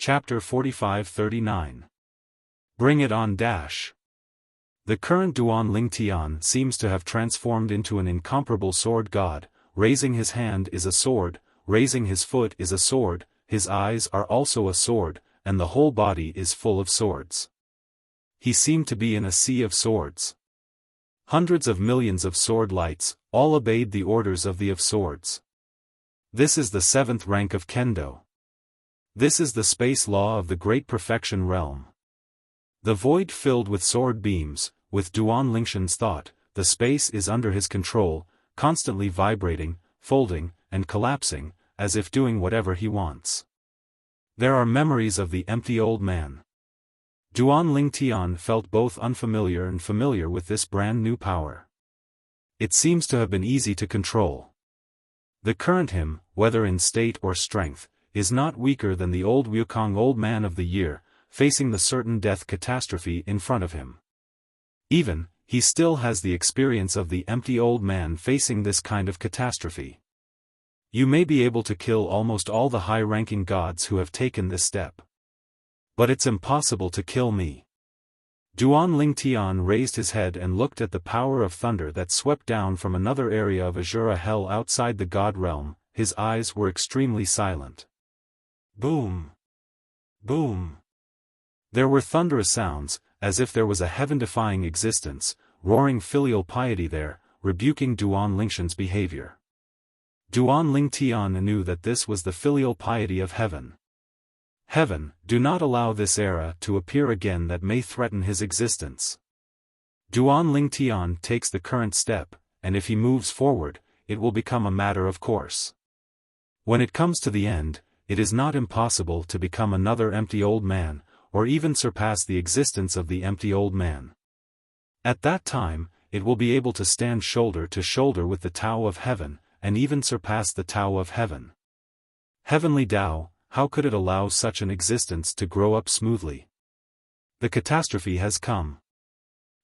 Chapter 45-39. Bring it on dash. The current Duan Ling Tian seems to have transformed into an incomparable sword god. Raising his hand is a sword, raising his foot is a sword, his eyes are also a sword, and the whole body is full of swords. He seemed to be in a sea of swords. Hundreds of millions of sword lights, all obeyed the orders of the of swords. This is the 7th rank of Kendo. This is the space law of the great perfection realm. The void filled with sword beams, with Duan Lingshan's thought, the space is under his control, constantly vibrating, folding, and collapsing, as if doing whatever he wants. There are memories of the empty old man. Duan Ling Tian felt both unfamiliar and familiar with this brand new power. It seems to have been easy to control. The current him, whether in state or strength, is not weaker than the old Wukong old man of the year, facing the certain death catastrophe in front of him. Even, he still has the experience of the empty old man facing this kind of catastrophe. You may be able to kill almost all the high-ranking gods who have taken this step. But it's impossible to kill me. Duan Ling Tian raised his head and looked at the power of thunder that swept down from another area of Azura hell outside the god realm. His eyes were extremely silent. Boom! Boom! There were thunderous sounds, as if there was a heaven-defying existence, roaring filial piety there, rebuking Duan Lingshan's behavior. Duan Ling Tian knew that this was the filial piety of heaven. Heaven, do not allow this era to appear again that may threaten his existence. Duan Ling Tian takes the current step, and if he moves forward, it will become a matter of course. When it comes to the end, it is not impossible to become another empty old man, or even surpass the existence of the empty old man. At that time, it will be able to stand shoulder to shoulder with the Tao of Heaven, and even surpass the Tao of Heaven. Heavenly Tao, how could it allow such an existence to grow up smoothly? The catastrophe has come.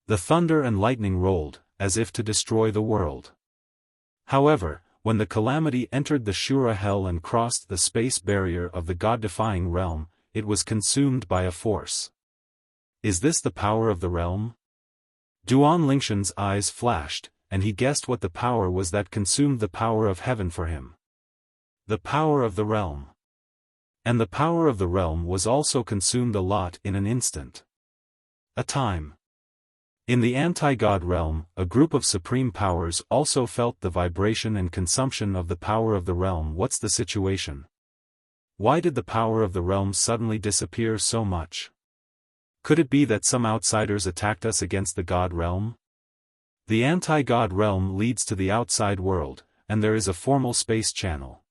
The thunder and lightning rolled, as if to destroy the world. However, when the calamity entered the Shura hell and crossed the space barrier of the god-defying realm, it was consumed by a force. Is this the power of the realm? Duan Lingshan's eyes flashed, and he guessed what the power was that consumed the power of heaven for him. The power of the realm. And the power of the realm was also consumed a lot in an instant. A time. In the anti-god realm, a group of supreme powers also felt the vibration and consumption of the power of the realm. What's the situation? Why did the power of the realm suddenly disappear so much? Could it be that some outsiders attacked us against the god realm? The anti-god realm leads to the outside world, and there is a formal space channel.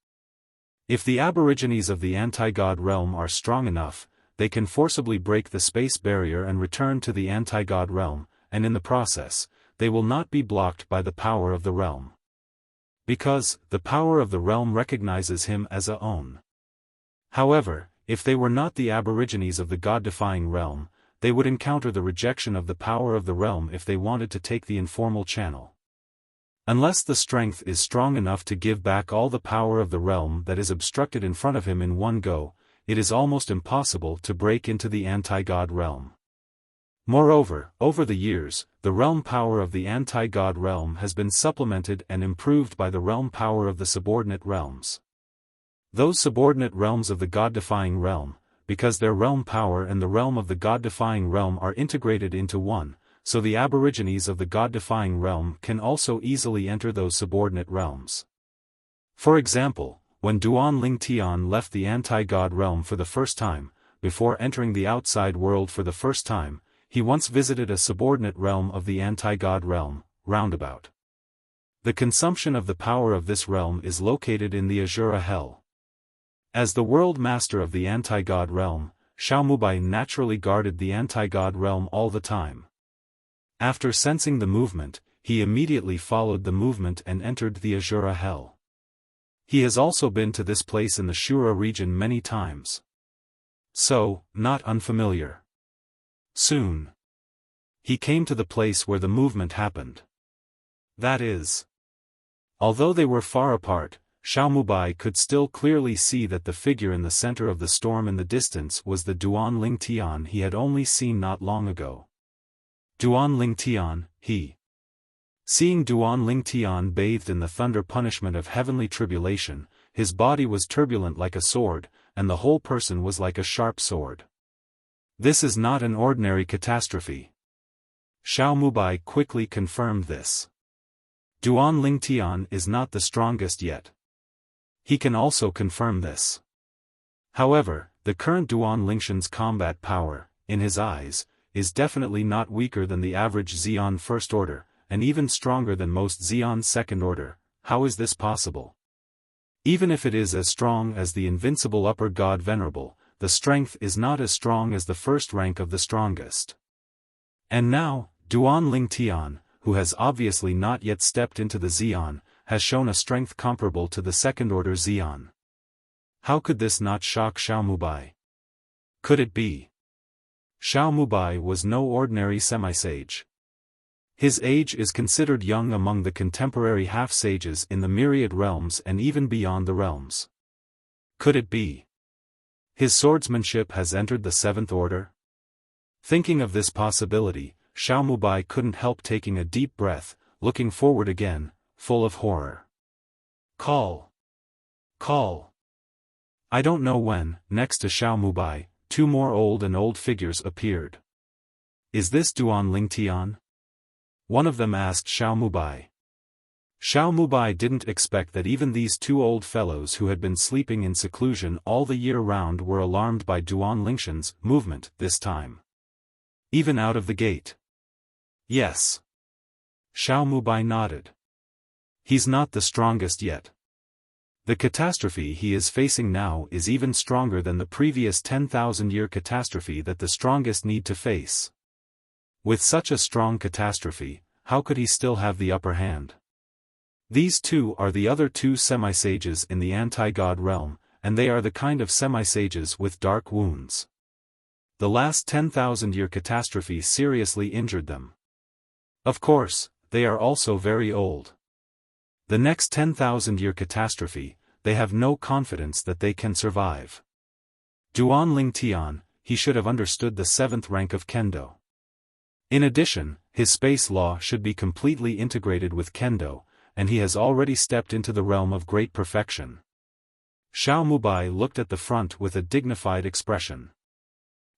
If the aborigines of the anti-god realm are strong enough, they can forcibly break the space barrier and return to the anti-god realm, and in the process, they will not be blocked by the power of the realm. Because, the power of the realm recognizes him as a own. However, if they were not the aborigines of the god-defying realm, they would encounter the rejection of the power of the realm if they wanted to take the informal channel. Unless the strength is strong enough to give back all the power of the realm that is obstructed in front of him in one go, it is almost impossible to break into the anti-god realm. Moreover, over the years, the realm power of the anti-god realm has been supplemented and improved by the realm power of the subordinate realms. Those subordinate realms of the god-defying realm, because their realm power and the realm of the god-defying realm are integrated into one, so the aborigines of the god-defying realm can also easily enter those subordinate realms. For example, when Duan Ling Tian left the anti-god realm for the first time, before entering the outside world for the first time, he once visited a subordinate realm of the anti-god realm, Roundabout. The consumption of the power of this realm is located in the Azura hell. As the world master of the anti-god realm, Xiaomubai naturally guarded the anti-god realm all the time. After sensing the movement, he immediately followed the movement and entered the Azura hell. He has also been to this place in the Shura region many times. So, not unfamiliar. Soon, he came to the place where the movement happened. That is, although they were far apart, Xiaomubai could still clearly see that the figure in the center of the storm in the distance was the Duan Lingtian he had only seen not long ago. Duan Lingtian, he. Seeing Duan Lingtian bathed in the thunder punishment of heavenly tribulation, his body was turbulent like a sword, and the whole person was like a sharp sword. This is not an ordinary catastrophe. Xiaomubai quickly confirmed this. Duan Lingtian is not the strongest yet. He can also confirm this. However, the current Duan Lingshan's combat power, in his eyes, is definitely not weaker than the average Xian First Order, and even stronger than most Xian Second Order. How is this possible? Even if it is as strong as the invincible upper god Venerable, the strength is not as strong as the first rank of the strongest. And now, Duan Lingtian, who has obviously not yet stepped into the Xian, has shown a strength comparable to the second-order Xian. How could this not shock Xiaomubai? Could it be? Xiaomubai was no ordinary semi-sage. His age is considered young among the contemporary half-sages in the myriad realms and even beyond the realms. Could it be? His swordsmanship has entered the seventh order? Thinking of this possibility, Xiaomubai couldn't help taking a deep breath, looking forward again, full of horror. Call! Call! I don't know when, next to Xiaomubai, two more old figures appeared. Is this Duan Lingtian? One of them asked Xiaomubai. Xiaomubai didn't expect that even these two old fellows who had been sleeping in seclusion all the year round were alarmed by Duan Lingshan's movement this time. Even out of the gate. Yes. Xiaomubai nodded. He's not the strongest yet. The catastrophe he is facing now is even stronger than the previous 10,000-year catastrophe that the strongest need to face. With such a strong catastrophe, how could he still have the upper hand? These two are the other two semi-sages in the anti-god realm, and they are the kind of semi-sages with dark wounds. The last 10,000-year catastrophe seriously injured them. Of course, they are also very old. The next 10,000-year catastrophe, they have no confidence that they can survive. Duan Lingtian, he should have understood the 7th rank of Kendo. In addition, his space law should be completely integrated with Kendo, and he has already stepped into the realm of great perfection. Xiaomubai looked at the front with a dignified expression.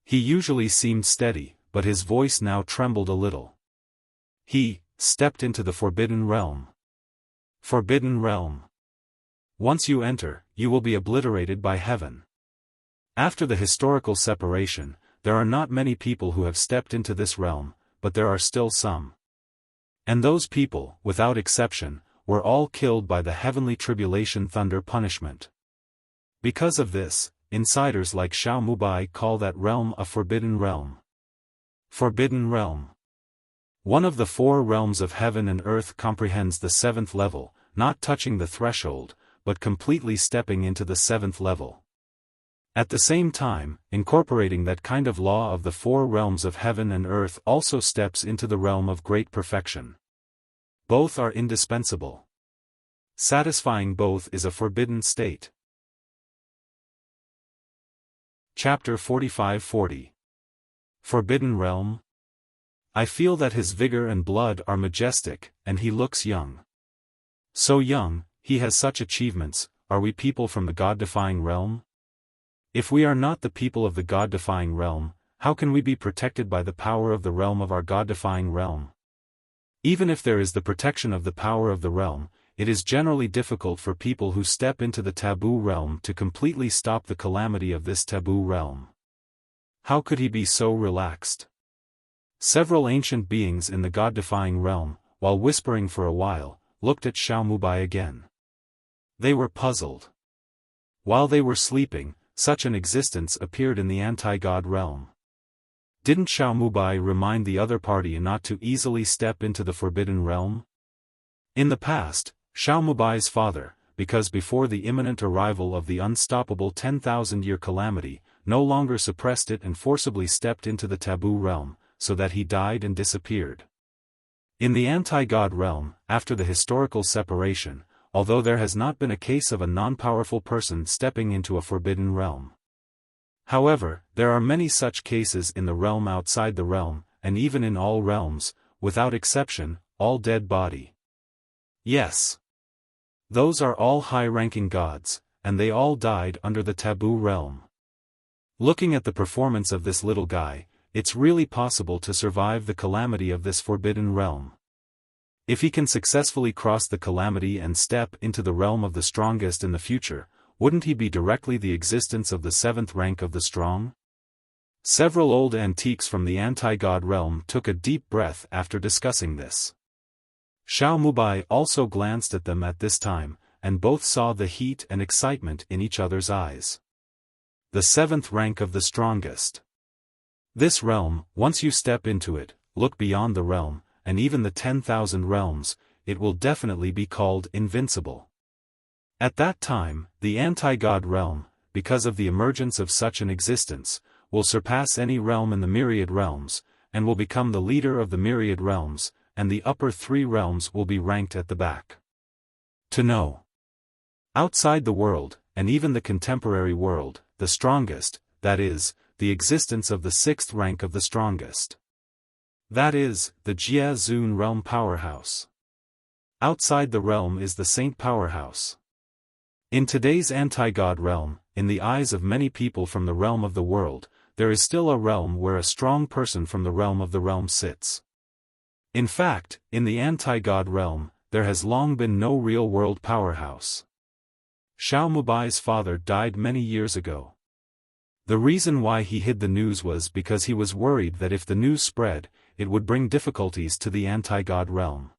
He usually seemed steady, but his voice now trembled a little. He stepped into the Forbidden Realm. Forbidden Realm. Once you enter, you will be obliterated by heaven. After the historical separation, there are not many people who have stepped into this realm, but there are still some. And those people, without exception, were all killed by the heavenly tribulation thunder punishment. Because of this, insiders like Xiaomubai call that realm a Forbidden Realm. Forbidden Realm. One of the 4 realms of heaven and earth comprehends the 7th level, not touching the threshold, but completely stepping into the 7th level. At the same time, incorporating that kind of law of the 4 realms of heaven and earth also steps into the realm of great perfection. Both are indispensable. Satisfying both is a forbidden state. Chapter 45-40. Forbidden Realm. I feel that his vigor and blood are majestic, and he looks young. So young, he has such achievements. Are we people from the God-defying realm? If we are not the people of the God-defying realm, how can we be protected by the power of the realm of our God-defying realm? Even if there is the protection of the power of the realm, it is generally difficult for people who step into the taboo realm to completely stop the calamity of this taboo realm. How could he be so relaxed? Several ancient beings in the God-defying realm, while whispering for a while, looked at Xiaomubai again. They were puzzled. While they were sleeping, such an existence appeared in the anti-god realm. Didn't Xiaomubai remind the other party not to easily step into the Forbidden Realm? In the past, Xiaomubai's father, because before the imminent arrival of the unstoppable 10,000-year calamity, no longer suppressed it and forcibly stepped into the taboo realm, so that he died and disappeared. In the anti-god realm, after the historical separation, although there has not been a case of a non-powerful person stepping into a forbidden realm. However, there are many such cases in the realm outside the realm, and even in all realms, without exception, all dead body. Yes. Those are all high-ranking gods, and they all died under the taboo realm. Looking at the performance of this little guy, it's really possible to survive the calamity of this forbidden realm. If he can successfully cross the calamity and step into the realm of the strongest in the future, wouldn't he be directly the existence of the seventh rank of the strong? Several old antiques from the anti-god realm took a deep breath after discussing this. Xiao Mubai also glanced at them at this time, and both saw the heat and excitement in each other's eyes. The seventh rank of the strongest. This realm, once you step into it, look beyond the realm, and even the 10,000 realms, it will definitely be called invincible. At that time, the anti-god realm, because of the emergence of such an existence, will surpass any realm in the myriad realms, and will become the leader of the myriad realms, and the upper three realms will be ranked at the back. To know. Outside the world, and even the contemporary world, the strongest, that is, the existence of the sixth rank of the strongest. That is, the Jia Zun realm powerhouse. Outside the realm is the Saint powerhouse. In today's anti-god realm, in the eyes of many people from the realm of the world, there is still a realm where a strong person from the realm sits. In fact, in the anti-god realm, there has long been no real world powerhouse. Xiao Mubai's father died many years ago. The reason why he hid the news was because he was worried that if the news spread, it would bring difficulties to the anti-god realm.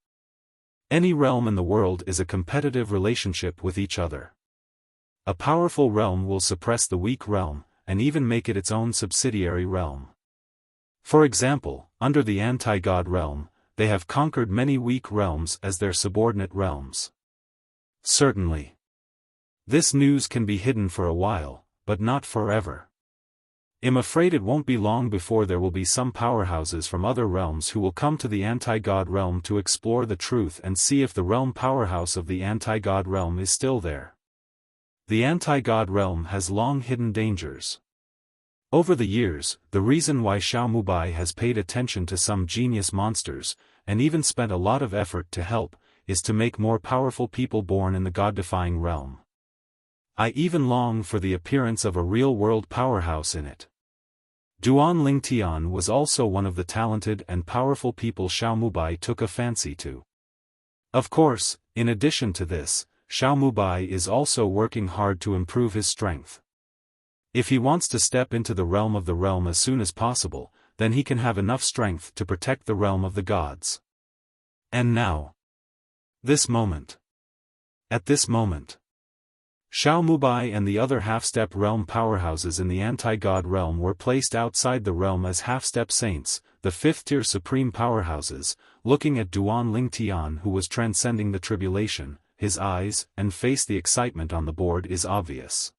Any realm in the world is a competitive relationship with each other. A powerful realm will suppress the weak realm, and even make it its own subsidiary realm. For example, under the anti-god realm, they have conquered many weak realms as their subordinate realms. Certainly. This news can be hidden for a while, but not forever. I'm afraid it won't be long before there will be some powerhouses from other realms who will come to the anti-god realm to explore the truth and see if the realm powerhouse of the anti-god realm is still there. The anti-god realm has long hidden dangers. Over the years, the reason why Xiao Mubai has paid attention to some genius monsters, and even spent a lot of effort to help, is to make more powerful people born in the god-defying realm. I even long for the appearance of a real-world powerhouse in it. Duan Lingtian was also one of the talented and powerful people Xiao Mubai took a fancy to. Of course, in addition to this, Xiao Mubai is also working hard to improve his strength. If he wants to step into the realm as soon as possible, then he can have enough strength to protect the realm of the gods. And now. This moment. At this moment. Xiao Mubai and the other half-step realm powerhouses in the anti-god realm were placed outside the realm as half-step saints, the fifth-tier supreme powerhouses, looking at Duan Lingtian who was transcending the tribulation. His eyes and face, the excitement on the board is obvious.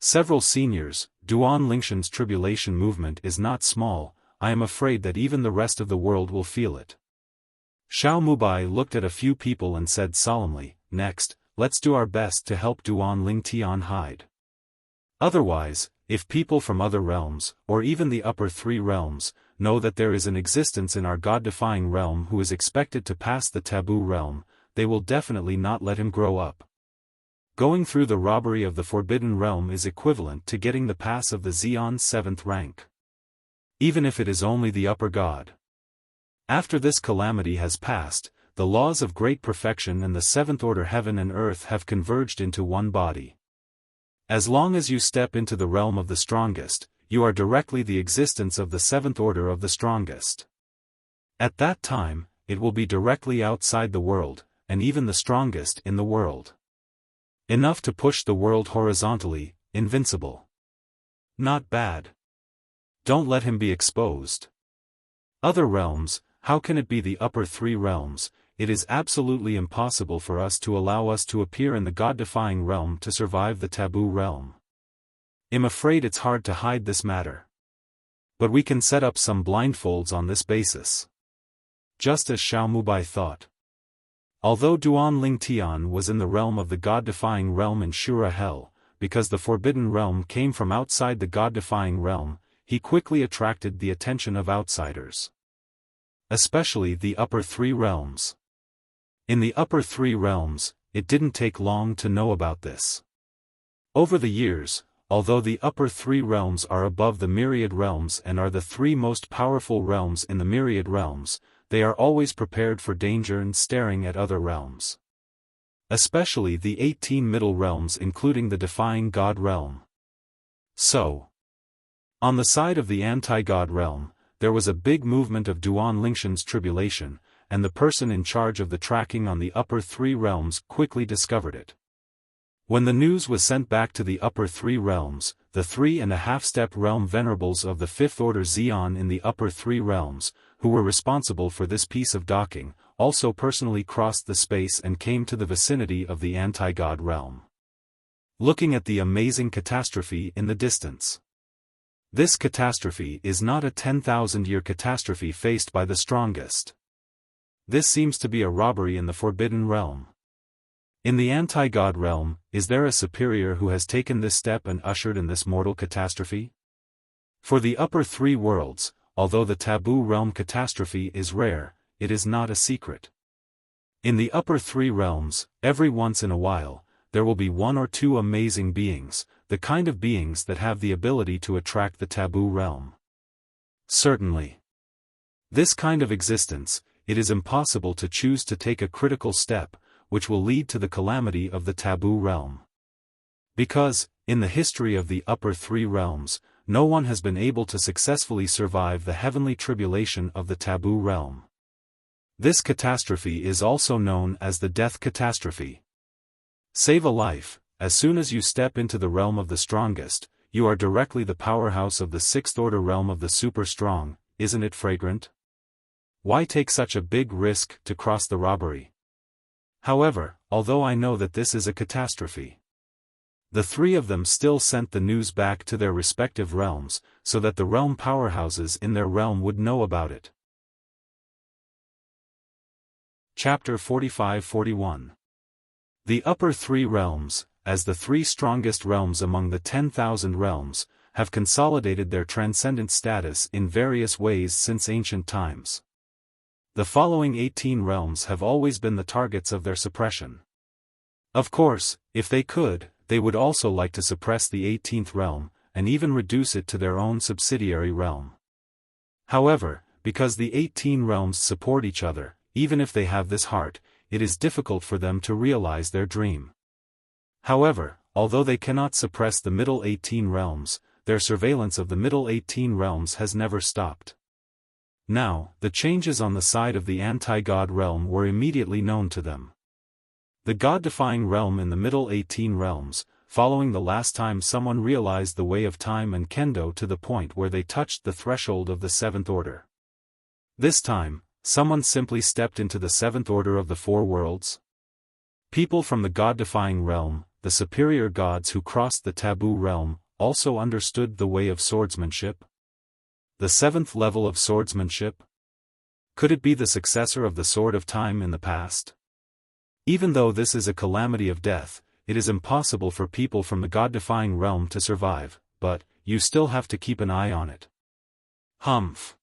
Several seniors, Duan Lingshan's tribulation movement is not small, I am afraid that even the rest of the world will feel it. Xiao Mubai looked at a few people and said solemnly, next, let's do our best to help Duan Lingtian hide. Otherwise, if people from other realms, or even the upper three realms, know that there is an existence in our god-defying realm who is expected to pass the taboo realm, they will definitely not let him grow up. Going through the robbery of the forbidden realm is equivalent to getting the pass of the Xion's 7th rank. Even if it is only the upper god. After this calamity has passed, the laws of great perfection and the seventh order heaven and earth have converged into one body. As long as you step into the realm of the strongest, you are directly the existence of the seventh order of the strongest. At that time, it will be directly outside the world, and even the strongest in the world. Enough to push the world horizontally, invincible. Not bad. Don't let him be exposed. Other realms, how can it be the upper three realms? It is absolutely impossible for us to allow us to appear in the god-defying realm to survive the taboo realm. I'm afraid it's hard to hide this matter. But we can set up some blindfolds on this basis. Just as Xiao Mubai thought. Although Duan Ling Tian was in the realm of the god-defying realm in Shura Hell, because the forbidden realm came from outside the god-defying realm, he quickly attracted the attention of outsiders. Especially the upper three realms. In the upper three realms, it didn't take long to know about this. Over the years, although the upper three realms are above the myriad realms and are the three most powerful realms in the myriad realms, they are always prepared for danger and staring at other realms. Especially the 18 middle realms including the defying god realm. So, on the side of the anti-god realm, there was a big movement of Duan Lingshan's tribulation, and the person in charge of the tracking on the upper three realms quickly discovered it. When the news was sent back to the upper three realms, the 3.5-step realm venerables of the fifth order Xian in the upper three realms, who were responsible for this piece of docking, also personally crossed the space and came to the vicinity of the anti-god realm. Looking at the amazing catastrophe in the distance. This catastrophe is not a 10,000-year catastrophe faced by the strongest. This seems to be a robbery in the forbidden realm. In the anti-god realm, is there a superior who has taken this step and ushered in this mortal catastrophe? For the upper three worlds, although the taboo realm catastrophe is rare, it is not a secret. In the upper three realms, every once in a while, there will be one or two amazing beings, the kind of beings that have the ability to attract the taboo realm. Certainly. This kind of existence, it is impossible to choose to take a critical step, which will lead to the calamity of the taboo realm. Because, in the history of the upper three realms, no one has been able to successfully survive the heavenly tribulation of the taboo realm. This catastrophe is also known as the death catastrophe. Save a life, as soon as you step into the realm of the strongest, you are directly the powerhouse of the sixth order realm of the super strong, isn't it fragrant? Why take such a big risk to cross the robbery? However, although I know that this is a catastrophe, the three of them still sent the news back to their respective realms, so that the realm powerhouses in their realm would know about it. Chapter 45-41. The upper three realms, as the three strongest realms among the 10,000 realms, have consolidated their transcendent status in various ways since ancient times. The following 18 realms have always been the targets of their suppression. Of course, if they could, they would also like to suppress the 18th realm, and even reduce it to their own subsidiary realm. However, because the 18 realms support each other, even if they have this heart, it is difficult for them to realize their dream. However, although they cannot suppress the middle 18 realms, their surveillance of the middle 18 realms has never stopped. Now, the changes on the side of the anti-god realm were immediately known to them. The god-defying realm in the middle 18 realms, following the last time someone realized the way of time and kendo to the point where they touched the threshold of the seventh order. This time, someone simply stepped into the seventh order of the four worlds. People from the god-defying realm, the superior gods who crossed the taboo realm, also understood the way of swordsmanship. The seventh level of swordsmanship? Could it be the successor of the sword of time in the past? Even though this is a calamity of death, it is impossible for people from the god-defying realm to survive, but, you still have to keep an eye on it. Humph.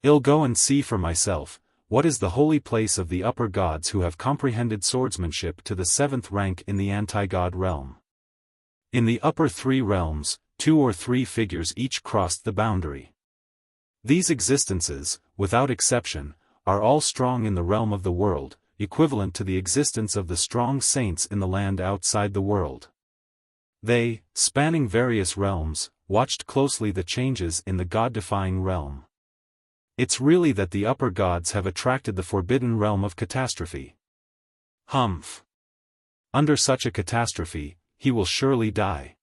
I'll go and see for myself, what is the holy place of the upper gods who have comprehended swordsmanship to the seventh rank in the anti-god realm. In the upper three realms, 2 or 3 figures each crossed the boundary. These existences, without exception, are all strong in the realm of the world, equivalent to the existence of the strong saints in the land outside the world. They, spanning various realms, watched closely the changes in the god-defying realm. It's really that the upper gods have attracted the forbidden realm of catastrophe. Humph. Under such a catastrophe, he will surely die.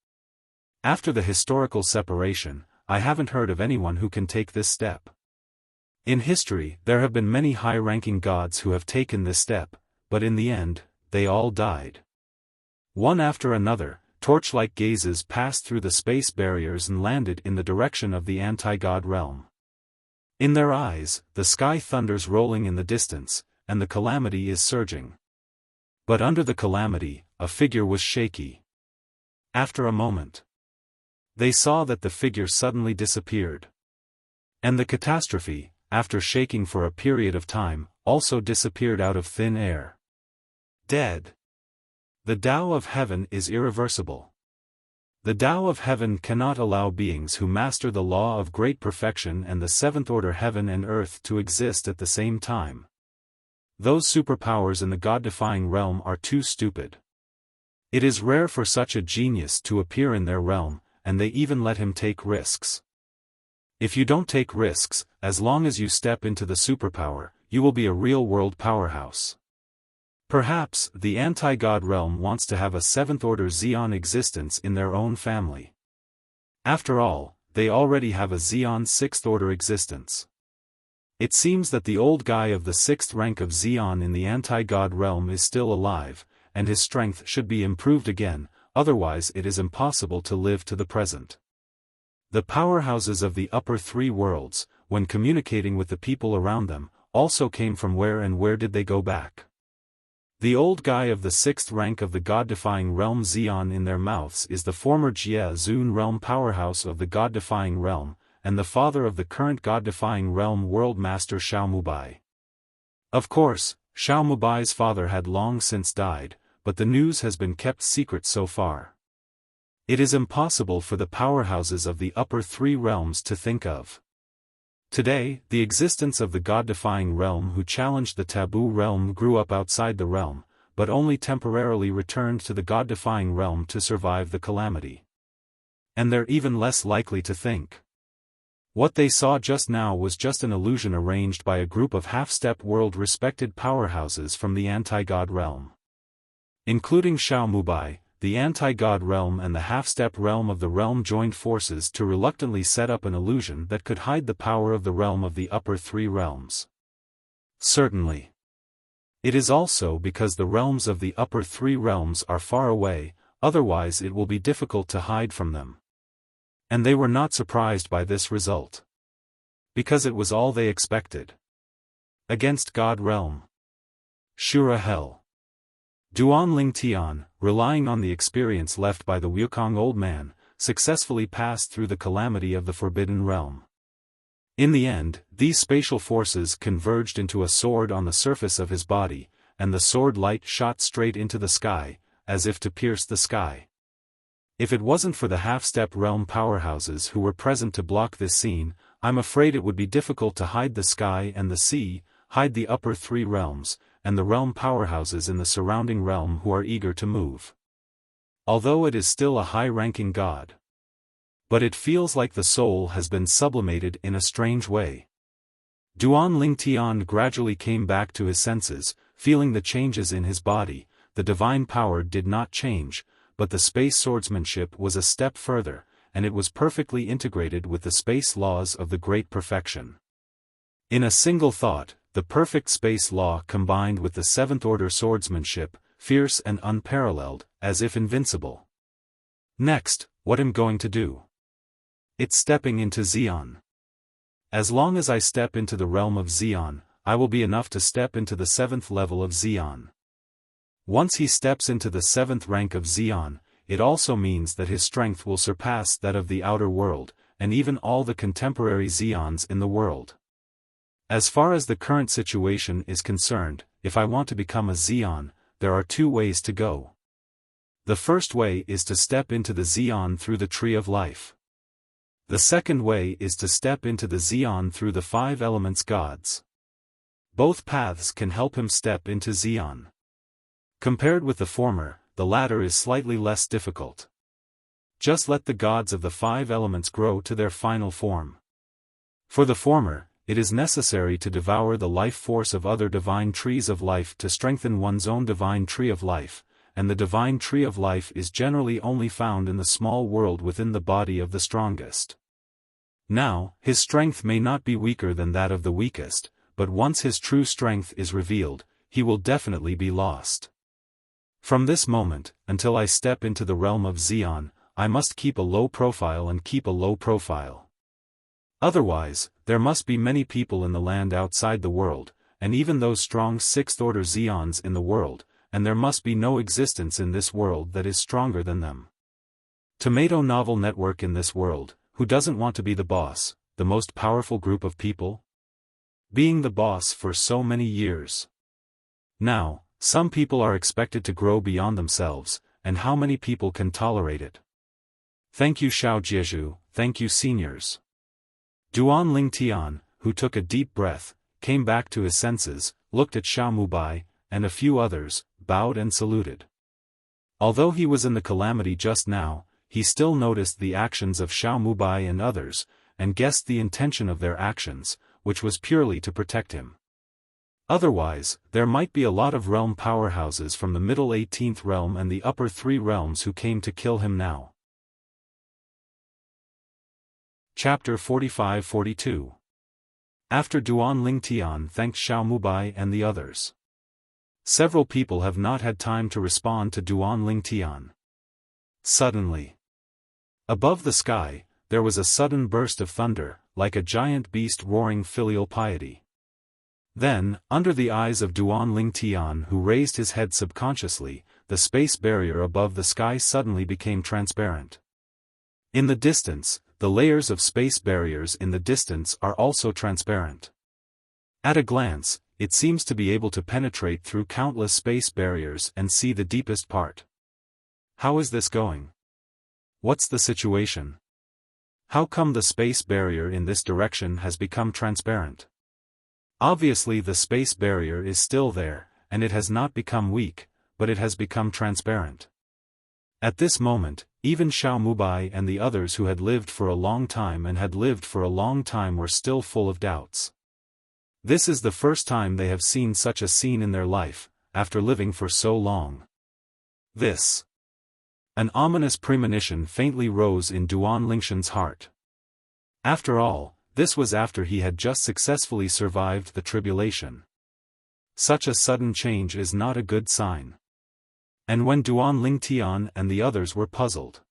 After the historical separation, I haven't heard of anyone who can take this step. In history, there have been many high-ranking gods who have taken this step, but in the end, they all died. One after another, torch-like gazes passed through the space barriers and landed in the direction of the anti-god realm. In their eyes, the sky thunders rolling in the distance, and the calamity is surging. But under the calamity, a figure was shaky. After a moment, they saw that the figure suddenly disappeared. And the catastrophe, after shaking for a period of time, also disappeared out of thin air. Dead. The Tao of heaven is irreversible. The Tao of heaven cannot allow beings who master the law of great perfection and the seventh-order heaven and earth to exist at the same time. Those superpowers in the God-defying realm are too stupid. It is rare for such a genius to appear in their realm, and they even let him take risks. If you don't take risks, as long as you step into the superpower, you will be a real-world powerhouse. Perhaps the anti-God realm wants to have a seventh-order Xeon existence in their own family. After all, they already have a Xeon sixth-order existence. It seems that the old guy of the sixth rank of Xeon in the anti-God realm is still alive, and his strength should be improved again, otherwise it is impossible to live to the present. The powerhouses of the upper three worlds, when communicating with the people around them, also came from where, and where did they go back? The old guy of the sixth rank of the God-defying realm Xeon in their mouths is the former Jie Zun realm powerhouse of the God-defying realm, and the father of the current God-defying realm world master Xiao Mubai. Of course, Xiao Mubai's father had long since died, but the news has been kept secret so far. It is impossible for the powerhouses of the upper three realms to think of. Today, the existence of the God-defying realm who challenged the taboo realm grew up outside the realm, but only temporarily returned to the God-defying realm to survive the calamity. And they're even less likely to think. What they saw just now was just an illusion arranged by a group of half-step world-respected powerhouses from the anti-God realm. Including Xiao Mubai, the anti-God realm and the half-step realm of the realm joined forces to reluctantly set up an illusion that could hide the power of the realm of the upper three realms. Certainly. It is also because the realms of the upper three realms are far away, otherwise it will be difficult to hide from them. And they were not surprised by this result. Because it was all they expected. Against God realm. Shura hell. Duan Ling Tian, relying on the experience left by the Wukong old man, successfully passed through the calamity of the Forbidden Realm. In the end, these spatial forces converged into a sword on the surface of his body, and the sword light shot straight into the sky, as if to pierce the sky. If it wasn't for the half-step realm powerhouses who were present to block this scene, I'm afraid it would be difficult to hide the sky and the sea, hide the upper three realms, and the realm powerhouses in the surrounding realm who are eager to move. Although it is still a high-ranking god. But it feels like the soul has been sublimated in a strange way. Duan Ling Tian gradually came back to his senses, feeling the changes in his body. The divine power did not change, but the space swordsmanship was a step further, and it was perfectly integrated with the space laws of the great perfection. In a single thought, the perfect space law combined with the seventh-order swordsmanship, fierce and unparalleled, as if invincible. Next, what am I going to do? It's stepping into Xeon. As long as I step into the realm of Xeon, I will be enough to step into the seventh level of Xeon. Once he steps into the seventh rank of Xeon, it also means that his strength will surpass that of the outer world, and even all the contemporary Xeons in the world. As far as the current situation is concerned, if I want to become a Xeon, there are two ways to go. The first way is to step into the Xeon through the Tree of Life. The second way is to step into the Xeon through the five elements gods. Both paths can help him step into Xeon. Compared with the former, the latter is slightly less difficult. Just let the gods of the five elements grow to their final form. For the former, it is necessary to devour the life force of other divine trees of life to strengthen one's own divine tree of life, and the divine tree of life is generally only found in the small world within the body of the strongest. Now, his strength may not be weaker than that of the weakest, but once his true strength is revealed, he will definitely be lost. From this moment, until I step into the realm of Xeon, I must keep a low profile and keep a low profile. Otherwise, there must be many people in the land outside the world, and even those strong sixth-order Zeons in the world, and there must be no existence in this world that is stronger than them. Tomato novel network in this world, who doesn't want to be the boss, the most powerful group of people? Being the boss for so many years. Now, some people are expected to grow beyond themselves, and how many people can tolerate it? Thank you Xiao Jieju, thank you seniors. Duan Lingtian, who took a deep breath, came back to his senses, looked at Xiao Mubai, and a few others, bowed and saluted. Although he was in the calamity just now, he still noticed the actions of Xiao Mubai and others, and guessed the intention of their actions, which was purely to protect him. Otherwise, there might be a lot of realm powerhouses from the middle 18th realm and the upper 3 realms who came to kill him now. Chapter 45-42. After Duan Lingtian thanked Xiao Mubai and the others. Several people have not had time to respond to Duan Lingtian. Suddenly, above the sky, there was a sudden burst of thunder, like a giant beast roaring filial piety. Then, under the eyes of Duan Lingtian who raised his head subconsciously, the space barrier above the sky suddenly became transparent. In the distance, the layers of space barriers in the distance are also transparent. At a glance, it seems to be able to penetrate through countless space barriers and see the deepest part. How is this going? What's the situation? How come the space barrier in this direction has become transparent? Obviously the space barrier is still there, and it has not become weak, but it has become transparent. At this moment, even Xiao Mubai and the others who had lived for a long time were still full of doubts. This is the first time they have seen such a scene in their life, after living for so long. This. An ominous premonition faintly rose in Duan Lingshan's heart. After all, this was after he had just successfully survived the tribulation. Such a sudden change is not a good sign. And when Duan Lingtian and the others were puzzled.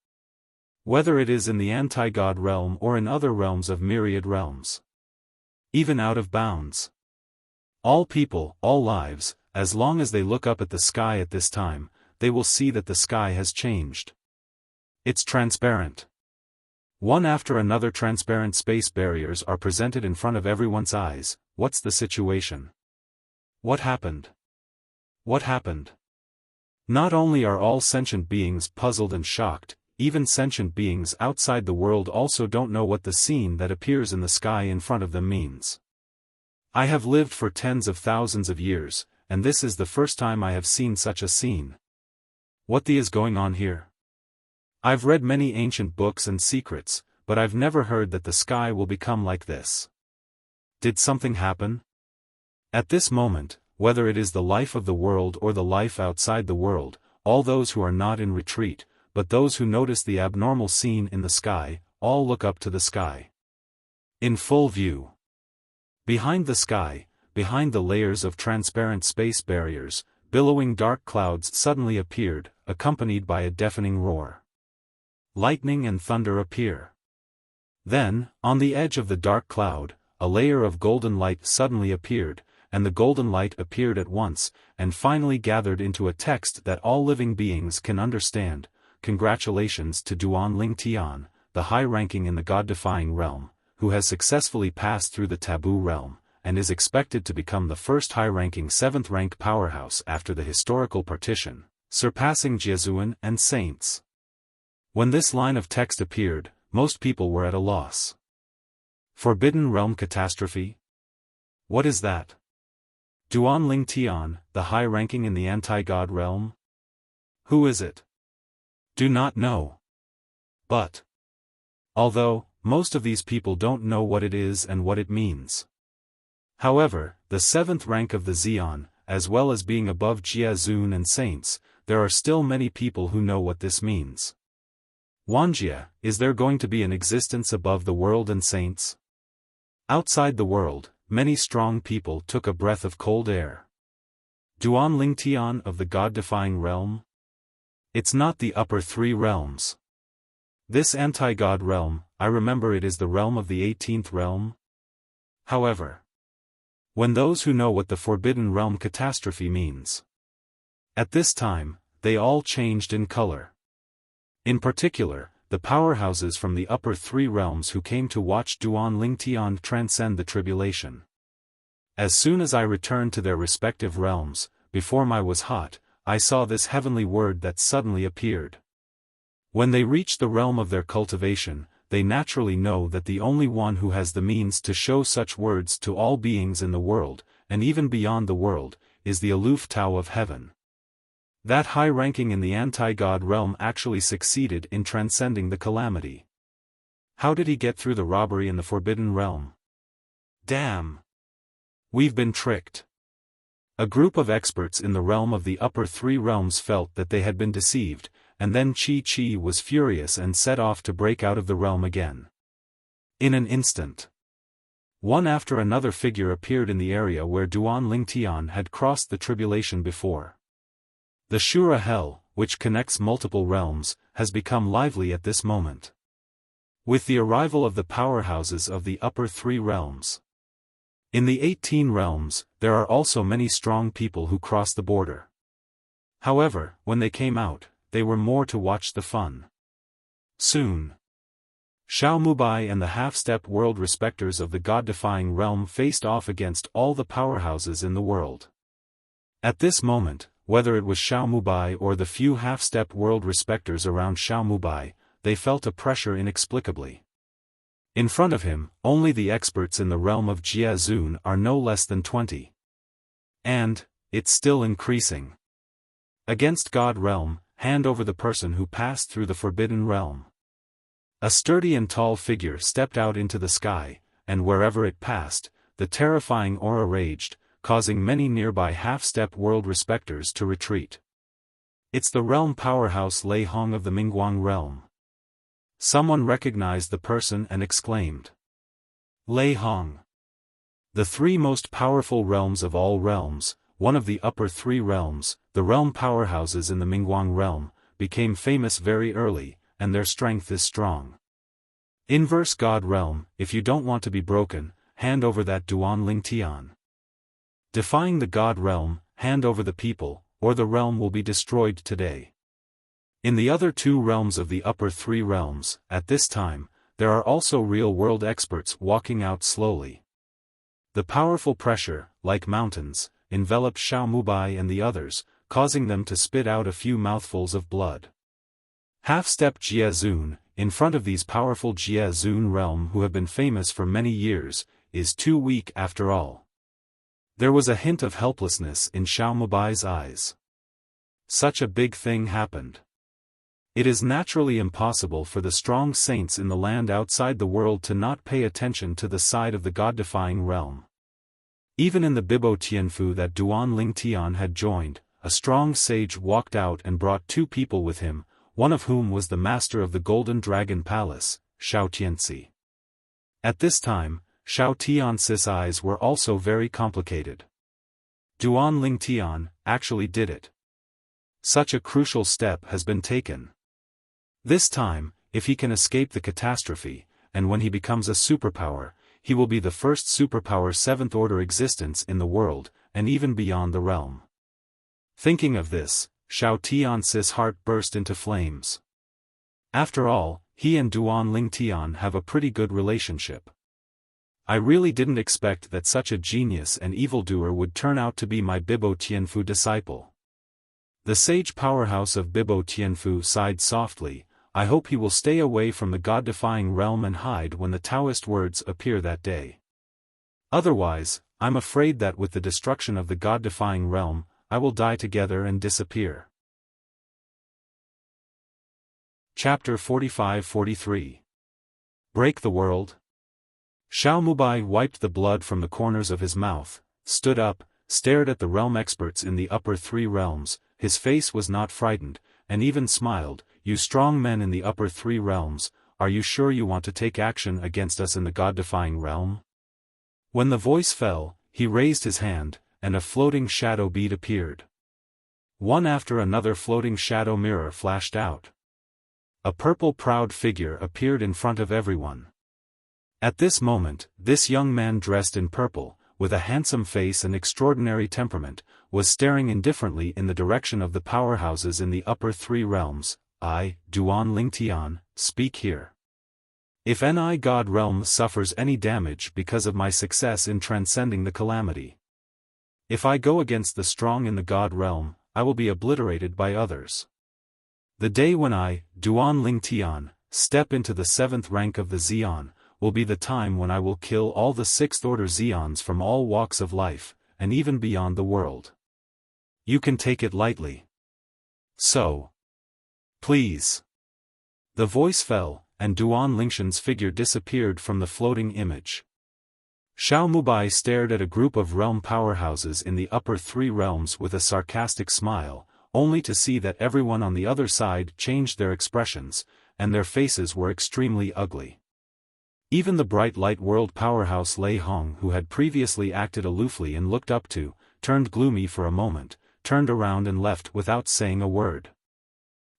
Whether it is in the anti-god realm or in other realms of myriad realms. Even out of bounds. All people, all lives, as long as they look up at the sky at this time, they will see that the sky has changed. It's transparent. One after another transparent space barriers are presented in front of everyone's eyes. What's the situation? What happened? What happened? Not only are all sentient beings puzzled and shocked, even sentient beings outside the world also don't know what the scene that appears in the sky in front of them means. I have lived for tens of thousands of years, and this is the first time I have seen such a scene. What is going on here? I've read many ancient books and secrets, but I've never heard that the sky will become like this. Did something happen? At this moment, whether it is the life of the world or the life outside the world, all those who are not in retreat, but those who notice the abnormal scene in the sky, all look up to the sky. In full view. Behind the sky, behind the layers of transparent space barriers, billowing dark clouds suddenly appeared, accompanied by a deafening roar. Lightning and thunder appear. Then, on the edge of the dark cloud, a layer of golden light suddenly appeared, and the golden light appeared at once, and finally gathered into a text that all living beings can understand. Congratulations to Duan Lingtian, the high-ranking in the god-defying realm, who has successfully passed through the taboo realm, and is expected to become the first high-ranking 7th-rank powerhouse after the historical partition, surpassing Jiezuan and saints. When this line of text appeared, most people were at a loss. Forbidden Realm Catastrophe? What is that? Duan Lingtian, the high-ranking in the anti-god realm? Who is it? Do not know. But. Although, most of these people don't know what it is and what it means. However, the 7th rank of the Zeon, as well as being above Jiazun and saints, there are still many people who know what this means. Wuxia, is there going to be an existence above the world and saints? Outside the world, many strong people took a breath of cold air. Duan Lingtian of the god-defying realm? It's not the upper 3 realms. This anti-god realm, I remember it is the realm of the 18th realm. However, When those who know what the Forbidden Realm catastrophe means. At this time, they all changed in color. In particular, the powerhouses from the upper three realms who came to watch Duan Lingtian transcend the tribulation. As soon as I returned to their respective realms, before my was hot, I saw this heavenly word that suddenly appeared. When they reach the realm of their cultivation, they naturally know that the only one who has the means to show such words to all beings in the world, and even beyond the world, is the aloof Tao of heaven. That high ranking in the anti-God realm actually succeeded in transcending the calamity. How did he get through the robbery in the Forbidden Realm? Damn! We've been tricked. A group of experts in the realm of the upper three realms felt that they had been deceived, and then Chi was furious and set off to break out of the realm again. In an instant, one after another figure appeared in the area where Duan Lingtian had crossed the tribulation before. The Shura Hell, which connects multiple realms, has become lively at this moment. With the arrival of the powerhouses of the upper three realms. In the 18 realms, there are also many strong people who cross the border. However, when they came out, they were more to watch the fun. Soon, Xiao Mubai and the half-step world respecters of the god-defying realm faced off against all the powerhouses in the world. At this moment, whether it was Xiao Mubai or the few half-step world respecters around Xiao Mubai, they felt a pressure inexplicably. In front of him, only the experts in the realm of Jiazun are no less than 20. And, it's still increasing. Against God realm, hand over the person who passed through the Forbidden Realm. A sturdy and tall figure stepped out into the sky, and wherever it passed, the terrifying aura raged, causing many nearby half-step world respecters to retreat. It's the realm powerhouse Lei Hong of the Mingguang realm. Someone recognized the person and exclaimed. Lei Hong. The three most powerful realms of all realms, one of the upper three realms, the realm powerhouses in the Mingguang realm, became famous very early, and their strength is strong. Inverse God realm, if you don't want to be broken, hand over that Duan Lingtian. Defying the God realm, hand over the people, or the realm will be destroyed today. In the other two realms of the upper three realms, at this time, there are also real-world experts walking out slowly. The powerful pressure, like mountains, enveloped Xiao Mubai and the others, causing them to spit out a few mouthfuls of blood. Half-step Jiazun, in front of these powerful Jiazun realm who have been famous for many years, is too weak after all. There was a hint of helplessness in Xiao Mubai's eyes. Such a big thing happened. It is naturally impossible for the strong saints in the land outside the world to not pay attention to the side of the god-defying realm. Even in the Bibo Tianfu that Duan Lingtian had joined, a strong sage walked out and brought two people with him, one of whom was the master of the Golden Dragon Palace, Xiao Tianci. At this time, Xiao Tiancis' eyes were also very complicated. Duan Lingtian actually did it. Such a crucial step has been taken. This time, if he can escape the catastrophe, and when he becomes a superpower, he will be the first superpower seventh-order existence in the world, and even beyond the realm. Thinking of this, Xiao Tiancis' heart burst into flames. After all, he and Duan Lingtian have a pretty good relationship. I really didn't expect that such a genius and evildoer would turn out to be my Bibo Tianfu disciple. The sage powerhouse of Bibo Tianfu sighed softly. I hope he will stay away from the god-defying realm and hide when the Taoist words appear that day. Otherwise, I'm afraid that with the destruction of the god-defying realm, I will die together and disappear. Chapter 45-43. Break the World. Xiao Mubai wiped the blood from the corners of his mouth, stood up, stared at the realm experts in the upper three realms. His face was not frightened, and even smiled. You strong men in the upper three realms, are you sure you want to take action against us in the god-defying realm? When the voice fell, he raised his hand, and a floating shadow bead appeared. One after another floating shadow mirror flashed out. A purple proud figure appeared in front of everyone. At this moment, this young man dressed in purple, with a handsome face and extraordinary temperament, was staring indifferently in the direction of the powerhouses in the upper three realms. I, Duan Lingtian, speak here. If Ni God realm suffers any damage because of my success in transcending the calamity. If I go against the strong in the God realm, I will be obliterated by others. The day when I, Duan Lingtian, step into the 7th rank of the Xian, will be the time when I will kill all the 6th order Xians from all walks of life, and even beyond the world. You can take it lightly. So. Please. The voice fell, and Duan Lingshan's figure disappeared from the floating image. Xiao Mubai stared at a group of realm powerhouses in the upper three realms with a sarcastic smile, only to see that everyone on the other side changed their expressions, and their faces were extremely ugly. Even the bright light world powerhouse Lei Hong, who had previously acted aloofly and looked up to, turned gloomy for a moment, turned around and left without saying a word.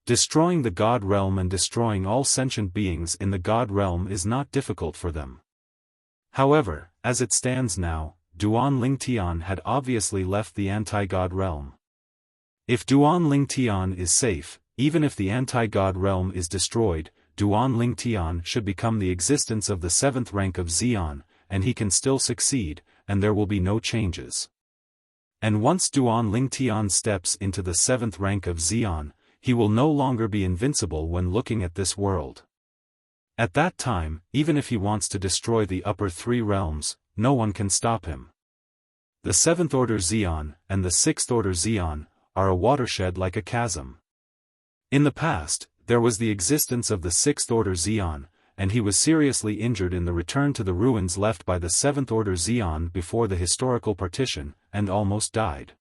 Destroying the God realm and destroying all sentient beings in the God realm is not difficult for them. However, as it stands now, Duan Lingtian had obviously left the anti-God realm. If Duan Lingtian is safe, even if the anti-God realm is destroyed, Duan Lingtian should become the existence of the 7th rank of Xian, and he can still succeed, and there will be no changes. And once Duan Lingtian steps into the 7th rank of Xian, he will no longer be invincible when looking at this world. At that time, even if he wants to destroy the upper three realms, no one can stop him. The 7th order Xian, and the 6th order Xian, are a watershed like a chasm. In the past, there was the existence of the 6th order Xian, and he was seriously injured in the return to the ruins left by the 7th order Xian before the historical partition, and almost died.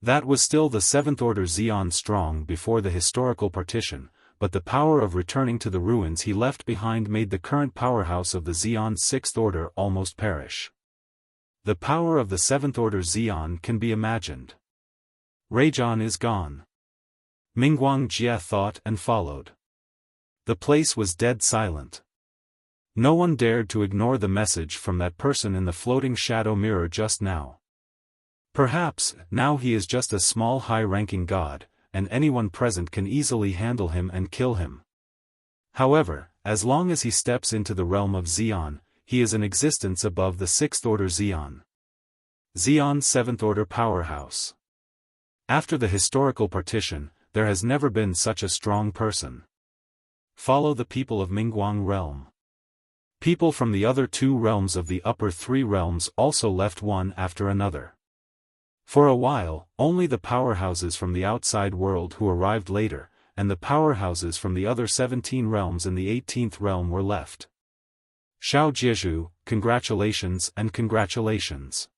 That was still the 7th order Xian strong before the historical partition, but the power of returning to the ruins he left behind made the current powerhouse of the Xian 6th order almost perish. The power of the 7th order Xian can be imagined. Rajan is gone. Mingguang Jie thought and followed. The place was dead silent. No one dared to ignore the message from that person in the floating shadow mirror just now. Perhaps, now he is just a small high-ranking god, and anyone present can easily handle him and kill him. However, as long as he steps into the realm of Xian, he is an existence above the 6th order Xian. Xian 7th order powerhouse. After the historical partition, there has never been such a strong person. Follow the people of Mingguang realm. People from the other two realms of the upper three realms also left one after another. For a while, only the powerhouses from the outside world who arrived later, and the powerhouses from the other 17 realms in the 18th realm were left. Xiao Jieju, congratulations and congratulations.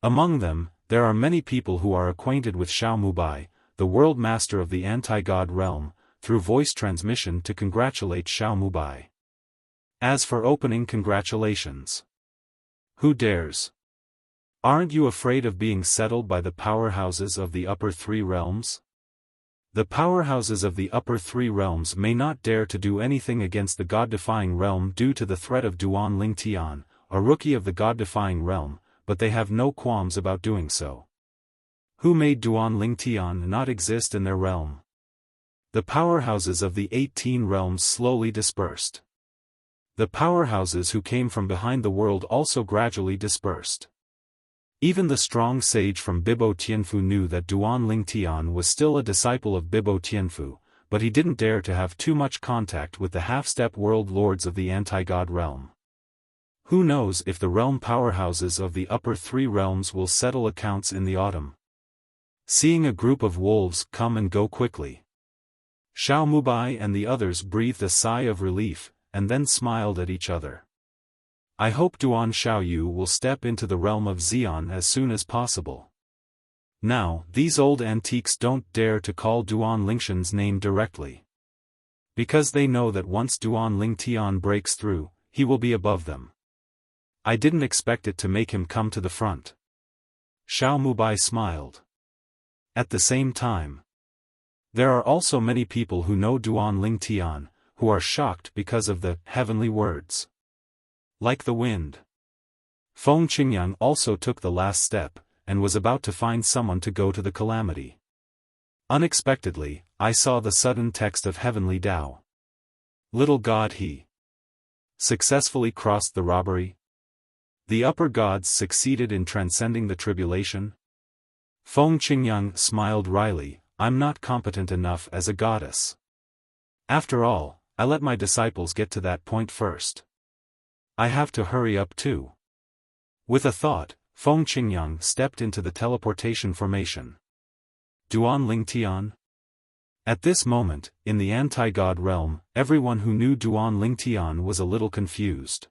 Among them, there are many people who are acquainted with Xiao Mubai, the world master of the anti-God realm, through voice transmission to congratulate Xiao Mubai. As for opening congratulations. Who dares? Aren't you afraid of being settled by the powerhouses of the upper three realms? The powerhouses of the upper three realms may not dare to do anything against the God-defying realm due to the threat of Duan Lingtian, a rookie of the God-defying realm, but they have no qualms about doing so. Who made Duan Lingtian not exist in their realm? The powerhouses of the 18 realms slowly dispersed. The powerhouses who came from behind the world also gradually dispersed. Even the strong sage from Bibo Tianfu knew that Duan Lingtian was still a disciple of Bibo Tianfu, but he didn't dare to have too much contact with the half-step world lords of the anti-God realm. Who knows if the realm powerhouses of the upper three realms will settle accounts in the autumn. Seeing a group of wolves come and go quickly, Xiao Mubai and the others breathed a sigh of relief, and then smiled at each other. I hope Duan Xiaoyu will step into the realm of Xian as soon as possible. Now, these old antiques don't dare to call Duan Lingshan's name directly. Because they know that once Duan Lingtian breaks through, he will be above them. I didn't expect it to make him come to the front. Xiao Mubai smiled. At the same time, there are also many people who know Duan Lingtian, who are shocked because of the heavenly words. Like the wind. Feng Qingyang also took the last step, and was about to find someone to go to the calamity. Unexpectedly, I saw the sudden text of Heavenly Tao. Little God he successfully crossed the robbery. The upper gods succeeded in transcending the tribulation. Feng Qingyang smiled wryly, I'm not competent enough as a goddess. After all, I let my disciples get to that point first. I have to hurry up too. With a thought, Feng Qingyang stepped into the teleportation formation. Duan Lingtian? At this moment, in the anti-god realm, everyone who knew Duan Lingtian was a little confused.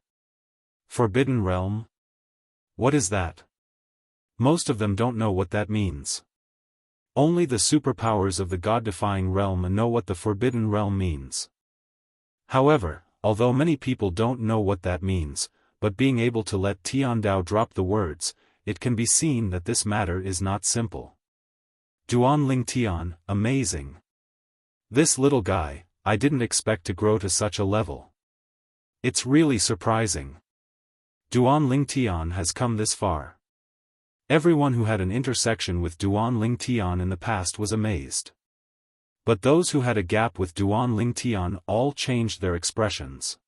Forbidden realm? What is that? Most of them don't know what that means. Only the superpowers of the god-defying realm know what the forbidden realm means. However, although many people don't know what that means, but being able to let Tiandao drop the words, it can be seen that this matter is not simple. Duan Lingtian, amazing. This little guy, I didn't expect to grow to such a level. It's really surprising. Duan Lingtian has come this far. Everyone who had an intersection with Duan Lingtian in the past was amazed. But those who had a gap with Duan Lingtian all changed their expressions.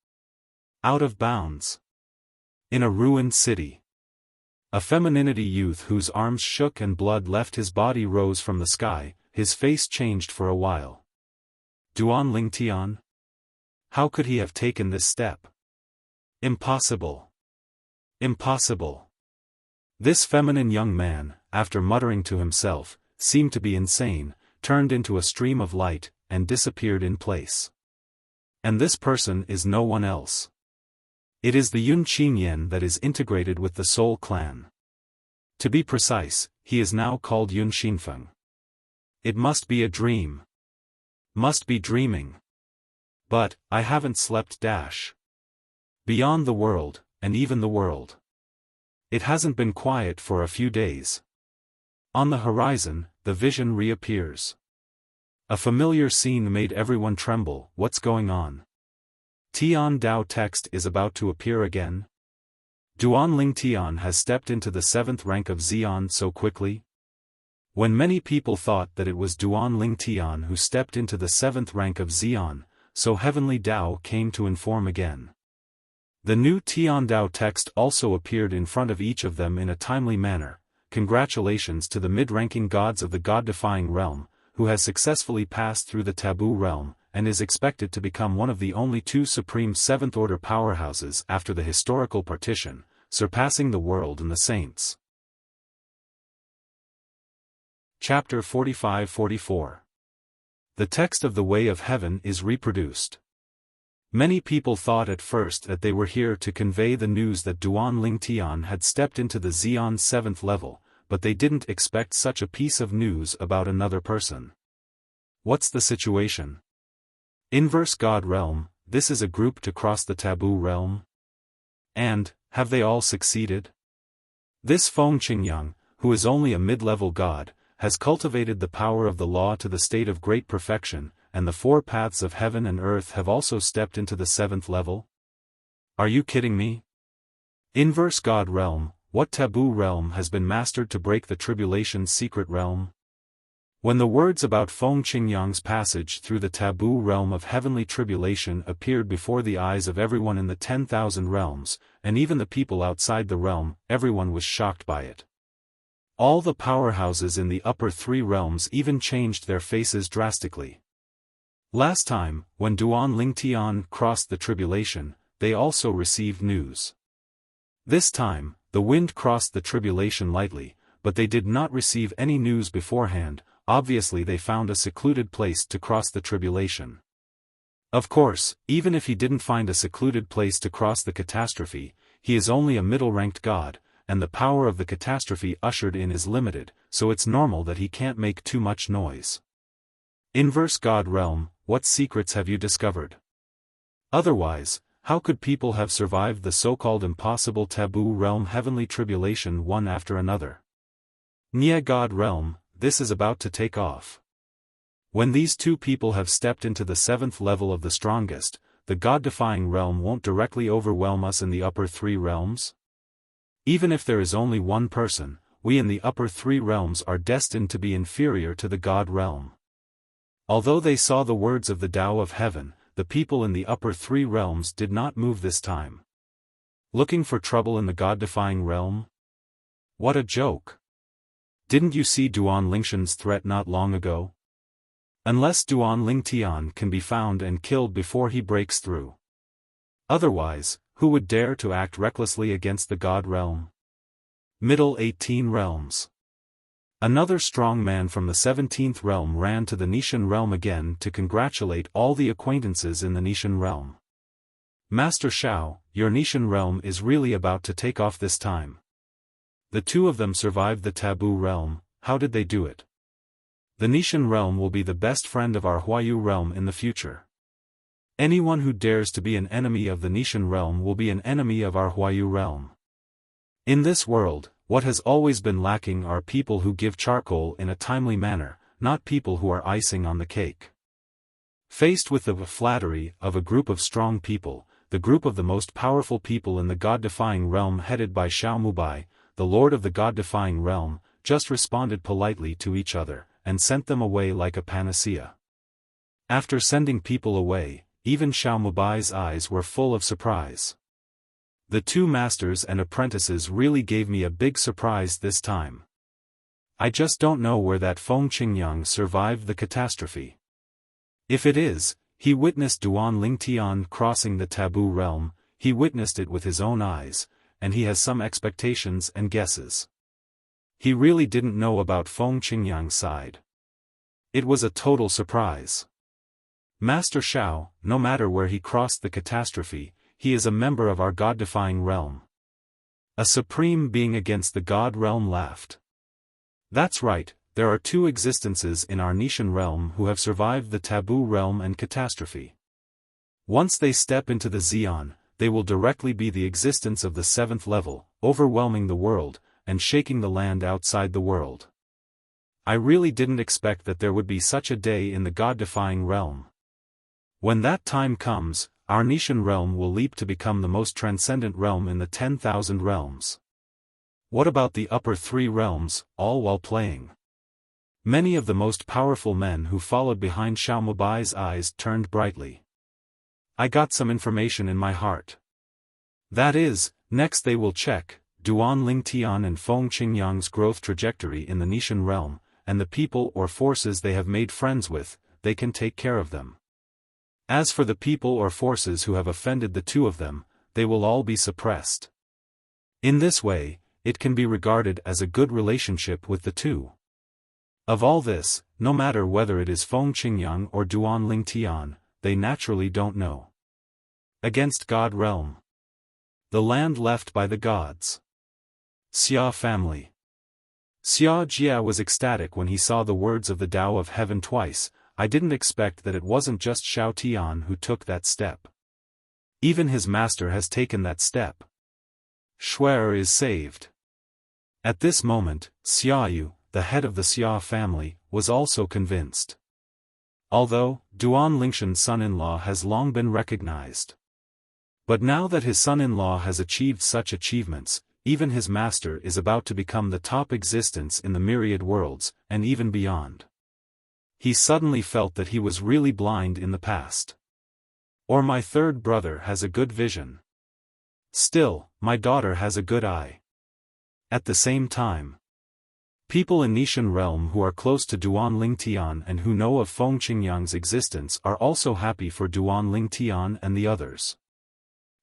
Out of bounds. In a ruined city. A femininity youth whose arms shook and blood left his body rose from the sky, his face changed for a while. Duan Lingtian? How could he have taken this step? Impossible. Impossible. This feminine young man, after muttering to himself, seemed to be insane, turned into a stream of light, and disappeared in place. And this person is no one else. It is the Yun Qinyan that is integrated with the Soul clan. To be precise, he is now called Yun Xinfeng. It must be a dream. Must be dreaming. But, I haven't slept. Beyond the world, and even the world. It hasn't been quiet for a few days. On the horizon, the vision reappears. A familiar scene made everyone tremble. What's going on? Tian Dao text is about to appear again? Duan Lingtian has stepped into the 7th rank of Xian so quickly? When many people thought that it was Duan Lingtian who stepped into the 7th rank of Xian, so Heavenly Dao came to inform again. The new Tian Dao text also appeared in front of each of them in a timely manner. Congratulations to the mid-ranking gods of the god-defying realm, who has successfully passed through the taboo realm, and is expected to become one of the only 2 supreme 7th-order powerhouses after the historical partition, surpassing the world and the saints. Chapter 45-44. The text of the Way of Heaven is reproduced. Many people thought at first that they were here to convey the news that Duan Lingtian had stepped into the Xian 7th level, but they didn't expect such a piece of news about another person. What's the situation? Inverse God Realm, this is a group to cross the taboo realm? And, have they all succeeded? This Feng Qingyang, who is only a mid-level god, has cultivated the power of the law to the state of great perfection, and the 4 paths of heaven and earth have also stepped into the 7th level? Are you kidding me? Inverse God Realm, what taboo realm has been mastered to break the tribulation's secret realm? When the words about Feng Qingyang's passage through the taboo realm of heavenly tribulation appeared before the eyes of everyone in the 10,000 realms, and even the people outside the realm, everyone was shocked by it. All the powerhouses in the upper 3 realms even changed their faces drastically. Last time, when Duan Lingtian crossed the tribulation, they also received news. This time, the wind crossed the tribulation lightly, but they did not receive any news beforehand. Obviously they found a secluded place to cross the tribulation. Of course, even if he didn't find a secluded place to cross the catastrophe, he is only a middle-ranked god, and the power of the catastrophe ushered in is limited, so it's normal that he can't make too much noise. Inverse God Realm, what secrets have you discovered? Otherwise, how could people have survived the so-called impossible taboo realm heavenly tribulation one after another? Nia God Realm, this is about to take off. When these 2 people have stepped into the 7th level of the strongest, the god-defying realm won't directly overwhelm us in the upper 3 realms? Even if there is only one person, we in the upper three realms are destined to be inferior to the God realm. Although they saw the words of the Tao of Heaven, the people in the upper three realms did not move this time. Looking for trouble in the God-defying realm? What a joke! Didn't you see Duan Lingshan's threat not long ago? Unless Duan Lingtian can be found and killed before he breaks through. Otherwise, who would dare to act recklessly against the God realm? Middle 18 realms. Another strong man from the 17th realm ran to the Nishan realm again to congratulate all the acquaintances in the Nishan realm. Master Xiao, your Nishan realm is really about to take off this time. The two of them survived the taboo realm. How did they do it? The Nishan realm will be the best friend of our Huayu realm in the future. Anyone who dares to be an enemy of the Nishan realm will be an enemy of our Huayu realm. In this world, what has always been lacking are people who give charcoal in a timely manner, not people who are icing on the cake. Faced with the flattery of a group of strong people, the group of the most powerful people in the God-defying realm headed by Xiao Mubai, the lord of the God-defying realm, just responded politely to each other, and sent them away like a panacea. After sending people away, even Xiao Mubai's eyes were full of surprise. The two masters and apprentices really gave me a big surprise this time. I just don't know where that Feng Qingyang survived the catastrophe. If it is, he witnessed Duan Lingtian crossing the taboo realm, he witnessed it with his own eyes, and he has some expectations and guesses. He really didn't know about Feng Qingyang's side. It was a total surprise. Master Xiao, no matter where he crossed the catastrophe, he is a member of our God-defying realm. A supreme being against the God realm laughed. That's right, there are two existences in our Nishan realm who have survived the taboo realm and catastrophe. Once they step into the Xian, they will directly be the existence of the 7th level, overwhelming the world, and shaking the land outside the world. I really didn't expect that there would be such a day in the God-defying realm. When that time comes, our Nishan realm will leap to become the most transcendent realm in the 10,000 realms. What about the upper three realms, all while playing? Many of the most powerful men who followed behind Xiao Mubai's eyes turned brightly. I got some information in my heart. That is, next they will check Duan Lingtian and Feng Qingyang's growth trajectory in the Nishan realm, and the people or forces they have made friends with, they can take care of them. As for the people or forces who have offended the two of them, they will all be suppressed. In this way, it can be regarded as a good relationship with the two. Of all this, no matter whether it is Feng Qingyang or Duan Lingtian, they naturally don't know. Against God realm. The land left by the gods. Xia family. Xia Jia was ecstatic when he saw the words of the Tao of Heaven twice. I didn't expect that it wasn't just Xiao Tian who took that step. Even his master has taken that step. Shuer is saved. At this moment, Xiaoyu, the head of the Xia family, was also convinced. Although, Duan Lingshan's son-in-law has long been recognized. But now that his son-in-law has achieved such achievements, even his master is about to become the top existence in the myriad worlds, and even beyond. He suddenly felt that he was really blind in the past. Or my third brother has a good vision. Still, my daughter has a good eye. At the same time, people in Nishan realm who are close to Duan Lingtian and who know of Feng Qingyang's existence are also happy for Duan Lingtian and the others.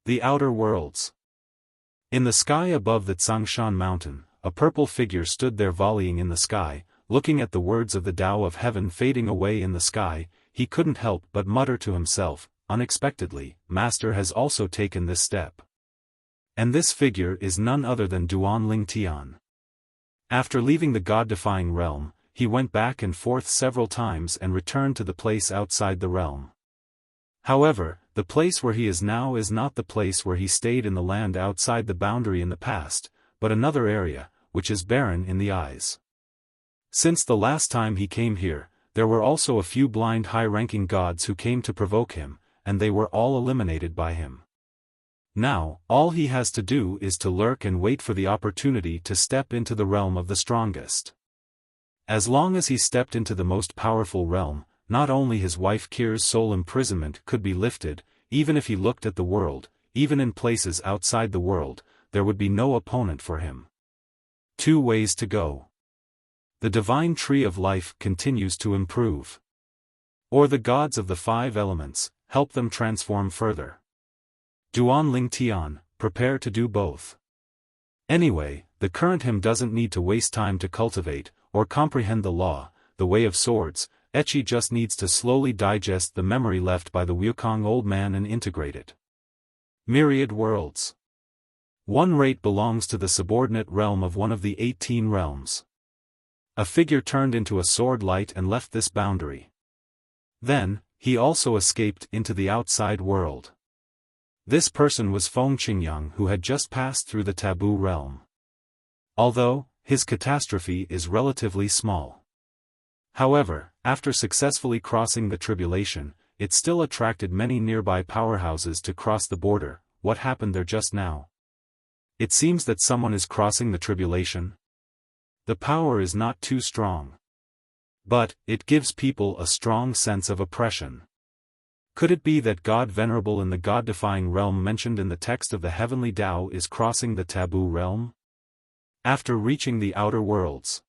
The outer worlds. In the sky above the Tsangshan mountain, a purple figure stood there volleying in the sky. Looking at the words of the Tao of Heaven fading away in the sky, he couldn't help but mutter to himself, unexpectedly, Master has also taken this step. And this figure is none other than Duan Lingtian. After leaving the God-defying realm, he went back and forth several times and returned to the place outside the realm. However, the place where he is now is not the place where he stayed in the land outside the boundary in the past, but another area, which is barren in the eyes. Since the last time he came here, there were also a few blind high-ranking gods who came to provoke him, and they were all eliminated by him. Now, all he has to do is to lurk and wait for the opportunity to step into the realm of the strongest. As long as he stepped into the most powerful realm, not only his wife Kir's soul imprisonment could be lifted, even if he looked at the world, even in places outside the world, there would be no opponent for him. 2 ways to go. The divine tree of life continues to improve. Or the gods of the 5 elements, help them transform further. Duan Ling Tian, prepare to do both. Anyway, the current him doesn't need to waste time to cultivate, or comprehend the law, the way of swords. Echi just needs to slowly digest the memory left by the Wukong old man and integrate it. Myriad worlds. 1 rate belongs to the subordinate realm of one of the 18 realms. A figure turned into a sword light and left this boundary. Then, he also escaped into the outside world. This person was Feng Qingyang, who had just passed through the taboo realm. Although, his catastrophe is relatively small. However, after successfully crossing the tribulation, it still attracted many nearby powerhouses to cross the border. What happened there just now? It seems that someone is crossing the tribulation. The power is not too strong. But, it gives people a strong sense of oppression. Could it be that God venerable in the God-defying realm mentioned in the text of the heavenly Tao is crossing the taboo realm? After reaching the outer worlds,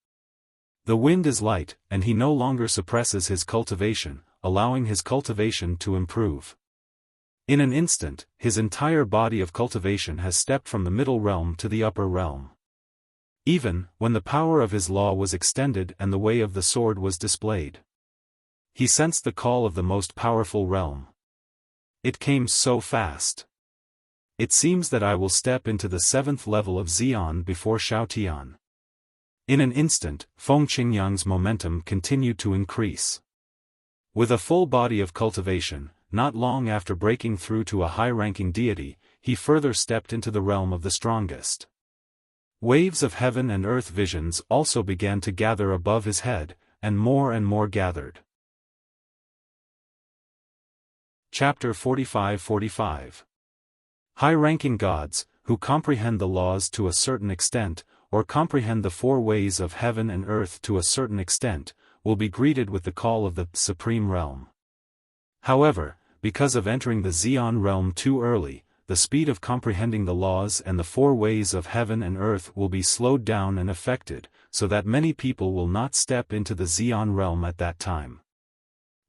the wind is light, and he no longer suppresses his cultivation, allowing his cultivation to improve. In an instant, his entire body of cultivation has stepped from the middle realm to the upper realm. Even when the power of his law was extended and the way of the sword was displayed, he sensed the call of the most powerful realm. It came so fast. It seems that I will step into the 7th level of Xian before Xiaotian. In an instant, Feng Qingyang's momentum continued to increase. With a full body of cultivation, not long after breaking through to a high-ranking deity, he further stepped into the realm of the strongest. Waves of heaven and earth visions also began to gather above his head, and more gathered. Chapter 45-45. High-ranking gods, who comprehend the laws to a certain extent, or comprehend the 4 ways of heaven and earth to a certain extent, will be greeted with the call of the Supreme Realm. However, because of entering the Xian realm too early, the speed of comprehending the laws and the 4 ways of heaven and earth will be slowed down and affected, so that many people will not step into the Xian realm at that time.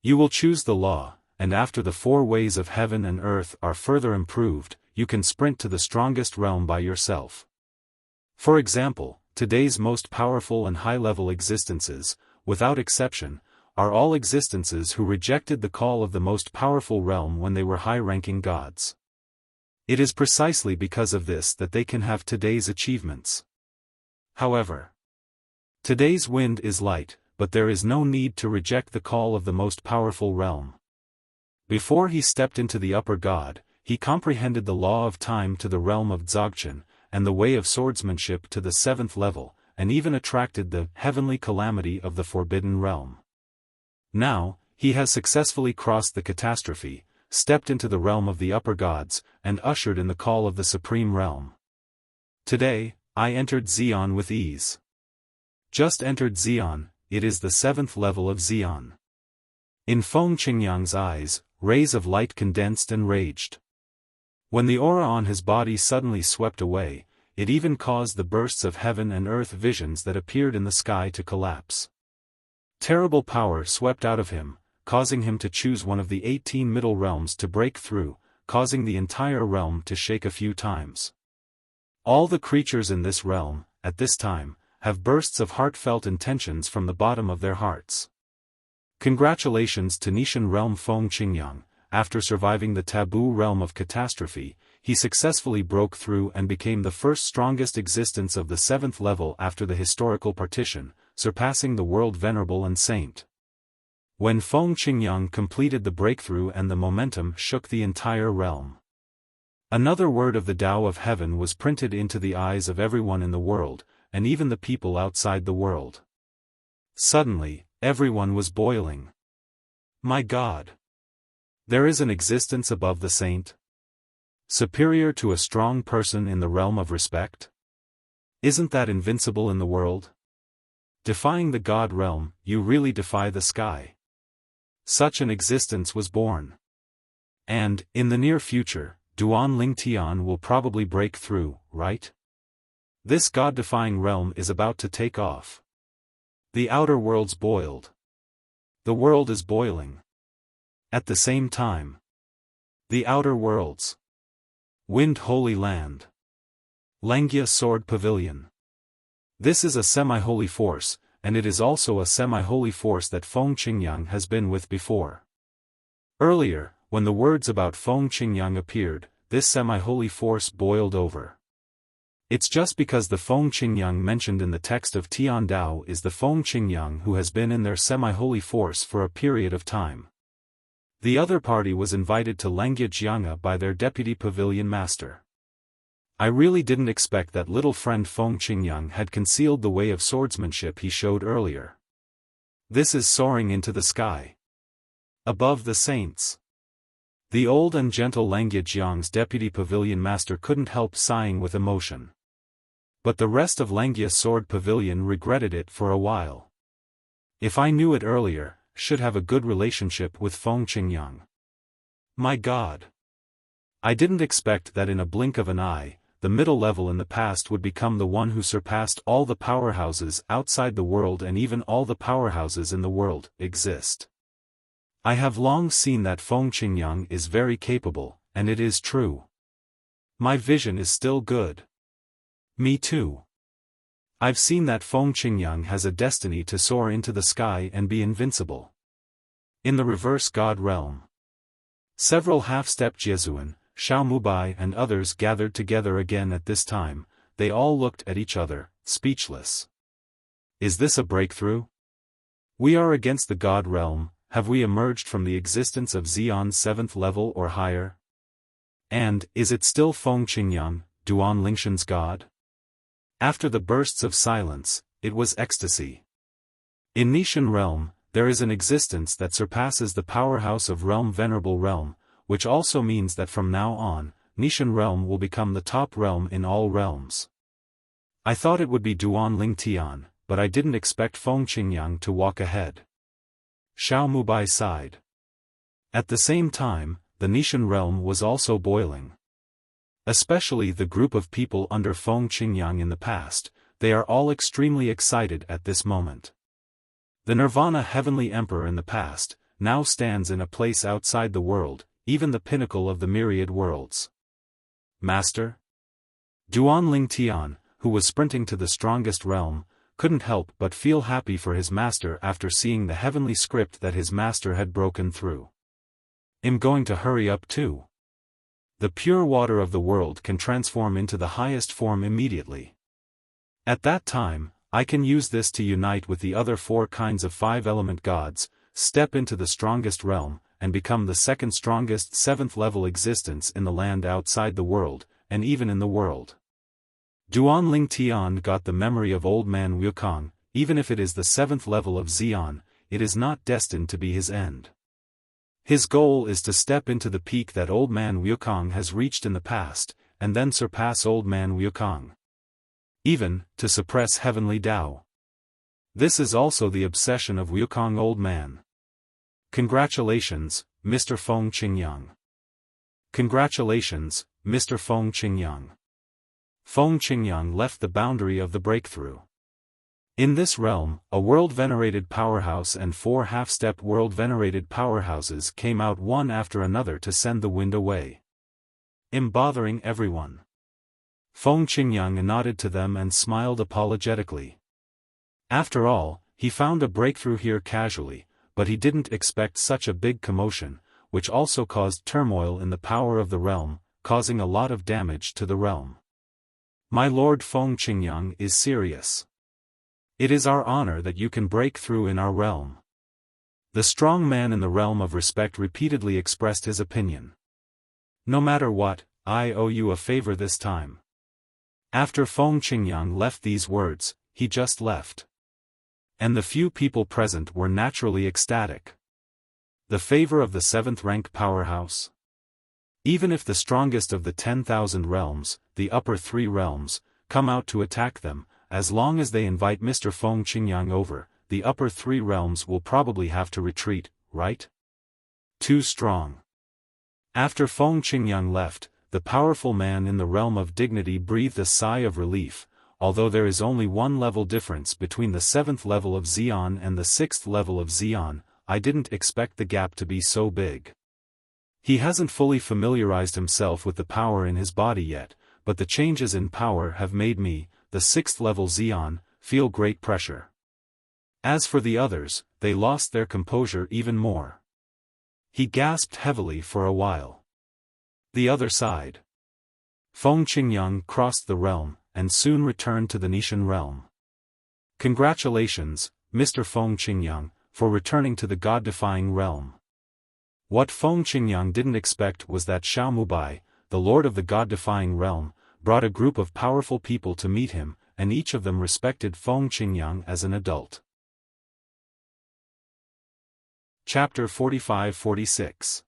You will choose the law, and after the 4 ways of heaven and earth are further improved, you can sprint to the strongest realm by yourself. For example, today's most powerful and high-level existences, without exception, are all existences who rejected the call of the most powerful realm when they were high-ranking gods. It is precisely because of this that they can have today's achievements. However, today's wind is light, but there is no need to reject the call of the most powerful realm. Before he stepped into the upper god, he comprehended the law of time to the realm of Dzogchen, and the way of swordsmanship to the 7th level, and even attracted the heavenly calamity of the forbidden realm. Now, he has successfully crossed the catastrophe, stepped into the realm of the upper gods, and ushered in the call of the supreme realm. Today, I entered Xian with ease. Just entered Xian, it is the 7th level of Xian. In Feng Qingyang's eyes, rays of light condensed and raged. When the aura on his body suddenly swept away, it even caused the bursts of heaven and earth visions that appeared in the sky to collapse. Terrible power swept out of him, causing him to choose one of the 18 middle realms to break through, causing the entire realm to shake a few times. All the creatures in this realm, at this time, have bursts of heartfelt intentions from the bottom of their hearts. Congratulations to Nishan realm Feng Qingyang. After surviving the taboo realm of catastrophe, he successfully broke through and became the first strongest existence of the 7th level after the historical partition, surpassing the world venerable and saint. When Feng Qingyang completed the breakthrough and the momentum shook the entire realm. Another word of the Tao of Heaven was printed into the eyes of everyone in the world, and even the people outside the world. Suddenly, everyone was boiling. My God! There is an existence above the saint? Superior to a strong person in the realm of respect? Isn't that invincible in the world? Defying the God realm, you really defy the sky. Such an existence was born. And, in the near future, Duan Ling Tian will probably break through, right? This God-defying realm is about to take off. The outer world's boiled. The world is boiling. At the same time. The outer worlds. Wind Holy Land. Langia Sword Pavilion. This is a semi-holy force, and it is also a semi-holy force that Feng Qingyang has been with before. Earlier, when the words about Feng Qingyang appeared, this semi-holy force boiled over. It's just because the Feng Qingyang mentioned in the text of Tian Dao is the Feng Qingyang who has been in their semi-holy force for a period of time. The other party was invited to Langia Jianga by their deputy pavilion master. I really didn't expect that little friend Feng Qingyang had concealed the way of swordsmanship he showed earlier. This is soaring into the sky. Above the saints. The old and gentle Langia Jiang's deputy pavilion master couldn't help sighing with emotion. But the rest of Langia Sword Pavilion regretted it for a while. If I knew it earlier, should have a good relationship with Feng Qingyang. My God! I didn't expect that in a blink of an eye, the middle level in the past would become the one who surpassed all the powerhouses outside the world, and even all the powerhouses in the world exist. I have long seen that Feng Qingyang is very capable, and it is true. My vision is still good. Me too. I've seen that Feng Qingyang has a destiny to soar into the sky and be invincible. In the reverse God realm. Several half-step Jesuan, Xiao Mubai and others gathered together again at this time. They all looked at each other, speechless. Is this a breakthrough? We are against the God realm. Have we emerged from the existence of Xian's 7th level or higher? And, is it still Feng Qingyang, Duan Lingshan's God? After the bursts of silence, it was ecstasy. In Nishan realm, there is an existence that surpasses the powerhouse of realm Venerable Realm, which also means that from now on, Nishan realm will become the top realm in all realms. I thought it would be Duan Ling Tian, but I didn't expect Feng Qingyang to walk ahead. Xiao Mubai sighed. At the same time, the Nishan realm was also boiling. Especially the group of people under Feng Qingyang in the past, they are all extremely excited at this moment. The Nirvana Heavenly Emperor in the past, now stands in a place outside the world, even the pinnacle of the myriad worlds. Master? Duan Ling Tian, who was sprinting to the strongest realm, couldn't help but feel happy for his master after seeing the heavenly script that his master had broken through. I'm going to hurry up too. The pure water of the world can transform into the highest form immediately. At that time, I can use this to unite with the other 4 kinds of 5-element gods, step into the strongest realm, and become the second strongest 7th level existence in the land outside the world, and even in the world. Duan Ling Tian got the memory of old man Wukong. Even if it is the 7th level of Xian, it is not destined to be his end. His goal is to step into the peak that old man Wukong has reached in the past, and then surpass old man Wukong. Even, to suppress heavenly Tao. This is also the obsession of Wukong old man. Congratulations, Mr. Feng Qingyang. Congratulations, Mr. Feng Qingyang. Feng Qingyang left the boundary of the breakthrough. In this realm, a world-venerated powerhouse and 4 half-step world-venerated powerhouses came out one after another to send the wind away. Bothering everyone. Feng Qingyang nodded to them and smiled apologetically. After all, he found a breakthrough here casually, but he didn't expect such a big commotion, which also caused turmoil in the power of the realm, causing a lot of damage to the realm. My lord Feng Qingyang is serious. It is our honor that you can break through in our realm. The strong man in the realm of respect repeatedly expressed his opinion. No matter what, I owe you a favor this time. After Feng Qingyang left these words, he just left. And the few people present were naturally ecstatic. The favor of the 7th rank powerhouse? Even if the strongest of the 10,000 realms, the upper 3 realms, come out to attack them, as long as they invite Mr. Feng Qingyang over, the upper 3 realms will probably have to retreat, right? Too strong. After Feng Qingyang left, the powerful man in the realm of dignity breathed a sigh of relief. Although there is only 1 level difference between the 7th level of Xian and the 6th level of Xian, I didn't expect the gap to be so big. He hasn't fully familiarized himself with the power in his body yet, but the changes in power have made me, the 6th level Xian, feel great pressure. As for the others, they lost their composure even more. He gasped heavily for a while. The other side. Feng Qingyang crossed the realm, and soon returned to the Nishan realm. Congratulations, Mr. Feng Qingyang, for returning to the god-defying realm. What Feng Qingyang didn't expect was that Xiao Mubai, the lord of the god-defying realm, brought a group of powerful people to meet him, and each of them respected Feng Qingyang as an adult. Chapter 45-46.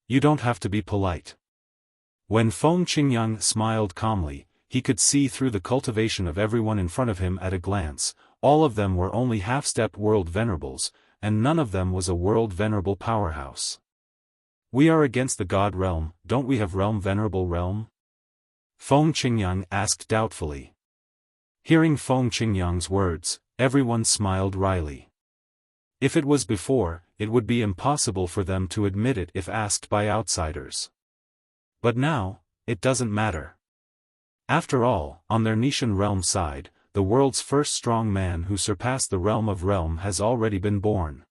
You don't have to be polite. When Feng Qingyang smiled calmly, he could see through the cultivation of everyone in front of him at a glance. All of them were only half-step world venerables, and none of them was a world venerable powerhouse. We are against the god realm, don't we have realm venerable realm? Feng Qingyang asked doubtfully. Hearing Feng Qingyang's words, everyone smiled wryly. If it was before, it would be impossible for them to admit it if asked by outsiders. But now, it doesn't matter. After all, on their Nishan realm side, the world's first strong man who surpassed the realm of realm has already been born.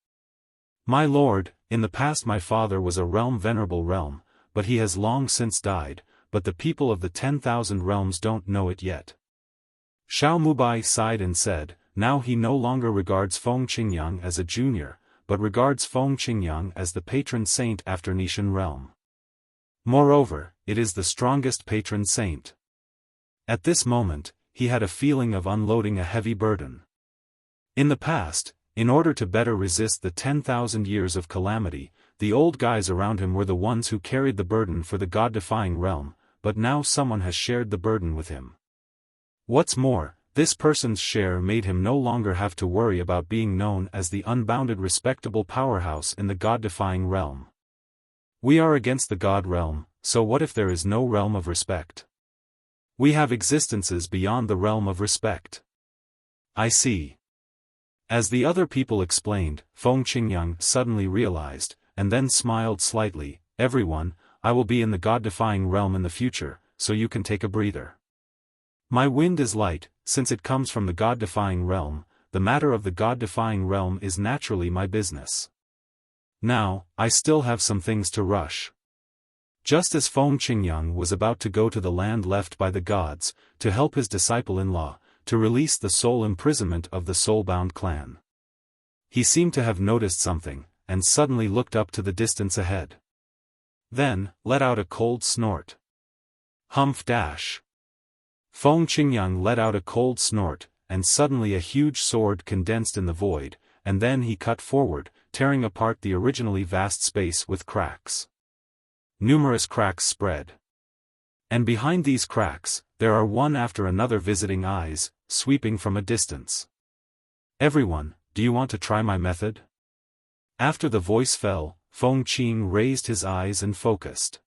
My lord, in the past my father was a realm venerable realm, but he has long since died, but the people of the 10,000 realms don't know it yet. Xiao Mubai sighed and said, now he no longer regards Feng Qingyang as a junior, but regards Feng Qingyang as the patron saint after Nishan realm. Moreover, it is the strongest patron saint. At this moment, he had a feeling of unloading a heavy burden. In the past, in order to better resist the 10,000 years of calamity, the old guys around him were the ones who carried the burden for the god-defying realm, but now someone has shared the burden with him. What's more, this person's share made him no longer have to worry about being known as the unbounded respectable powerhouse in the god-defying realm. We are against the god realm, so what if there is no realm of respect? We have existences beyond the realm of respect. I see. As the other people explained, Feng Qingyang suddenly realized, and then smiled slightly, everyone, I will be in the god-defying realm in the future, so you can take a breather. My wind is light, since it comes from the god-defying realm, the matter of the god-defying realm is naturally my business. Now, I still have some things to rush. Just as Feng Qingyang was about to go to the land left by the gods, to help his disciple-in-law, to release the soul imprisonment of the soul-bound clan. He seemed to have noticed something, and suddenly looked up to the distance ahead. Then, let out a cold snort. Humph dash. Feng Qingyang let out a cold snort, and suddenly a huge sword condensed in the void, and then he cut forward, tearing apart the originally vast space with cracks. Numerous cracks spread. And behind these cracks, there are one after another visiting eyes, sweeping from a distance. Everyone, do you want to try my method? After the voice fell, Feng Qing raised his eyes and focused.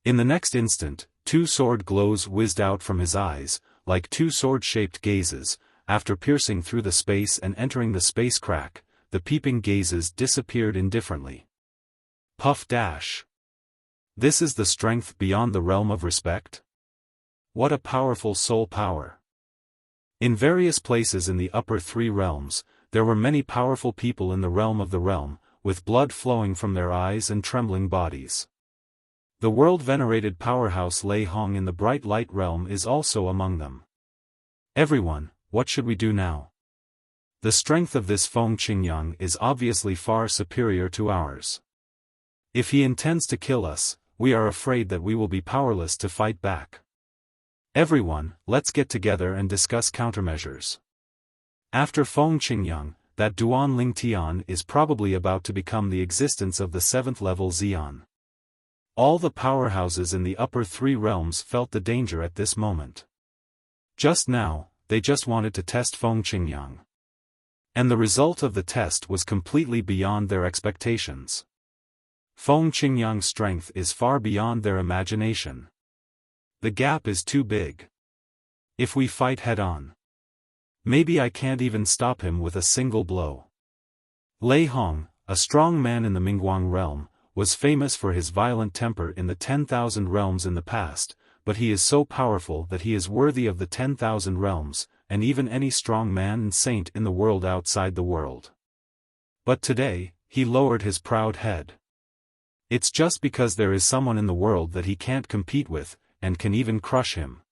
In the next instant, 2 sword glows whizzed out from his eyes, like 2 sword-shaped gazes. After piercing through the space and entering the space crack, the peeping gazes disappeared indifferently. Puff dash. This is the strength beyond the realm of respect? What a powerful soul power. In various places in the upper 3 realms, there were many powerful people in the realm of the realm, with blood flowing from their eyes and trembling bodies. The world-venerated powerhouse Lei Hong in the bright light realm is also among them. Everyone, what should we do now? The strength of this Feng Qingyang is obviously far superior to ours. If he intends to kill us, we are afraid that we will be powerless to fight back. Everyone, let's get together and discuss countermeasures. After Feng Qingyang, that Duan Ling Tian is probably about to become the existence of the 7th level Xian. All the powerhouses in the upper three realms felt the danger at this moment. Just now, they just wanted to test Feng Qingyang. And the result of the test was completely beyond their expectations. Feng Qingyang's strength is far beyond their imagination. The gap is too big. If we fight head-on, maybe I can't even stop him with a single blow. Lei Hong, a strong man in the Mingguang realm, was famous for his violent temper in the 10,000 realms in the past, but he is so powerful that he is worthy of the 10,000 realms, and even any strong man and saint in the world outside the world. But today, he lowered his proud head. It's just because there is someone in the world that he can't compete with, and can even crush him.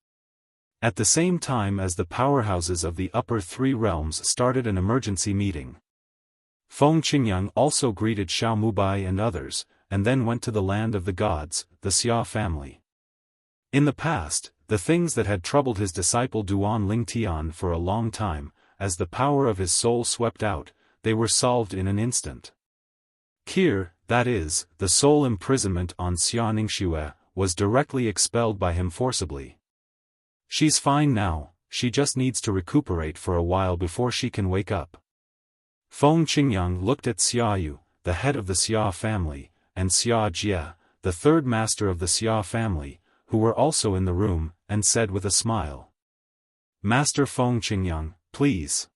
At the same time as the powerhouses of the upper three realms started an emergency meeting, Feng Qingyang also greeted Xiao Mubai and others, and then went to the land of the gods, the Xia family. In the past, the things that had troubled his disciple Duan Lingtian for a long time, as the power of his soul swept out, they were solved in an instant. Qir, that is, the soul imprisonment on Xia Ningxue, was directly expelled by him forcibly. She's fine now, she just needs to recuperate for a while before she can wake up. Feng Qingyang looked at Xia Yu, the head of the Xia family, and Xia Jie, the third master of the Xia family, who were also in the room, and said with a smile, "Master Feng Qingyang, please."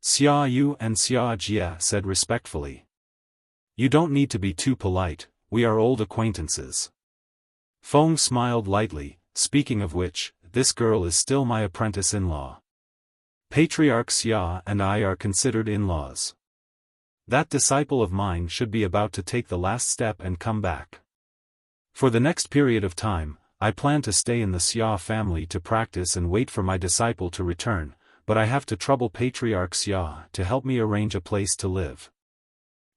Xia Yu and Xia Jie said respectfully, "You don't need to be too polite, we are old acquaintances." Feng smiled lightly, "Speaking of which, this girl is still my apprentice-in-law. Patriarch Xia and I are considered in-laws. That disciple of mine should be about to take the last step and come back. For the next period of time, I plan to stay in the Xia family to practice and wait for my disciple to return, but I have to trouble Patriarch Xia to help me arrange a place to live."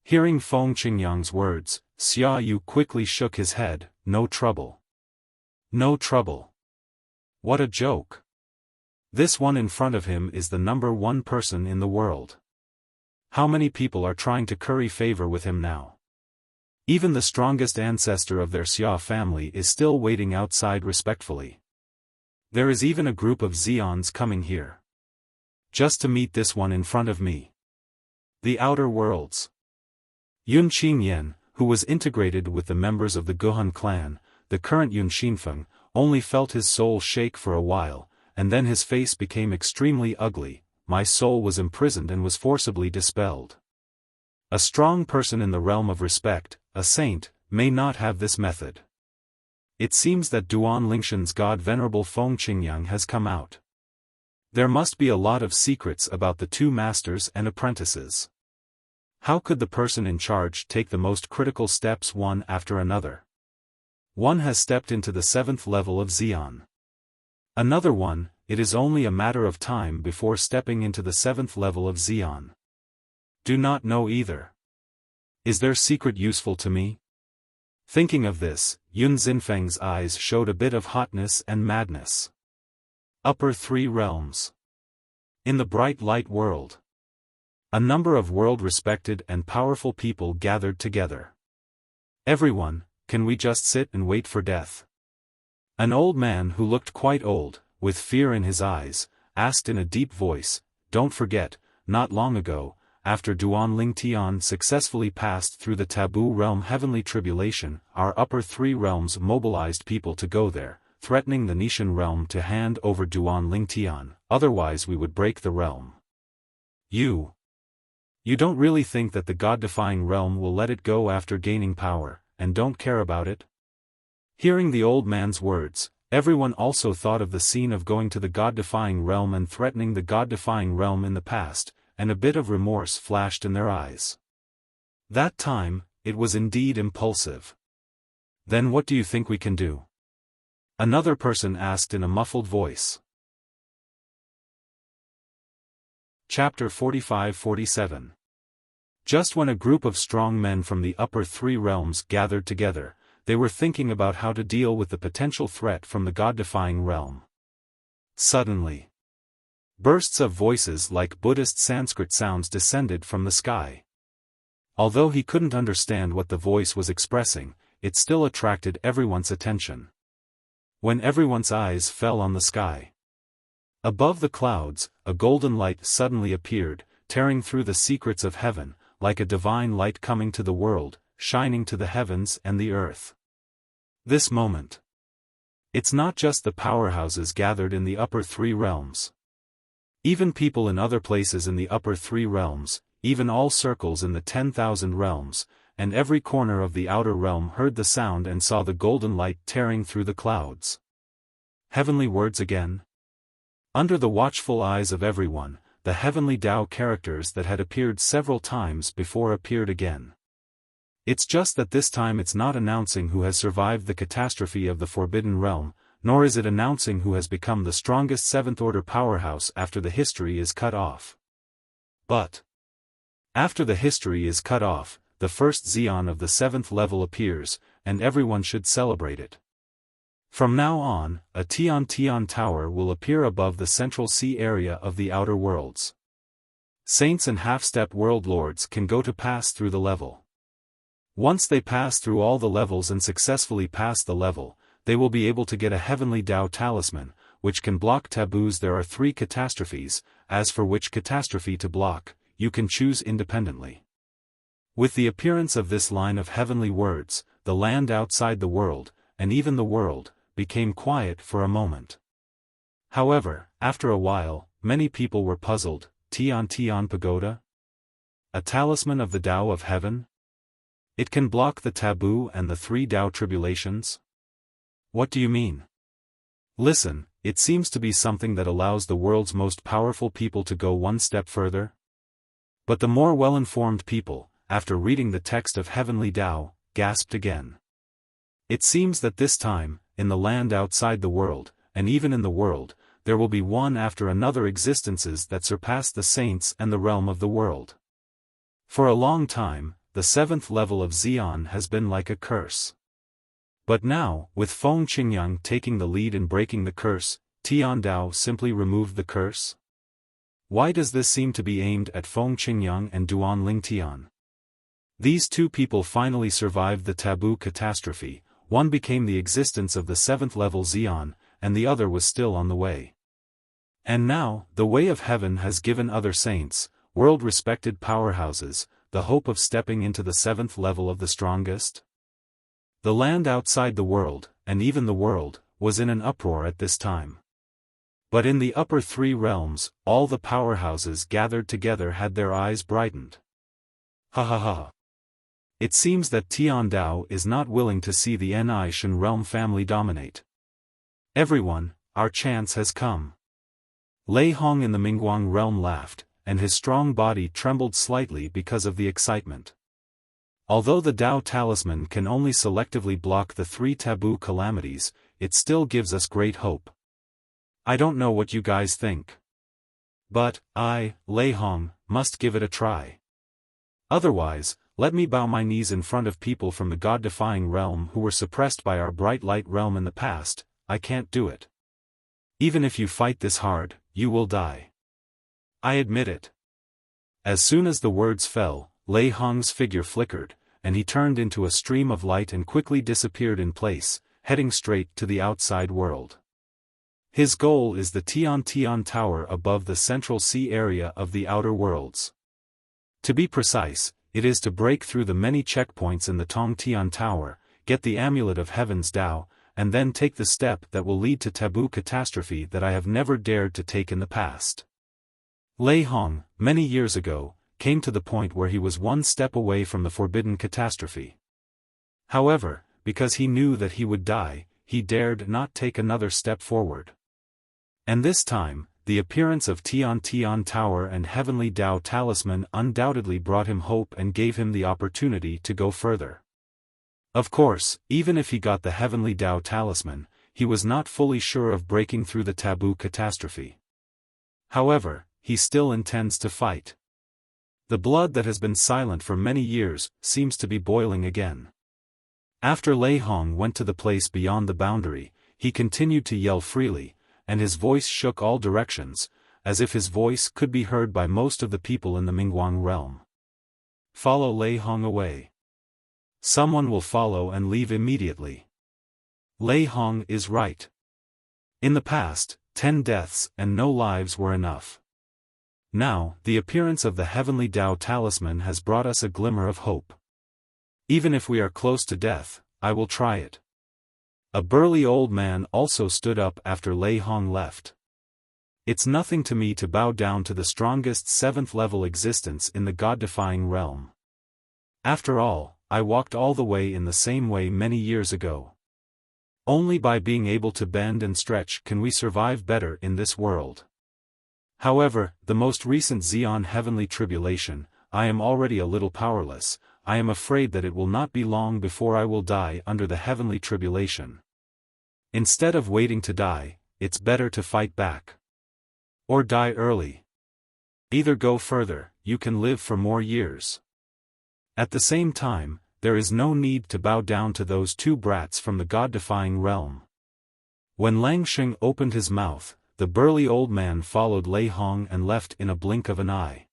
Hearing Feng Qingyang's words, Xia Yu quickly shook his head. "No trouble. No trouble. What a joke. This one in front of him is the number one person in the world. How many people are trying to curry favor with him now? Even the strongest ancestor of their Xia family is still waiting outside respectfully. There is even a group of Xians coming here, just to meet this one in front of me. The outer worlds." Yun Qingyan, who was integrated with the members of the Guhan clan, the current Yun Xinfeng, only felt his soul shake for a while, and then his face became extremely ugly. "My soul was imprisoned and was forcibly dispelled." A strong person in the realm of respect, a saint, may not have this method. It seems that Duan Lingshan's god Venerable Feng Qingyang has come out. There must be a lot of secrets about the two masters and apprentices. How could the person in charge take the most critical steps one after another? One has stepped into the 7th level of Xian. Another one, it is only a matter of time before stepping into the 7th level of Xian. Do not know either. Is their secret useful to me? Thinking of this, Yun Xinfeng's eyes showed a bit of hotness and madness. Upper three realms. In the bright light world, a number of world-respected and powerful people gathered together. "Everyone, can we just sit and wait for death?" An old man who looked quite old, with fear in his eyes, asked in a deep voice. "Don't forget, not long ago, after Duan Lingtian successfully passed through the taboo realm heavenly tribulation, our upper three realms mobilized people to go there, threatening the Nishan realm to hand over Duan Lingtian, otherwise we would break the realm. You don't really think that the god-defying realm will let it go after gaining power, and don't care about it?" Hearing the old man's words, everyone also thought of the scene of going to the god-defying realm and threatening the god-defying realm in the past, and a bit of remorse flashed in their eyes. That time, it was indeed impulsive. "Then what do you think we can do?" another person asked in a muffled voice. Chapter 45-47. Just when a group of strong men from the upper three realms gathered together, they were thinking about how to deal with the potential threat from the god-defying realm. Suddenly, bursts of voices like Buddhist Sanskrit sounds descended from the sky. Although he couldn't understand what the voice was expressing, it still attracted everyone's attention. When everyone's eyes fell on the sky, above the clouds, a golden light suddenly appeared, tearing through the secrets of heaven, like a divine light coming to the world, shining to the heavens and the earth. This moment. It's not just the powerhouses gathered in the upper three realms. Even people in other places in the upper three realms, even all circles in the 10,000 realms, and every corner of the outer realm heard the sound and saw the golden light tearing through the clouds. Heavenly words again? Under the watchful eyes of everyone, the heavenly Tao characters that had appeared several times before appeared again. It's just that this time it's not announcing who has survived the catastrophe of the Forbidden Realm, nor is it announcing who has become the strongest seventh-order powerhouse after the history is cut off. But after the history is cut off, the first Xian of the 7th level appears, and everyone should celebrate it. From now on, a Tian Tower will appear above the central sea area of the outer worlds. Saints and half-step world lords can go to pass through the level. Once they pass through all the levels and successfully pass the level, they will be able to get a heavenly Tao talisman, which can block taboos. There are 3 catastrophes, as for which catastrophe to block, you can choose independently. With the appearance of this line of heavenly words, the land outside the world, and even the world, became quiet for a moment. However, after a while, many people were puzzled. Tian Pagoda? A talisman of the Tao of Heaven? It can block the taboo and the 3 Tao tribulations? What do you mean? Listen, it seems to be something that allows the world's most powerful people to go one step further. But the more well-informed people, after reading the text of Heavenly Tao, gasped again. It seems that this time, in the land outside the world, and even in the world, there will be one after another existences that surpass the saints and the realm of the world. For a long time, the 7th level of Xian has been like a curse. But now, with Feng Qingyang taking the lead in breaking the curse, Tian Dao simply removed the curse? Why does this seem to be aimed at Feng Qingyang and Duan Lingtian? These 2 people finally survived the taboo catastrophe. One became the existence of the 7th level Xian, and the other was still on the way. And now, the way of heaven has given other saints, world-respected powerhouses, the hope of stepping into the 7th level of the strongest? The land outside the world, and even the world, was in an uproar at this time. But in the upper 3 realms, all the powerhouses gathered together had their eyes brightened. Ha ha ha. It seems that Tian Dao is not willing to see the Ni Shen realm family dominate. Everyone, our chance has come. Lei Hong in the Mingguang realm laughed, and his strong body trembled slightly because of the excitement. Although the Tao talisman can only selectively block the 3 taboo calamities, it still gives us great hope. I don't know what you guys think. But, I, Lei Hong, must give it a try. Otherwise, let me bow my knees in front of people from the God-defying realm who were suppressed by our bright light realm in the past. I can't do it. Even if you fight this hard, you will die. I admit it. As soon as the words fell, Lei Hong's figure flickered, and he turned into a stream of light and quickly disappeared in place, heading straight to the outside world. His goal is the Tian Tower above the central sea area of the outer worlds. To be precise, it is to break through the many checkpoints in the Tong Tian Tower, get the amulet of Heaven's Tao, and then take the step that will lead to taboo catastrophe that I have never dared to take in the past. Lei Hong, many years ago, came to the point where he was one step away from the forbidden catastrophe. However, because he knew that he would die, he dared not take another step forward. And this time, the appearance of Tian Tower and Heavenly Tao Talisman undoubtedly brought him hope and gave him the opportunity to go further. Of course, even if he got the Heavenly Tao Talisman, he was not fully sure of breaking through the taboo catastrophe. However, he still intends to fight. The blood that has been silent for many years seems to be boiling again. After Lei Hong went to the place beyond the boundary, he continued to yell freely, and his voice shook all directions, as if his voice could be heard by most of the people in the Mingguang realm. Follow Lei Hong away. someone will follow and leave immediately. Lei Hong is right. In the past, 10 deaths and no lives were enough. Now, the appearance of the heavenly Tao talisman has brought us a glimmer of hope. Even if we are close to death, I will try it. A burly old man also stood up after Lei Hong left. It's nothing to me to bow down to the strongest 7th-level existence in the God-defying realm. After all, I walked all the way in the same way many years ago. Only by being able to bend and stretch can we survive better in this world. However, the most recent Xian heavenly tribulation, I am already a little powerless. I am afraid that it will not be long before I will die under the heavenly tribulation. Instead of waiting to die, it's better to fight back. Or die early. Either go further, you can live for more years. At the same time, there is no need to bow down to those 2 brats from the God-defying realm. When Lang Sheng opened his mouth, the burly old man followed Lei Hong and left in a blink of an eye.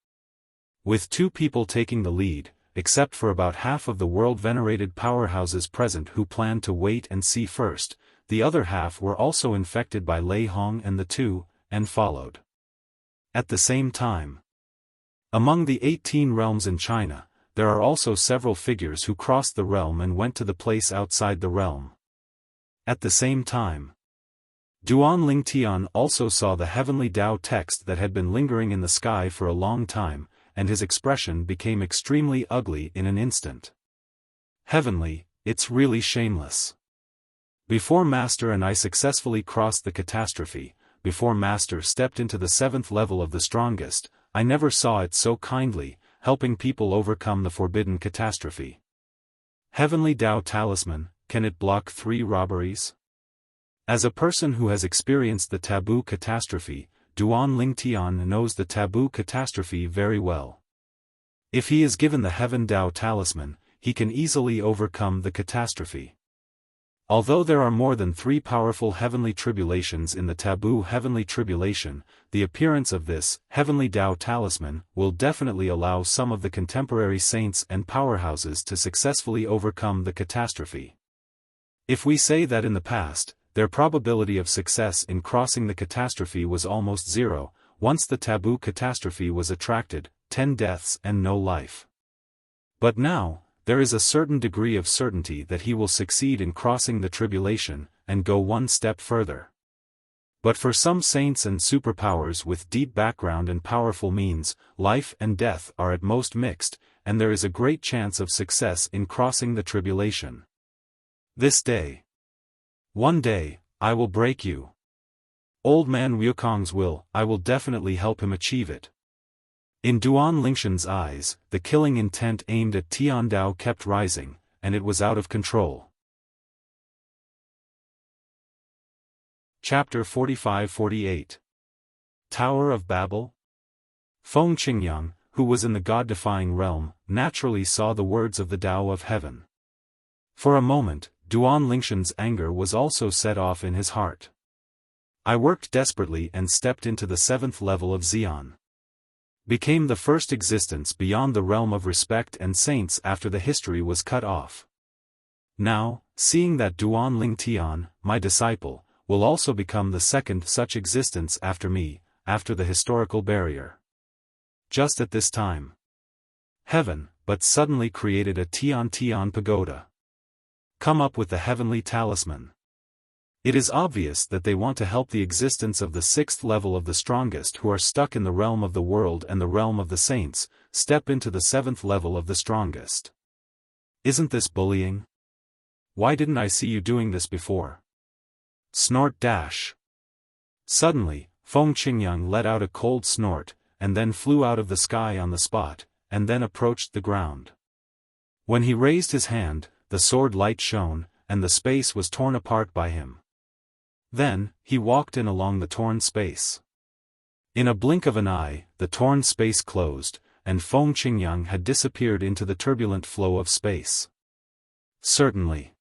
With 2 people taking the lead, except for about half of the world-venerated powerhouses present who planned to wait and see first, the other half were also infected by Lei Hong and the 2, and followed. At the same time, among the 18 realms in China, there are also several figures who crossed the realm and went to the place outside the realm. At the same time, Duan Lingtian also saw the heavenly Tao text that had been lingering in the sky for a long time, and his expression became extremely ugly in an instant. Heavenly, it's really shameless. Before Master and I successfully crossed the catastrophe, before Master stepped into the 7th level of the strongest, I never saw it so kindly, helping people overcome the forbidden catastrophe. Heavenly Tao talisman, can it block 3 robberies? As a person who has experienced the taboo catastrophe, Duan Lingtian knows the taboo catastrophe very well. If he is given the Heaven Tao talisman, he can easily overcome the catastrophe. Although there are more than 3 powerful heavenly tribulations in the taboo heavenly tribulation, the appearance of this heavenly Tao talisman will definitely allow some of the contemporary saints and powerhouses to successfully overcome the catastrophe. If we say that in the past, their probability of success in crossing the catastrophe was almost 0, once the taboo catastrophe was attracted, 10 deaths and no life. But now, there is a certain degree of certainty that he will succeed in crossing the tribulation, and go one step further. But for some saints and superpowers with deep background and powerful means, life and death are at most mixed, and there is a great chance of success in crossing the tribulation. This day. One day, I will break you. Old man Wukong's will, I will definitely help him achieve it. In Duan Lingshan's eyes, the killing intent aimed at Tian Dao kept rising, and it was out of control. Chapter 45-48 Tower of Babel? Feng Qingyang, who was in the God-defying realm, naturally saw the words of the Tao of Heaven. For a moment, Duan Lingshan's anger was also set off in his heart. I worked desperately and stepped into the 7th level of Xian. Became the first existence beyond the realm of respect and saints after the history was cut off. Now, seeing that Duan Lingtian, my disciple, will also become the second such existence after me, after the historical barrier. Just at this time, heaven, but suddenly created a Tian pagoda. Come up with the heavenly talisman. It is obvious that they want to help the existence of the 6th level of the strongest who are stuck in the realm of the world and the realm of the saints, step into the 7th level of the strongest. Isn't this bullying? Why didn't I see you doing this before? Snort dash. Suddenly, Feng Qingyang let out a cold snort, and then flew out of the sky on the spot, and then approached the ground. When he raised his hand, the sword light shone, and the space was torn apart by him. Then, he walked in along the torn space. In a blink of an eye, the torn space closed, and Feng Qingyang had disappeared into the turbulent flow of space. Certainly.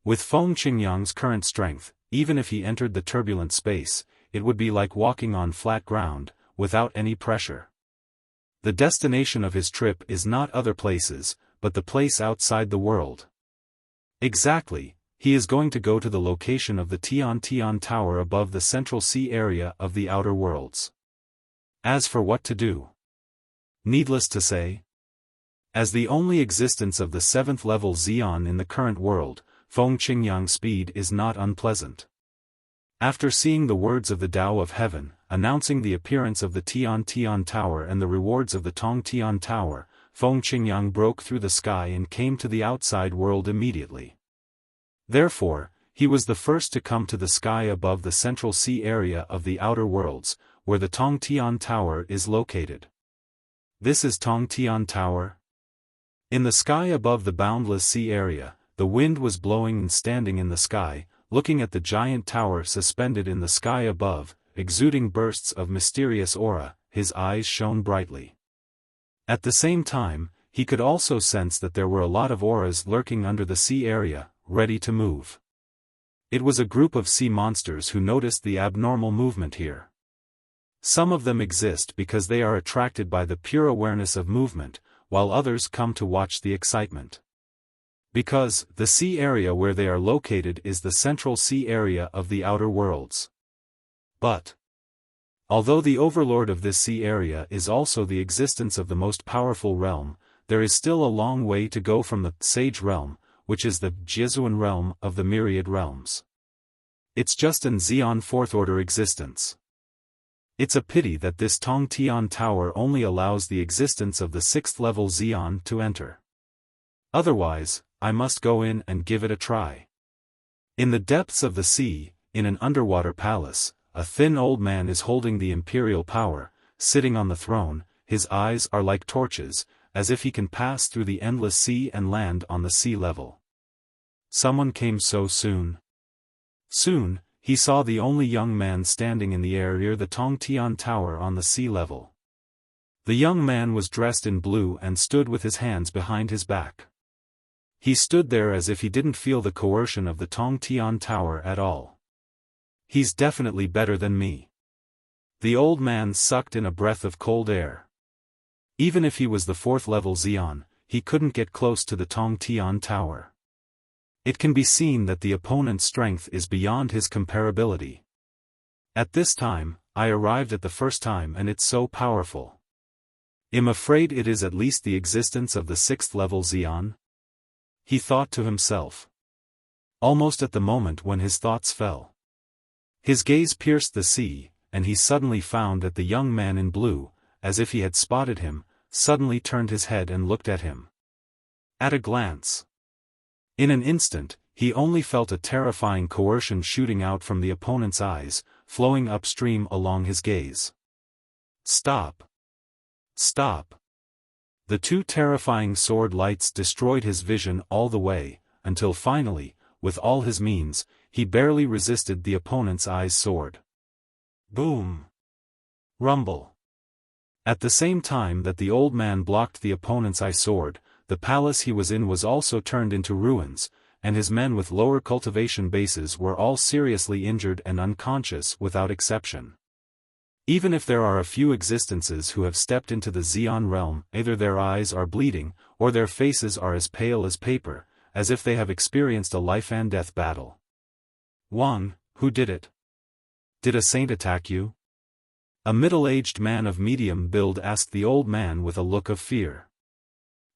With Feng Qingyang's current strength, even if he entered the turbulent space, it would be like walking on flat ground, without any pressure. The destination of his trip is not other places, but the place outside the world. Exactly, he is going to go to the location of the Tian Tian Tower above the Central Sea area of the Outer Worlds. As for what to do, needless to say, as the only existence of the 7th level Xian in the current world, Feng Qingyang's speed is not unpleasant. After seeing the words of the Tao of Heaven, announcing the appearance of the Tian Tian Tower and the rewards of the Tong Tian Tower, Feng Qingyang broke through the sky and came to the outside world immediately. Therefore, he was the first to come to the sky above the Central Sea area of the Outer Worlds, where the Tong Tian Tower is located. This is Tong Tian Tower? In the sky above the boundless sea area, the wind was blowing and standing in the sky, looking at the giant tower suspended in the sky above, exuding bursts of mysterious aura, his eyes shone brightly. At the same time, he could also sense that there were a lot of auras lurking under the sea area, ready to move. It was a group of sea monsters who noticed the abnormal movement here. Some of them exist because they are attracted by the pure awareness of movement, while others come to watch the excitement. Because the sea area where they are located is the Central Sea area of the Outer Worlds. But although the overlord of this sea area is also the existence of the most powerful realm, there is still a long way to go from the Sage realm, which is the Jiezuan realm of the myriad realms. It's just an Xian 4th order existence. It's a pity that this Tong Tian Tower only allows the existence of the 6th level Xian to enter. Otherwise, I must go in and give it a try. In the depths of the sea, in an underwater palace, a thin old man is holding the imperial power, sitting on the throne. His eyes are like torches, as if he can pass through the endless sea and land on the sea level. Someone came so soon. Soon, he saw the only young man standing in the air near the Tong Tian Tower on the sea level. The young man was dressed in blue and stood with his hands behind his back. He stood there as if he didn't feel the coercion of the Tong Tian Tower at all. He's definitely better than me. The old man sucked in a breath of cold air. Even if he was the 4th level Xian, he couldn't get close to the Tong Tian Tower. It can be seen that the opponent's strength is beyond his comparability. At this time, I arrived at the first time and it's so powerful. I'm afraid it is at least the existence of the 6th level Xian? He thought to himself. Almost at the moment when his thoughts fell, his gaze pierced the sea, and he suddenly found that the young man in blue, as if he had spotted him, suddenly turned his head and looked at him. At a glance. In an instant, he only felt a terrifying coercion shooting out from the opponent's eyes, flowing upstream along his gaze. Stop! Stop! The two terrifying sword lights destroyed his vision all the way, until finally, with all his means, he barely resisted the opponent's eyes sword. Boom! Rumble! At the same time that the old man blocked the opponent's eye sword, the palace he was in was also turned into ruins, and his men with lower cultivation bases were all seriously injured and unconscious without exception. Even if there are a few existences who have stepped into the Xian realm, either their eyes are bleeding, or their faces are as pale as paper, as if they have experienced a life-and-death battle. Wang, who did it? Did a saint attack you? A middle-aged man of medium build asked the old man with a look of fear.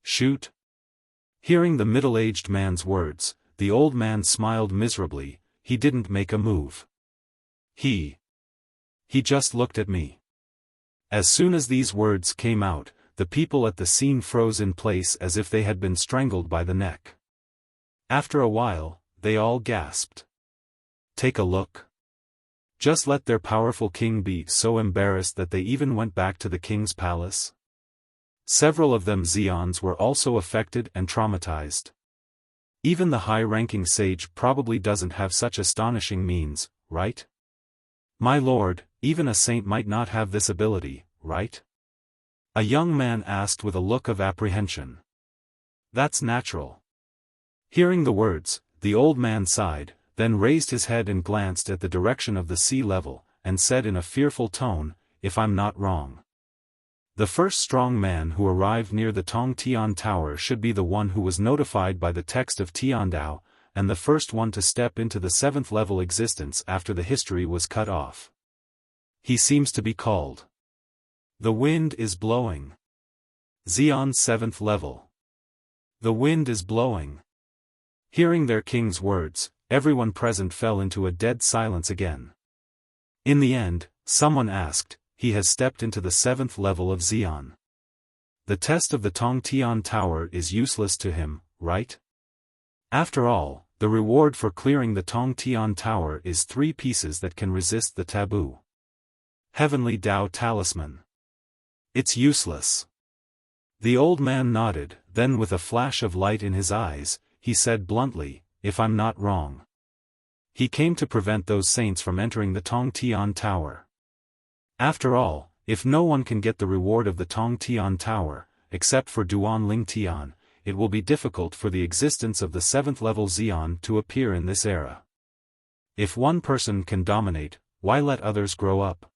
Shoot? Hearing the middle-aged man's words, the old man smiled miserably. He didn't make a move. He just looked at me. As soon as these words came out, the people at the scene froze in place as if they had been strangled by the neck. After a while, they all gasped. Take a look. Just let their powerful king be so embarrassed that they even went back to the king's palace? Several of them Xians were also affected and traumatized. Even the high-ranking sage probably doesn't have such astonishing means, right? My lord, even a saint might not have this ability, right? A young man asked with a look of apprehension. That's natural. Hearing the words, the old man sighed, then raised his head and glanced at the direction of the sea level, and said in a fearful tone, if I'm not wrong. The first strong man who arrived near the Tong Tian Tower should be the one who was notified by the text of Tiandao, and the first one to step into the 7th level existence after the history was cut off. He seems to be called. The wind is blowing. Xian 7th level. The wind is blowing. Hearing their king's words, everyone present fell into a dead silence again. In the end, someone asked, he has stepped into the 7th level of Xian. The test of the Tong Tian Tower is useless to him, right? After all, the reward for clearing the Tong Tian Tower is 3 pieces that can resist the taboo. Heavenly Tao Talisman. It's useless. The old man nodded, then with a flash of light in his eyes, he said bluntly, if I'm not wrong. He came to prevent those saints from entering the Tong Tian Tower. After all, if no one can get the reward of the Tong Tian Tower, except for Duan Ling Tian, it will be difficult for the existence of the 7th level Xian to appear in this era. If one person can dominate, why let others grow up?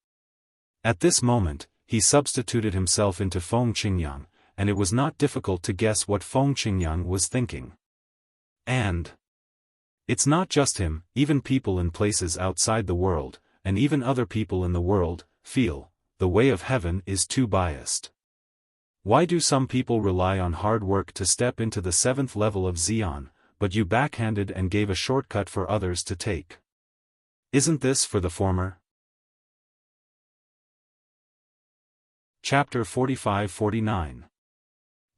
At this moment, he substituted himself into Feng Qingyang, and it was not difficult to guess what Feng Qingyang was thinking. And it's not just him, even people in places outside the world, and even other people in the world, feel, the way of heaven is too biased. Why do some people rely on hard work to step into the 7th level of Xian, but you backhanded and gave a shortcut for others to take? Isn't this for the former? Chapter 45-49.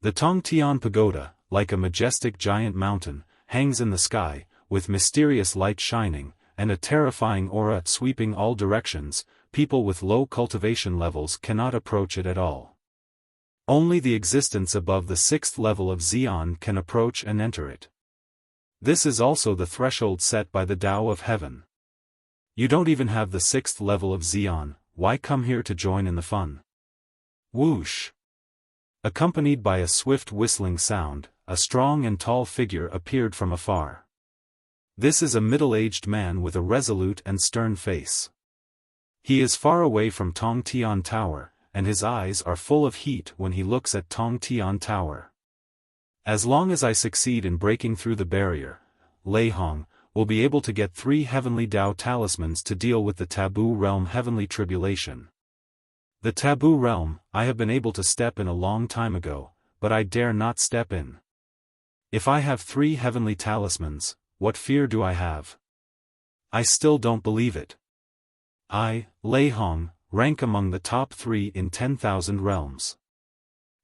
The Tong Tian Pagoda, like a majestic giant mountain, hangs in the sky, with mysterious light shining, and a terrifying aura sweeping all directions. People with low cultivation levels cannot approach it at all. Only the existence above the 6th level of Xian can approach and enter it. This is also the threshold set by the Tao of Heaven. You don't even have the 6th level of Xian, why come here to join in the fun? Whoosh! Accompanied by a swift whistling sound, a strong and tall figure appeared from afar. This is a middle-aged man with a resolute and stern face. He is far away from Tong Tian Tower, and his eyes are full of heat when he looks at Tong Tian Tower. As long as I succeed in breaking through the barrier, Lei Hong will be able to get 3 heavenly Tao talismans to deal with the taboo realm heavenly tribulation. The taboo realm, I have been able to step in a long time ago, but I dare not step in. If I have 3 heavenly talismans, what fear do I have? I still don't believe it. I, Lei Hong, rank among the top 3 in 10,000 realms.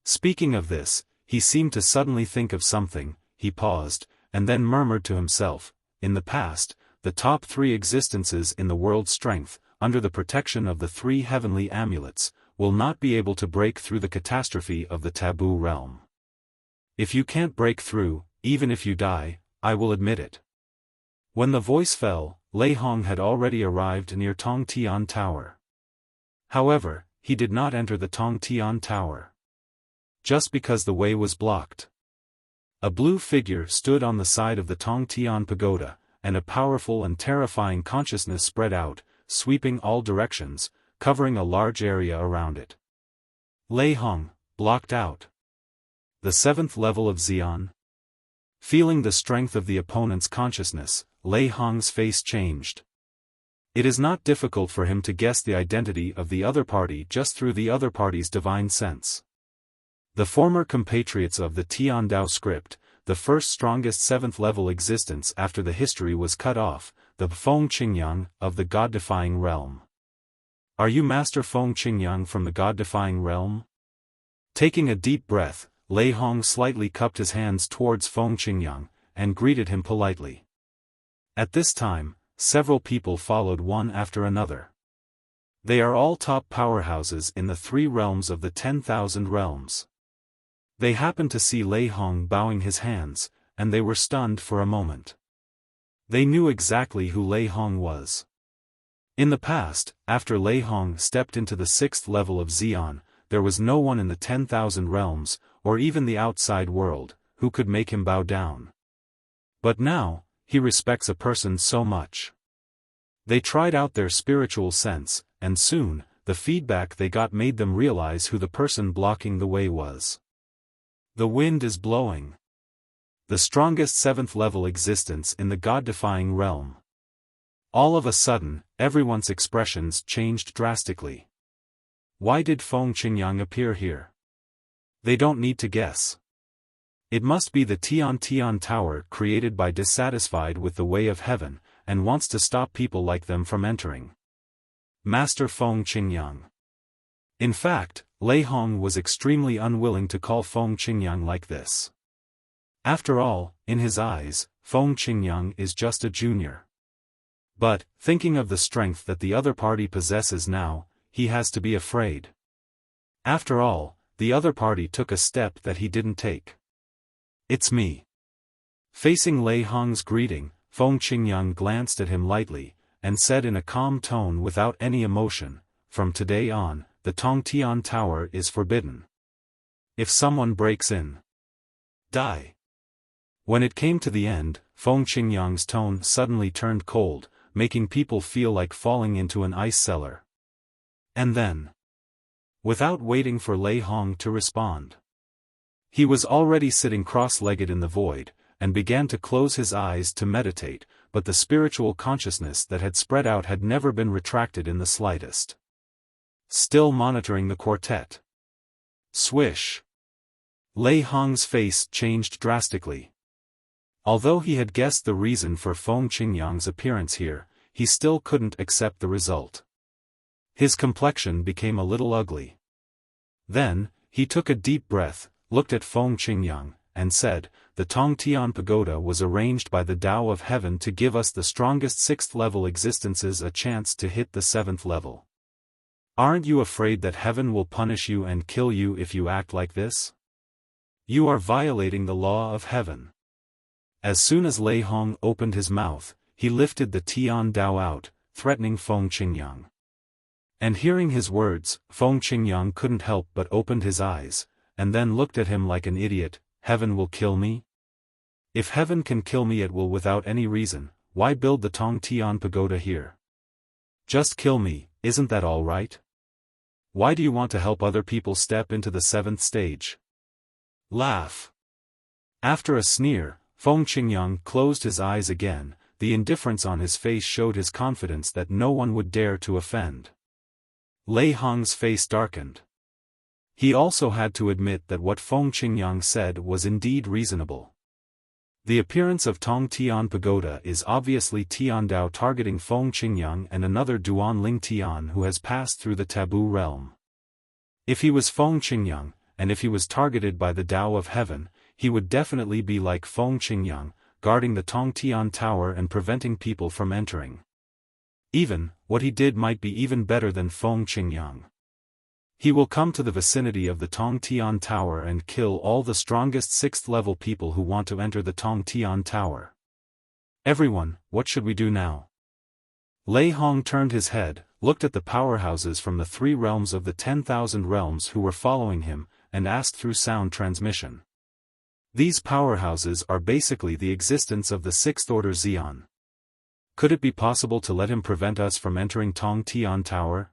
Speaking of this, he seemed to suddenly think of something, he paused, and then murmured to himself, in the past, the top 3 existences in the world's strength, under the protection of the 3 heavenly amulets, will not be able to break through the catastrophe of the taboo realm. If you can't break through, even if you die, I will admit it. When the voice fell, Lei Hong had already arrived near Tong Tian Tower. However, he did not enter the Tong Tian Tower. Just because the way was blocked. A blue figure stood on the side of the Tong Tian Pagoda, and a powerful and terrifying consciousness spread out, sweeping all directions, covering a large area around it. Lei Hong, blocked out. The 7th level of Xian. Feeling the strength of the opponent's consciousness, Lei Hong's face changed. It is not difficult for him to guess the identity of the other party just through the other party's divine sense. The former compatriots of the Tiandao script, the first strongest 7th level existence after the history was cut off, the Feng Qingyang of the God-defying realm. Are you Master Feng Qingyang from the God-defying realm? Taking a deep breath, Lei Hong slightly cupped his hands towards Feng Qingyang, and greeted him politely. At this time, several people followed one after another. They are all top powerhouses in the 3 realms of the 10,000 realms. They happened to see Lei Hong bowing his hands, and they were stunned for a moment. They knew exactly who Lei Hong was. In the past, after Lei Hong stepped into the 6th level of Xian, there was no one in the 10,000 realms, or even the outside world, who could make him bow down. But now, he respects a person so much. They tried out their spiritual sense, and soon, the feedback they got made them realize who the person blocking the way was. The wind is blowing. The strongest 7th level existence in the god-defying realm. All of a sudden, everyone's expressions changed drastically. Why did Feng Qingyang appear here? They don't need to guess. It must be the Tian Tower created by dissatisfied with the way of heaven, and wants to stop people like them from entering. Master Feng Qingyang. In fact, Lei Hong was extremely unwilling to call Feng Qingyang like this. After all, in his eyes, Feng Qingyang is just a junior. But, thinking of the strength that the other party possesses now, he has to be afraid. After all, the other party took a step that he didn't take. It's me. Facing Lei Hong's greeting, Feng Qingyang glanced at him lightly, and said in a calm tone without any emotion, "From today on, the Tongtian Tower is forbidden. If someone breaks in, die." When it came to the end, Feng Qingyang's tone suddenly turned cold, making people feel like falling into an ice cellar. And then, without waiting for Lei Hong to respond, he was already sitting cross-legged in the void, and began to close his eyes to meditate, but the spiritual consciousness that had spread out had never been retracted in the slightest. Still monitoring the quartet. Swish. Lei Hong's face changed drastically. Although he had guessed the reason for Feng Qingyang's appearance here, he still couldn't accept the result. His complexion became a little ugly. Then, he took a deep breath, looked at Feng Qingyang, and said, "The Tongtian Pagoda was arranged by the Tao of Heaven to give us the strongest 6th level existences a chance to hit the 7th level. Aren't you afraid that heaven will punish you and kill you if you act like this? You are violating the law of heaven." As soon as Lei Hong opened his mouth, he lifted the Tian Dao out, threatening Feng Qingyang. And hearing his words, Feng Qingyang couldn't help but opened his eyes, and then looked at him like an idiot. "Heaven will kill me? If heaven can kill me at will without any reason, why build the Tongtian Pagoda here? Just kill me, isn't that all right? Why do you want to help other people step into the 7th stage? Laugh." After a sneer, Feng Qingyang closed his eyes again. The indifference on his face showed his confidence that no one would dare to offend. Lei Hong's face darkened. He also had to admit that what Feng Qingyang said was indeed reasonable. The appearance of Tongtian Pagoda is obviously Tiandao targeting Feng Qingyang and another Duan Ling Tian who has passed through the taboo realm. If he was Feng Qingyang, and if he was targeted by the Tao of Heaven, he would definitely be like Feng Qingyang, guarding the Tongtian Tower and preventing people from entering. Even, what he did might be even better than Feng Qingyang. He will come to the vicinity of the Tongtian Tower and kill all the strongest 6th level people who want to enter the Tongtian Tower. "Everyone, what should we do now?" Lei Hong turned his head, looked at the powerhouses from the 3 realms of the 10,000 realms who were following him, and asked through sound transmission. These powerhouses are basically the existence of the 6th order Xian. Could it be possible to let him prevent us from entering Tongtian Tower?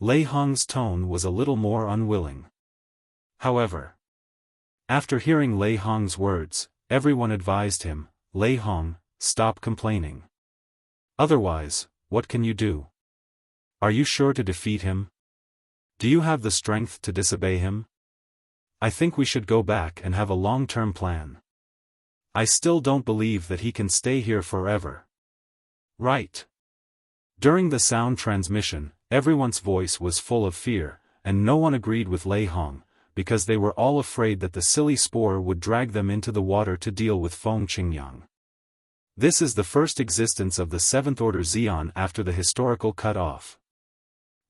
Lei Hong's tone was a little more unwilling. However, after hearing Lei Hong's words, everyone advised him, "Lei Hong, stop complaining. Otherwise, what can you do? Are you sure to defeat him? Do you have the strength to disobey him? I think we should go back and have a long-term plan. I still don't believe that he can stay here forever." Right. During the sound transmission, everyone's voice was full of fear, and no one agreed with Lei Hong, because they were all afraid that the silly spore would drag them into the water to deal with Feng Qingyang. This is the first existence of the 7th order Xian after the historical cut-off.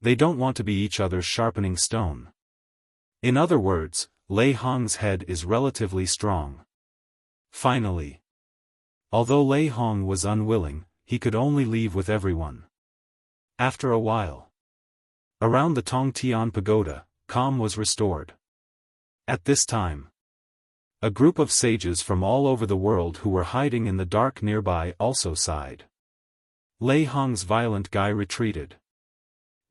They don't want to be each other's sharpening stone. In other words, Lei Hong's head is relatively strong. Finally, although Lei Hong was unwilling, he could only leave with everyone. After a while, around the Tongtian Pagoda, calm was restored. At this time, a group of sages from all over the world who were hiding in the dark nearby also sighed. Lei Hong's violent guy retreated.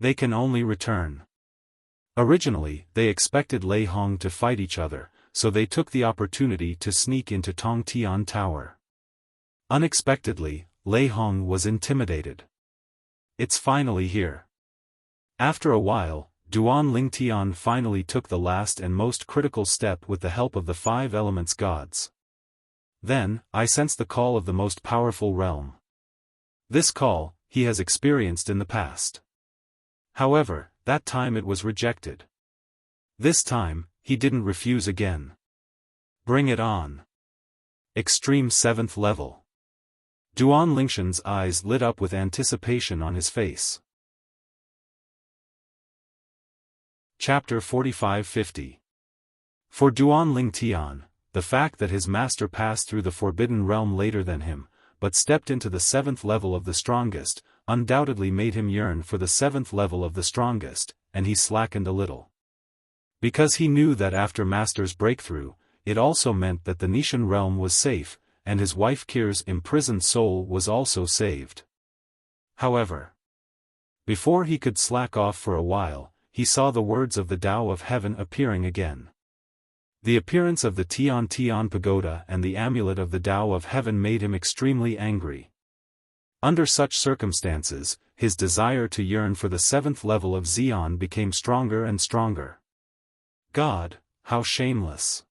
They can only return. Originally, they expected Lei Hong to fight each other, so they took the opportunity to sneak into Tong Tian Tower. Unexpectedly, Lei Hong was intimidated. It's finally here. After a while, Duan Lingtian finally took the last and most critical step with the help of the five elements gods. Then, I sense the call of the most powerful realm. This call, he has experienced in the past. However, that time it was rejected. This time, he didn't refuse again. Bring it on. Extreme 7th level. Duan Lingshan's eyes lit up with anticipation on his face. Chapter 45-50. For Duan Lingtian, the fact that his master passed through the Forbidden Realm later than him, but stepped into the 7th level of the strongest, undoubtedly made him yearn for the 7th level of the strongest, and he slackened a little. Because he knew that after Master's breakthrough, it also meant that the Nishan realm was safe, and his wife Kir's imprisoned soul was also saved. However, before he could slack off for a while, he saw the words of the Tao of Heaven appearing again. The appearance of the Tian Tian Pagoda and the amulet of the Tao of Heaven made him extremely angry. Under such circumstances, his desire to yearn for the 7th level of Xian became stronger and stronger. God, how shameless!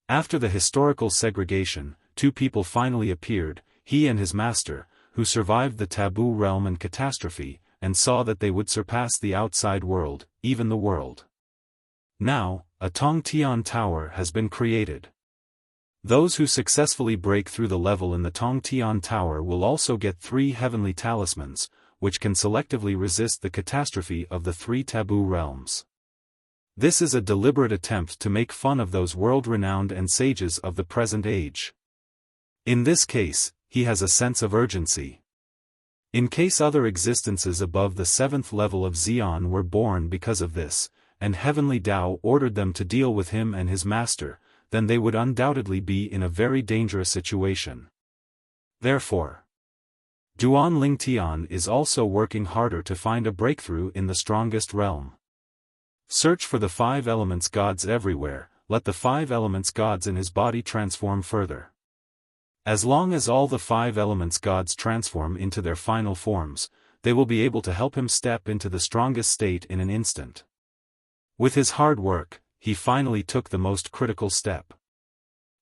After the historical segregation, two people finally appeared, he and his master, who survived the taboo realm and catastrophe, and saw that they would surpass the outside world, even the world. Now, a Tong Tian Tower has been created. Those who successfully break through the level in the Tong Tian Tower will also get 3 heavenly talismans, which can selectively resist the catastrophe of the 3 taboo realms. This is a deliberate attempt to make fun of those world-renowned and sages of the present age. In this case, he has a sense of urgency. In case other existences above the 7th level of Xian were born because of this, and Heavenly Tao ordered them to deal with him and his master, then they would undoubtedly be in a very dangerous situation. Therefore, Duan Lingtian is also working harder to find a breakthrough in the strongest realm. Search for the 5 elements gods everywhere, let the 5 elements gods in his body transform further. As long as all the 5 elements gods transform into their final forms, they will be able to help him step into the strongest state in an instant. With his hard work, he finally took the most critical step.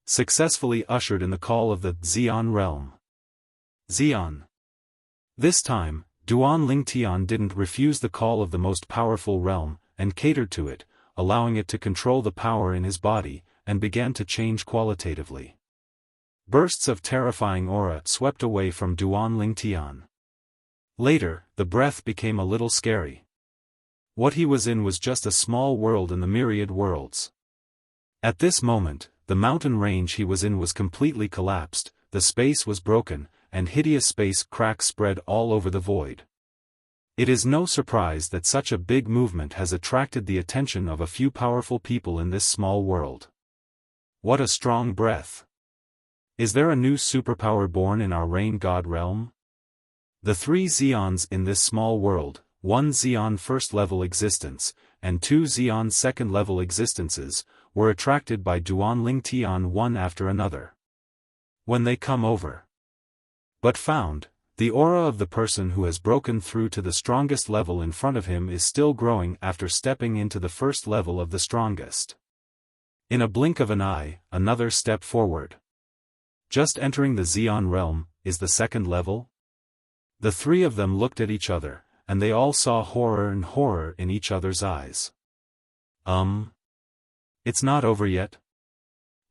Successfully ushered in the call of the Xian realm. Xian. This time, Duan Lingtian didn't refuse the call of the most powerful realm, and catered to it, allowing it to control the power in his body, and began to change qualitatively. Bursts of terrifying aura swept away from Duan Lingtian. Later, the breath became a little scary. What he was in was just a small world in the myriad worlds. At this moment, the mountain range he was in was completely collapsed, the space was broken, and hideous space cracks spread all over the void. It is no surprise that such a big movement has attracted the attention of a few powerful people in this small world. What a strong breath! Is there a new superpower born in our rain god realm? The 3 Xians in this small world, 1 Xian first-level existence, and 2 Xian second-level existences, were attracted by Duan Lingtian one after another. When they come over, but found, the aura of the person who has broken through to the strongest level in front of him is still growing after stepping into the first level of the strongest. In a blink of an eye, another step forward. Just entering the Xian realm, is the second level? The 3 of them looked at each other, and they all saw horror and horror in each other's eyes. It's not over yet?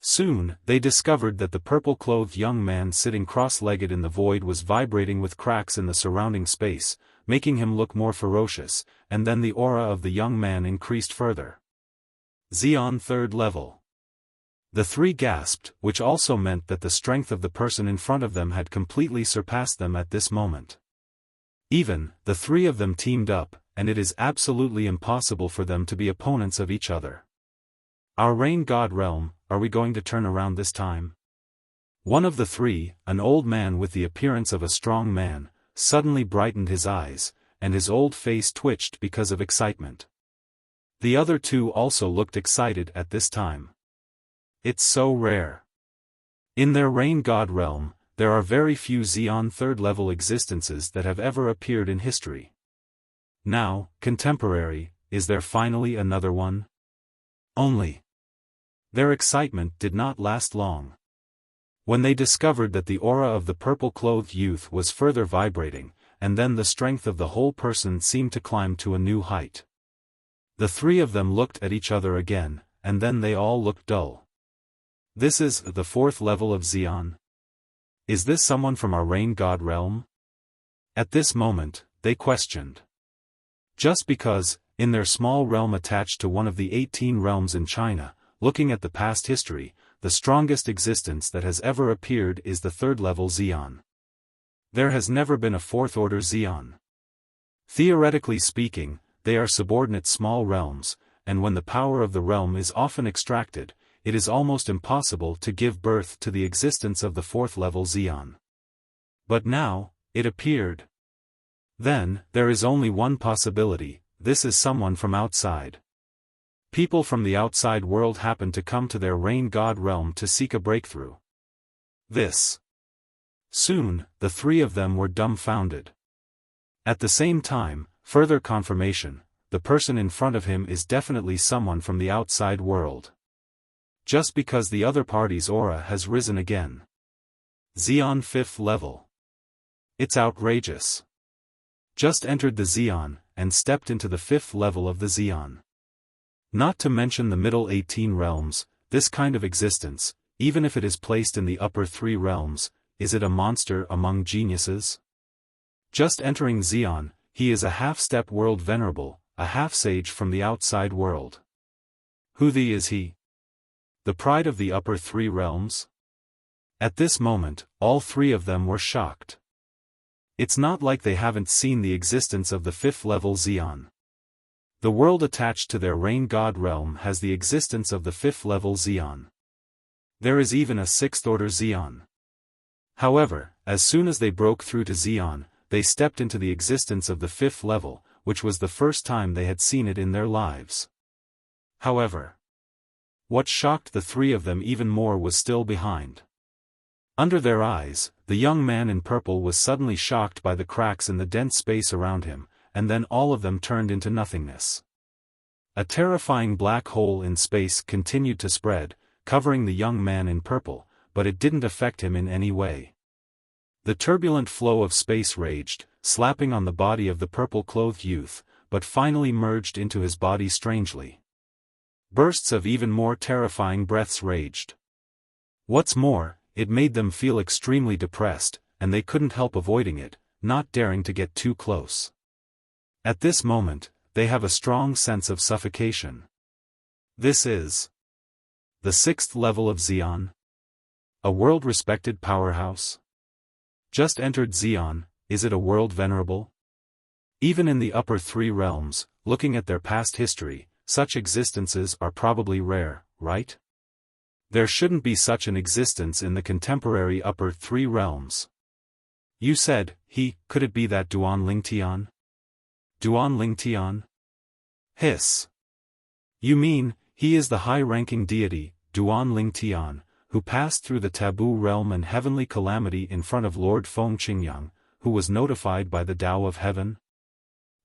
Soon, they discovered that the purple-clothed young man sitting cross-legged in the void was vibrating with cracks in the surrounding space, making him look more ferocious, and then the aura of the young man increased further. Xian third level. The 3 gasped, which also meant that the strength of the person in front of them had completely surpassed them at this moment. Even, the 3 of them teamed up, and it is absolutely impossible for them to be opponents of each other. Our rain god realm, are we going to turn around this time? One of the 3, an old man with the appearance of a strong man, suddenly brightened his eyes, and his old face twitched because of excitement. The other two also looked excited at this time. It's so rare. In their rain god realm, there are very few Xian third-level existences that have ever appeared in history. Now, contemporary, is there finally another one? Only. Their excitement did not last long. When they discovered that the aura of the purple-clothed youth was further vibrating, and then the strength of the whole person seemed to climb to a new height. The three of them looked at each other again, and then they all looked dull. This is the fourth level of Xian? Is this someone from our rain god realm? At this moment, they questioned. Just because, in their small realm attached to one of the 18 realms in China, looking at the past history, the strongest existence that has ever appeared is the third-level Xian. There has never been a fourth-order Xian. Theoretically speaking, they are subordinate small realms, and when the power of the realm is often extracted, it is almost impossible to give birth to the existence of the fourth-level Xian. But now, it appeared. Then, there is only one possibility: this is someone from outside. People from the outside world happen to come to their rain god realm to seek a breakthrough. Soon, the three of them were dumbfounded. At the same time, further confirmation: the person in front of him is definitely someone from the outside world. Just because the other party's aura has risen again. Xian 5th level. It's outrageous. Just entered the Xian, and stepped into the 5th level of the Xian. Not to mention the middle 18 realms, this kind of existence, even if it is placed in the upper 3 realms, is it a monster among geniuses? Just entering Xian, he is a half-step world venerable, a half-sage from the outside world. Who is he? The pride of the upper 3 realms? At this moment, all three of them were shocked. It's not like they haven't seen the existence of the 5th level Xian. The world attached to their rain god realm has the existence of the 5th level Xian. There is even a 6th order Xian. However, as soon as they broke through to Xian, they stepped into the existence of the 5th level, which was the first time they had seen it in their lives. However, what shocked the three of them even more was still behind. Under their eyes, the young man in purple was suddenly shocked by the cracks in the dense space around him, and then all of them turned into nothingness. A terrifying black hole in space continued to spread, covering the young man in purple, but it didn't affect him in any way. The turbulent flow of space raged, slapping on the body of the purple-clothed youth, but finally merged into his body strangely. Bursts of even more terrifying breaths raged. What's more, it made them feel extremely depressed, and they couldn't help avoiding it, not daring to get too close. At this moment, they have a strong sense of suffocation. This is the 6th level of Xian. A world-respected powerhouse. Just entered Xian, is it a world venerable? Even in the upper 3 realms, looking at their past history, such existences are probably rare, right? There shouldn't be such an existence in the contemporary upper 3 realms. You said, could it be that Duan Lingtian? Duan Lingtian? Hiss. You mean, he is the high-ranking deity, Duan Lingtian, who passed through the taboo realm and heavenly calamity in front of Lord Feng Qingyang, who was notified by the Tao of Heaven?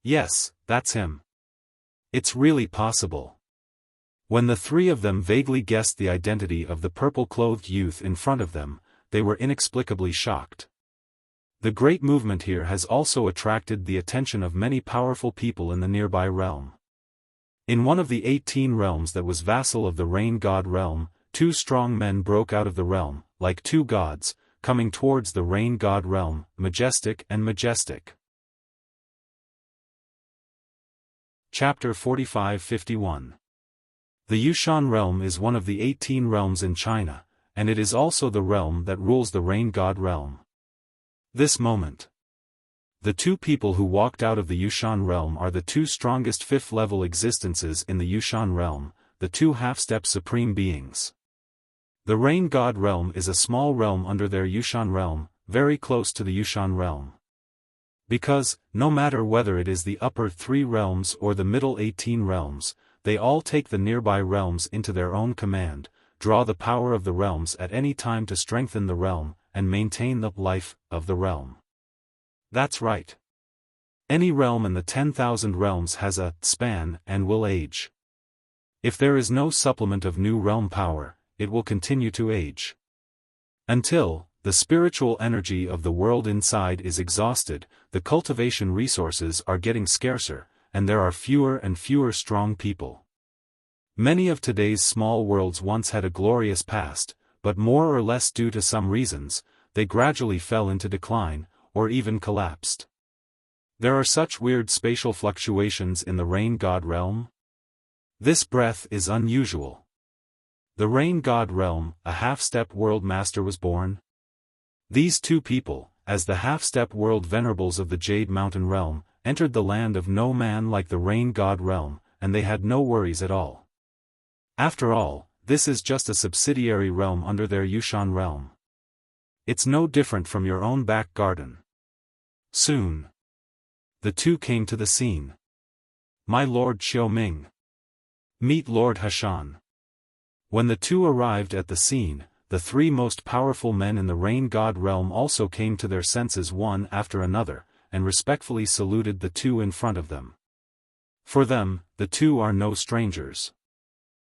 Yes, that's him. It's really possible. When the three of them vaguely guessed the identity of the purple-clothed youth in front of them, they were inexplicably shocked. The great movement here has also attracted the attention of many powerful people in the nearby realm. In one of the 18 realms that was vassal of the rain god realm, 2 strong men broke out of the realm, like 2 gods, coming towards the rain god realm, majestic and majestic. Chapter 45-51. The Yushan realm is one of the 18 realms in China, and it is also the realm that rules the rain god realm. This moment. The 2 people who walked out of the Yushan realm are the 2 strongest 5th-level existences in the Yushan realm, the 2 half-step supreme beings. The rain god realm is a small realm under their Yushan realm, very close to the Yushan realm. Because, no matter whether it is the upper 3 realms or the middle 18 realms, they all take the nearby realms into their own command, draw the power of the realms at any time to strengthen the realm, and maintain the life of the realm. That's right. Any realm in the 10,000 realms has a span and will age. If there is no supplement of new realm power, it will continue to age. Until the spiritual energy of the world inside is exhausted, the cultivation resources are getting scarcer, and there are fewer and fewer strong people. Many of today's small worlds once had a glorious past, but more or less due to some reasons, they gradually fell into decline, or even collapsed. There are such weird spatial fluctuations in the Rain God realm. This breath is unusual. The Rain God realm, a half-step world master was born. These two people, as the half-step world venerables of the Jade Mountain realm, entered the land of no man like the Rain God realm, and they had no worries at all. After all, this is just a subsidiary realm under their Yushan realm. It's no different from your own back garden. Soon, the two came to the scene. My Lord Xiaoming. Meet Lord Hashan. When the two arrived at the scene, the 3 most powerful men in the Rain God realm also came to their senses one after another, and respectfully saluted the two in front of them. For them, the two are no strangers.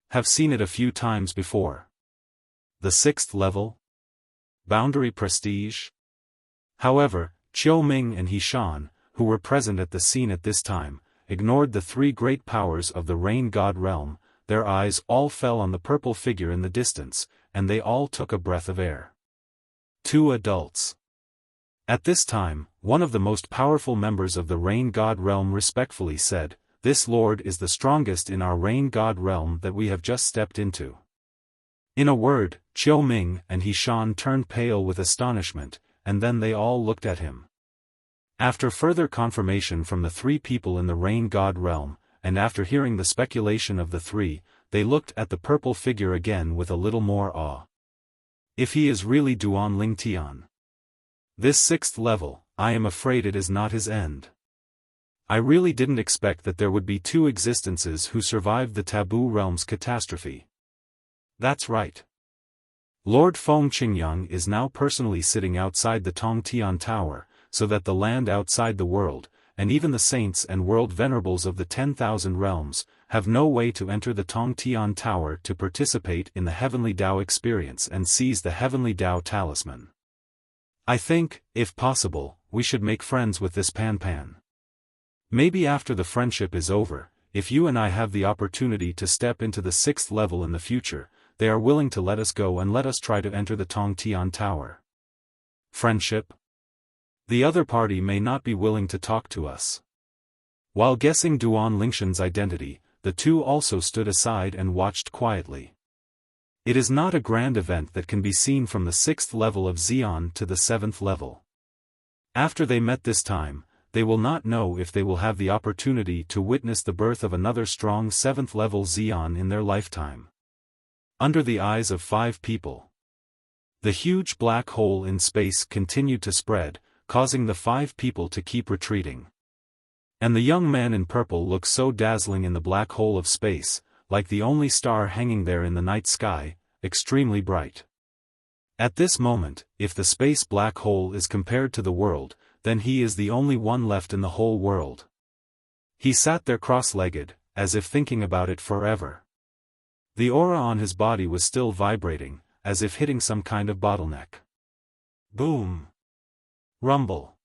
Have seen it a few times before. The 6th level? Boundary prestige? However, Xiaoming and Hishan, who were present at the scene at this time, ignored the 3 great powers of the Rain God realm. Their eyes all fell on the purple figure in the distance, and they all took a breath of air. 2 adults. At this time, one of the most powerful members of the Rain God realm respectfully said, "This Lord is the strongest in our Rain God realm that we have just stepped into." In a word, Xiaoming and Hishan turned pale with astonishment, and then they all looked at him. After further confirmation from the 3 people in the Rain God realm, and after hearing the speculation of the 3, they looked at the purple figure again with a little more awe. If he is really Duan Ling Tian, this 6th level, I am afraid it is not his end. I really didn't expect that there would be 2 existences who survived the Taboo Realm's catastrophe. That's right. Lord Feng Qingyang is now personally sitting outside the Tongtian Tower, so that the land outside the world, and even the saints and world venerables of the 10,000 realms, have no way to enter the Tongtian Tower to participate in the Heavenly Tao experience and seize the Heavenly Tao talisman. I think, if possible, we should make friends with this Pan. Maybe after the friendship is over, if you and I have the opportunity to step into the 6th level in the future, they are willing to let us go and let us try to enter the Tongtian Tower. Friendship? The other party may not be willing to talk to us. While guessing Duan Lingshan's identity, the two also stood aside and watched quietly. It is not a grand event that can be seen from the 6th level of Xian to the 7th level. After they met this time, they will not know if they will have the opportunity to witness the birth of another strong 7th level Xian in their lifetime. Under the eyes of 5 people, the huge black hole in space continued to spread, causing the 5 people to keep retreating. And the young man in purple looked so dazzling in the black hole of space, like the only star hanging there in the night sky, extremely bright. At this moment, if the space black hole is compared to the world, then he is the only one left in the whole world. He sat there cross-legged, as if thinking about it forever. The aura on his body was still vibrating, as if hitting some kind of bottleneck. Boom! Rumble.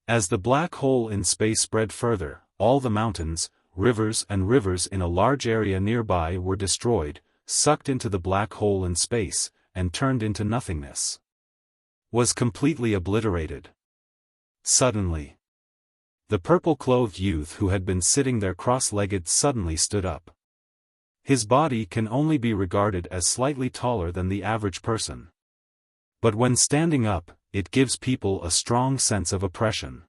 As the black hole in space spread further, all the mountains, rivers in a large area nearby were destroyed, sucked into the black hole in space, and turned into nothingness. Was completely obliterated. Suddenly, the purple-clothed youth who had been sitting there cross-legged suddenly stood up. His body can only be regarded as slightly taller than the average person. But when standing up, it gives people a strong sense of oppression.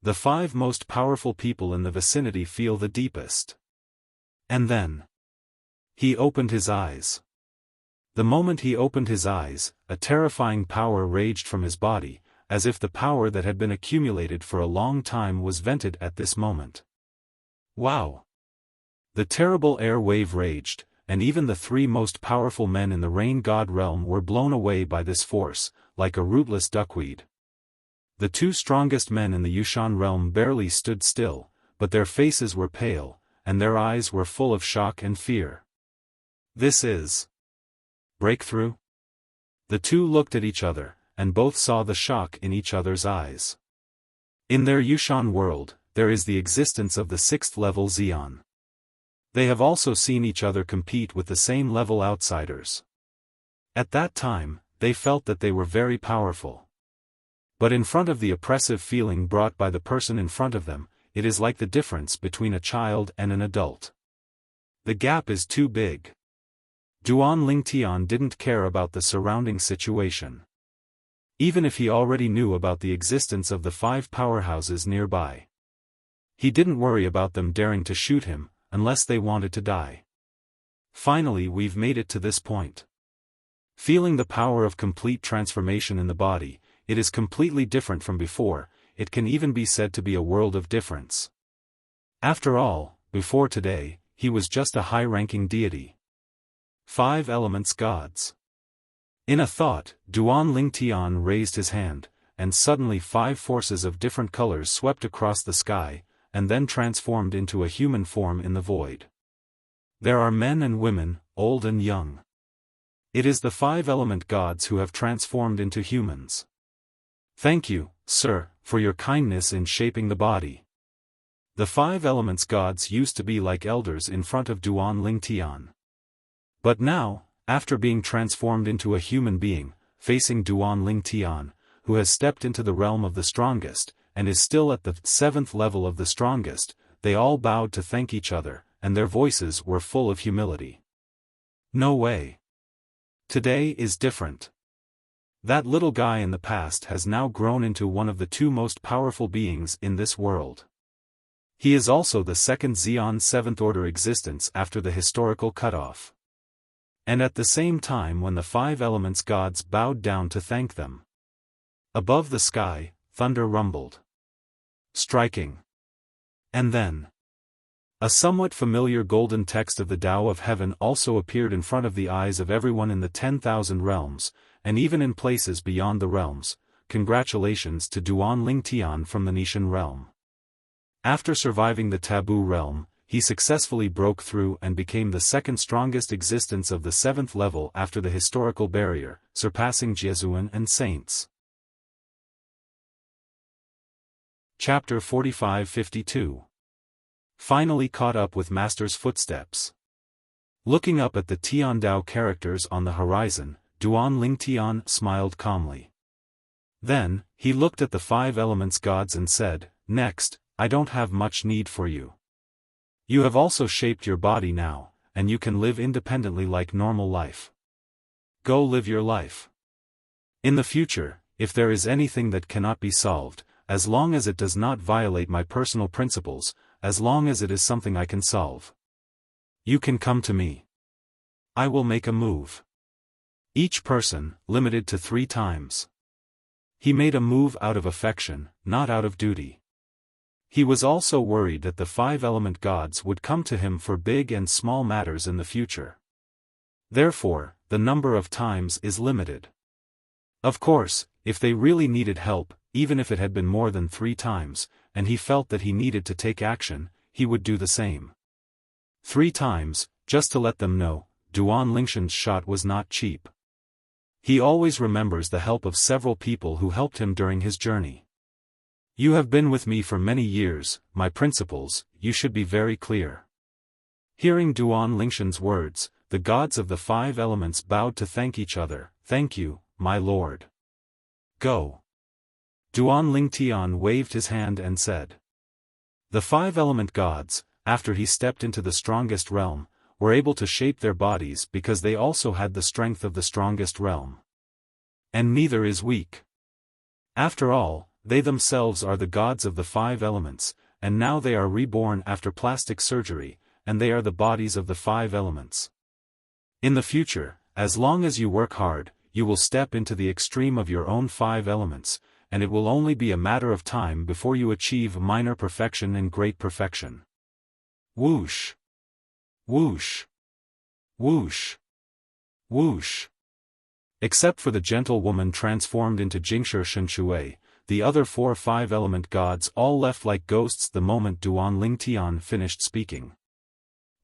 The 5 most powerful people in the vicinity feel the deepest. And then, he opened his eyes. The moment he opened his eyes, a terrifying power raged from his body, as if the power that had been accumulated for a long time was vented at this moment. Wow! The terrible air wave raged, and even the three most powerful men in the rain god realm were blown away by this force, like a rootless duckweed. The two strongest men in the Yushan realm barely stood still, but their faces were pale, and their eyes were full of shock and fear. This is breakthrough? The two looked at each other, and both saw the shock in each other's eyes. In their Yushan world, there is the existence of the 6th level Xian. They have also seen each other compete with the same level outsiders. At that time, they felt that they were very powerful. But in front of the oppressive feeling brought by the person in front of them, it is like the difference between a child and an adult. The gap is too big. Duan Lingtian didn't care about the surrounding situation. Even if he already knew about the existence of the 5 powerhouses nearby. He didn't worry about them daring to shoot him, unless they wanted to die. Finally, we've made it to this point. Feeling the power of complete transformation in the body, it is completely different from before. It can even be said to be a world of difference. After all, before today, he was just a high-ranking deity. 5 elements gods. In a thought, Duan Lingtian raised his hand, and suddenly 5 forces of different colors swept across the sky, and then transformed into a human form in the void. There are men and women, old and young. It is the 5 element gods who have transformed into humans. Thank you, sir, for your kindness in shaping the body. The 5 elements gods used to be like elders in front of Duan Lingtian. But now, after being transformed into a human being, facing Duan Lingtian, who has stepped into the realm of the strongest, and is still at the 7th level of the strongest, they all bowed to thank each other, and their voices were full of humility. No way. Today is different. That little guy in the past has now grown into one of the 2 most powerful beings in this world. He is also the 2nd Xian 7th order existence after the historical cutoff. And at the same time when the 5 elements gods bowed down to thank them. Above the sky, thunder rumbled. Striking. And then a somewhat familiar golden text of the Tao of Heaven also appeared in front of the eyes of everyone in the 10,000 realms, and even in places beyond the realms. Congratulations to Duan Lingtian from the Nishan realm. After surviving the taboo realm, he successfully broke through and became the 2nd strongest existence of the 7th level after the historical barrier, surpassing Jesuan and saints. Chapter 45-52. Finally caught up with Master's footsteps. Looking up at the Tiandao characters on the horizon, Duan Lingtian smiled calmly. Then, he looked at the 5 elements gods and said, "Next, I don't have much need for you. You have also shaped your body now, and you can live independently like normal life. Go live your life. In the future, if there is anything that cannot be solved, as long as it does not violate my personal principles, as long as it is something I can solve, you can come to me. I will make a move. Each person, limited to 3 times. He made a move out of affection, not out of duty. He was also worried that the 5 element gods would come to him for big and small matters in the future. Therefore, the number of times is limited. Of course, if they really needed help, even if it had been more than 3 times, and he felt that he needed to take action, he would do the same. 3 times, just to let them know, Duan Lingshan's shot was not cheap. He always remembers the help of several people who helped him during his journey. You have been with me for many years, my principles, you should be very clear. Hearing Duan Lingshan's words, the gods of the 5 elements bowed to thank each other. Thank you, my lord. Go. Duan Lingtian waved his hand and said. The 5 element gods, after he stepped into the strongest realm, were able to shape their bodies because they also had the strength of the strongest realm. And neither is weak. After all, they themselves are the gods of the 5 elements, and now they are reborn after plastic surgery, and they are the bodies of the 5 elements. In the future, as long as you work hard, you will step into the extreme of your own 5 elements, and it will only be a matter of time before you achieve minor perfection and great perfection. Whoosh! Whoosh! Whoosh! Whoosh! Except for the gentle woman transformed into Jingshi Shenshui, the other 4 5-element gods all left like ghosts the moment Duan Lingtian finished speaking.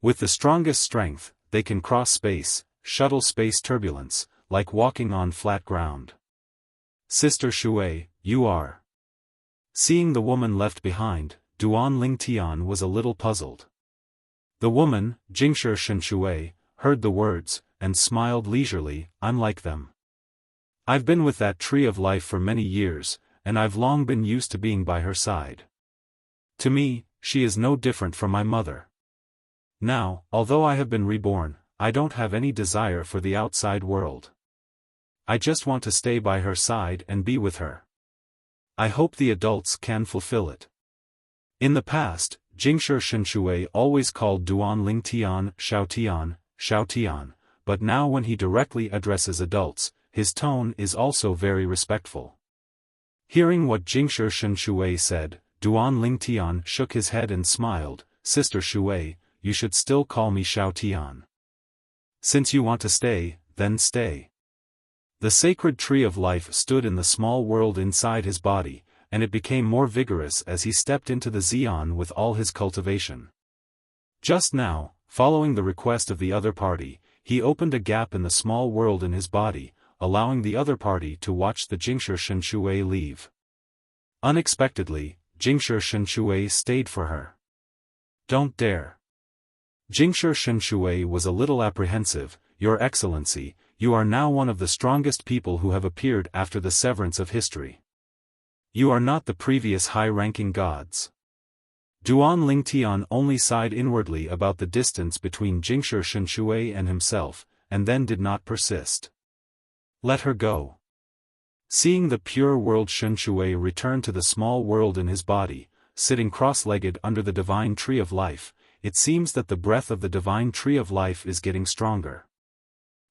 With the strongest strength, they can cross space, shuttle space turbulence, like walking on flat ground. Sister Shui, you are. Seeing the woman left behind, Duan Lingtian was a little puzzled. The woman, Jingshi Shenshui, heard the words, and smiled leisurely. I'm like them. I've been with that tree of life for many years, and I've long been used to being by her side. To me, she is no different from my mother. Now, although I have been reborn, I don't have any desire for the outside world. I just want to stay by her side and be with her. I hope the adults can fulfill it. In the past, Jingshi Shenshui always called Duan Lingtian Xiaotian, Xiaotian, but now when he directly addresses adults, his tone is also very respectful. Hearing what Jingshi Shenshui said, Duan Lingtian shook his head and smiled. Sister Shui, you should still call me Xiaotian. Since you want to stay, then stay. The sacred tree of life stood in the small world inside his body, and it became more vigorous as he stepped into the Xian with all his cultivation. Just now, following the request of the other party, he opened a gap in the small world in his body, allowing the other party to watch the Jingshi Shenshui leave. Unexpectedly, Jingshi Shenshui stayed for her. Don't dare. Jingshi Shenshui was a little apprehensive. Your Excellency, you are now one of the strongest people who have appeared after the severance of history. You are not the previous high-ranking gods. Duan Lingtian only sighed inwardly about the distance between Jingshi Shenshui and himself, and then did not persist. Let her go. Seeing the pure world Shenshui return to the small world in his body, sitting cross-legged under the divine tree of life, it seems that the breath of the divine tree of life is getting stronger.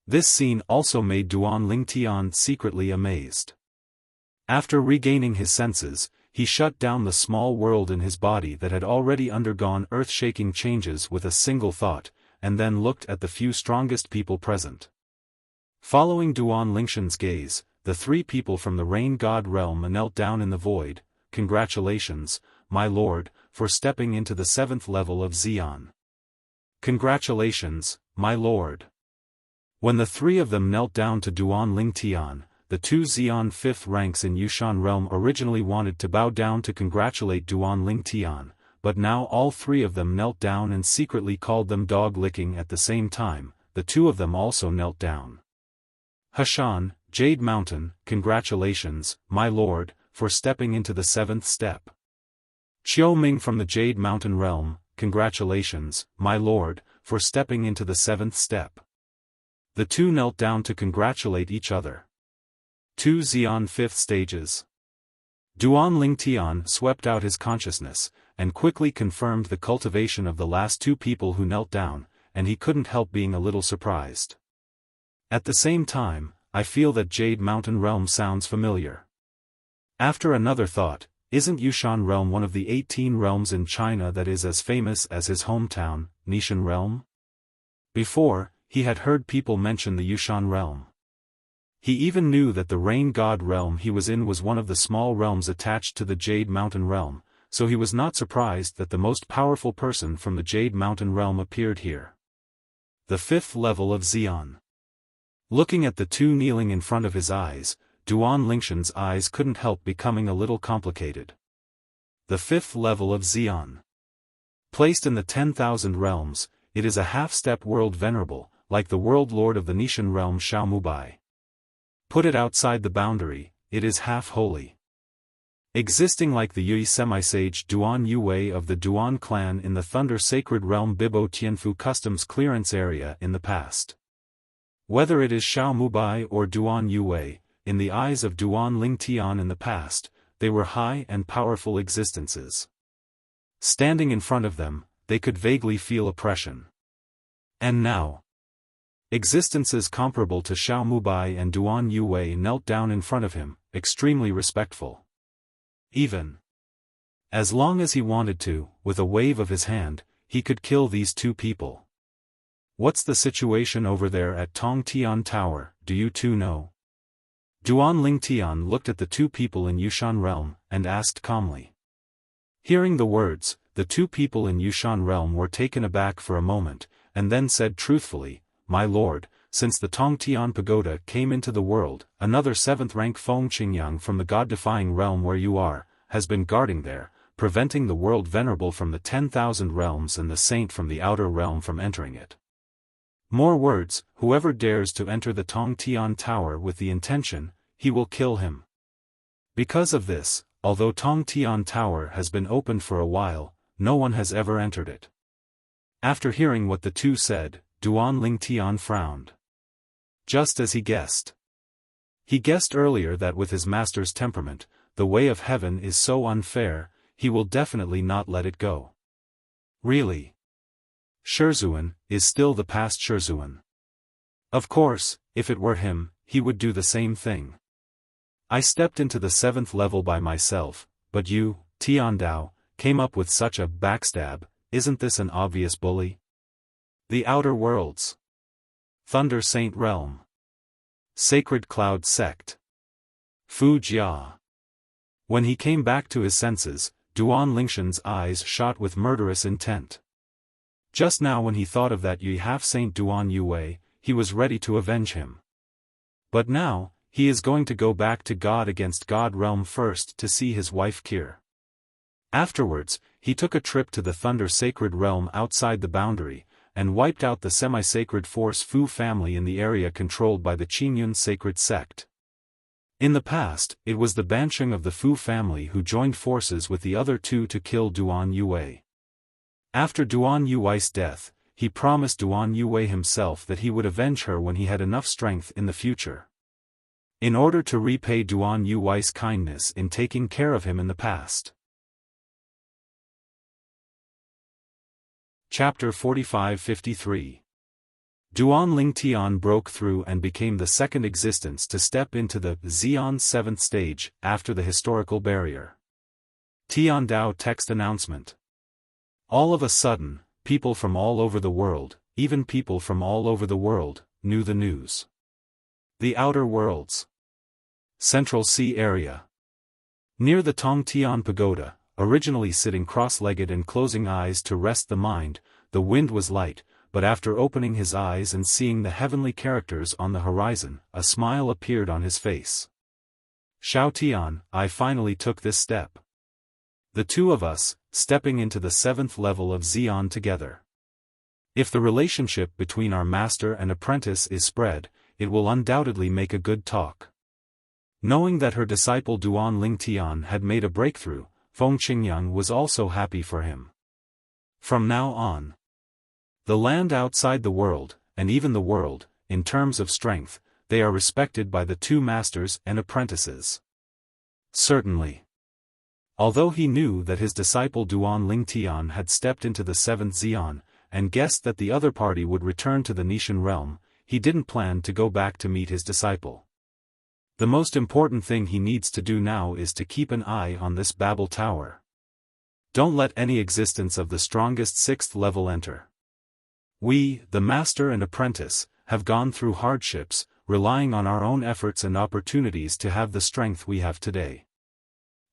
This scene also made Duan Lingtian secretly amazed. After regaining his senses, he shut down the small world in his body that had already undergone earth-shaking changes with a single thought, and then looked at the few strongest people present. Following Duan Lingtian's gaze, the 3 people from the rain god realm knelt down in the void. Congratulations, my lord, for stepping into the 7th level of Xian. Congratulations, my lord. When the 3 of them knelt down to Duan Lingtian, the 2 Xian 5th ranks in Yushan realm originally wanted to bow down to congratulate Duan Lingtian, but now all 3 of them knelt down and secretly called them dog-licking at the same time. The 2 of them also knelt down. Hashan, Jade Mountain, congratulations, my lord, for stepping into the 7th step. Qiu Ming from the Jade Mountain realm, congratulations, my lord, for stepping into the 7th step. The 2 knelt down to congratulate each other. 2 Xian 5th stages. Duan Lingtian swept out his consciousness, and quickly confirmed the cultivation of the last 2 people who knelt down, and he couldn't help being a little surprised. At the same time, I feel that Jade Mountain realm sounds familiar. After another thought, isn't Yushan realm one of the 18 realms in China that is as famous as his hometown, Nishan realm? Before, he had heard people mention the Yushan realm. He even knew that the rain god realm he was in was one of the small realms attached to the Jade Mountain realm, so he was not surprised that the most powerful person from the Jade Mountain realm appeared here. The 5th level of Xian. Looking at the 2 kneeling in front of his eyes, Duan Lingtian's eyes couldn't help becoming a little complicated. The 5th level of Xian. Placed in the 10,000 realms, it is a half-step world venerable, like the world lord of the Nishan realm Xiaomubai. Put it outside the boundary, it is half-holy. Existing like the Yui semi-sage Duan Yue of the Duan clan in the Thunder Sacred Realm Bibo Tianfu Customs Clearance Area in the past. Whether it is Xiaomubai or Duan Yue, in the eyes of Duan Lingtian in the past, they were high and powerful existences. Standing in front of them, they could vaguely feel oppression. And now, existences comparable to Xiaomubai and Duan Yue knelt down in front of him, extremely respectful. Even as long as he wanted to, with a wave of his hand, he could kill these two people. What's the situation over there at Tong Tian Tower, do you two know? Duan Ling Tian looked at the two people in Yushan realm, and asked calmly. Hearing the words, the two people in Yushan realm were taken aback for a moment, and then said truthfully, "My lord, since the Tong Tian Pagoda came into the world, another 7th rank Feng Qingyang from the god-defying realm where you are, has been guarding there, preventing the world venerable from the 10,000 realms and the saint from the outer realm from entering it. More words, whoever dares to enter the Tong Tian Tower with the intention, he will kill him." Because of this, although Tong Tian Tower has been opened for a while, no one has ever entered it. After hearing what the two said, Duan Ling Tian frowned. Just as he guessed. He guessed earlier that with his master's temperament, the way of heaven is so unfair, he will definitely not let it go. Really? Shizhuan is still the past Shizhuan. Of course, if it were him, he would do the same thing. I stepped into the 7th level by myself, but you, Tian Dao, came up with such a backstab. Isn't this an obvious bully? The Outer Worlds. Thunder Saint Realm. Sacred Cloud Sect. Fu Jia. When he came back to his senses, Duan Lingshan's eyes shot with murderous intent. Just now when he thought of that half-saint Duan Yue, he was ready to avenge him. But now, he is going to go back to God against God realm first to see his wife Kir. Afterwards, he took a trip to the Thunder Sacred Realm outside the boundary, and wiped out the semi-sacred force Fu family in the area controlled by the Qingyun Sacred Sect. In the past, it was the Bansheng of the Fu family who joined forces with the other two to kill Duan Yue. After Duan Yue's death, he promised Duan Yue himself that he would avenge her when he had enough strength in the future. In order to repay Duan Yue's kindness in taking care of him in the past. Chapter 45-53. Duan Ling Tian broke through and became the second existence to step into the Xian 7th stage after the historical barrier. Tian Dao text announcement. All of a sudden, people from all over the world, even people from all over the world, knew the news. The Outer Worlds. Central Sea Area. Near the Tong Tian Pagoda, originally sitting cross-legged and closing eyes to rest the mind, the wind was light, but after opening his eyes and seeing the heavenly characters on the horizon, a smile appeared on his face. Xiao Tian, I finally took this step. The two of us, stepping into the 7th level of Xian together. If the relationship between our master and apprentice is spread, it will undoubtedly make a good talk. Knowing that her disciple Duan Ling Tian had made a breakthrough, Feng Qingyang was also happy for him. From now on, the land outside the world, and even the world, in terms of strength, they are respected by the two masters and apprentices. Certainly. Although he knew that his disciple Duan Ling Tian had stepped into the 7th Xian, and guessed that the other party would return to the Nishan realm, he didn't plan to go back to meet his disciple. The most important thing he needs to do now is to keep an eye on this Babel Tower. Don't let any existence of the strongest 6th level enter. We, the master and apprentice, have gone through hardships, relying on our own efforts and opportunities to have the strength we have today.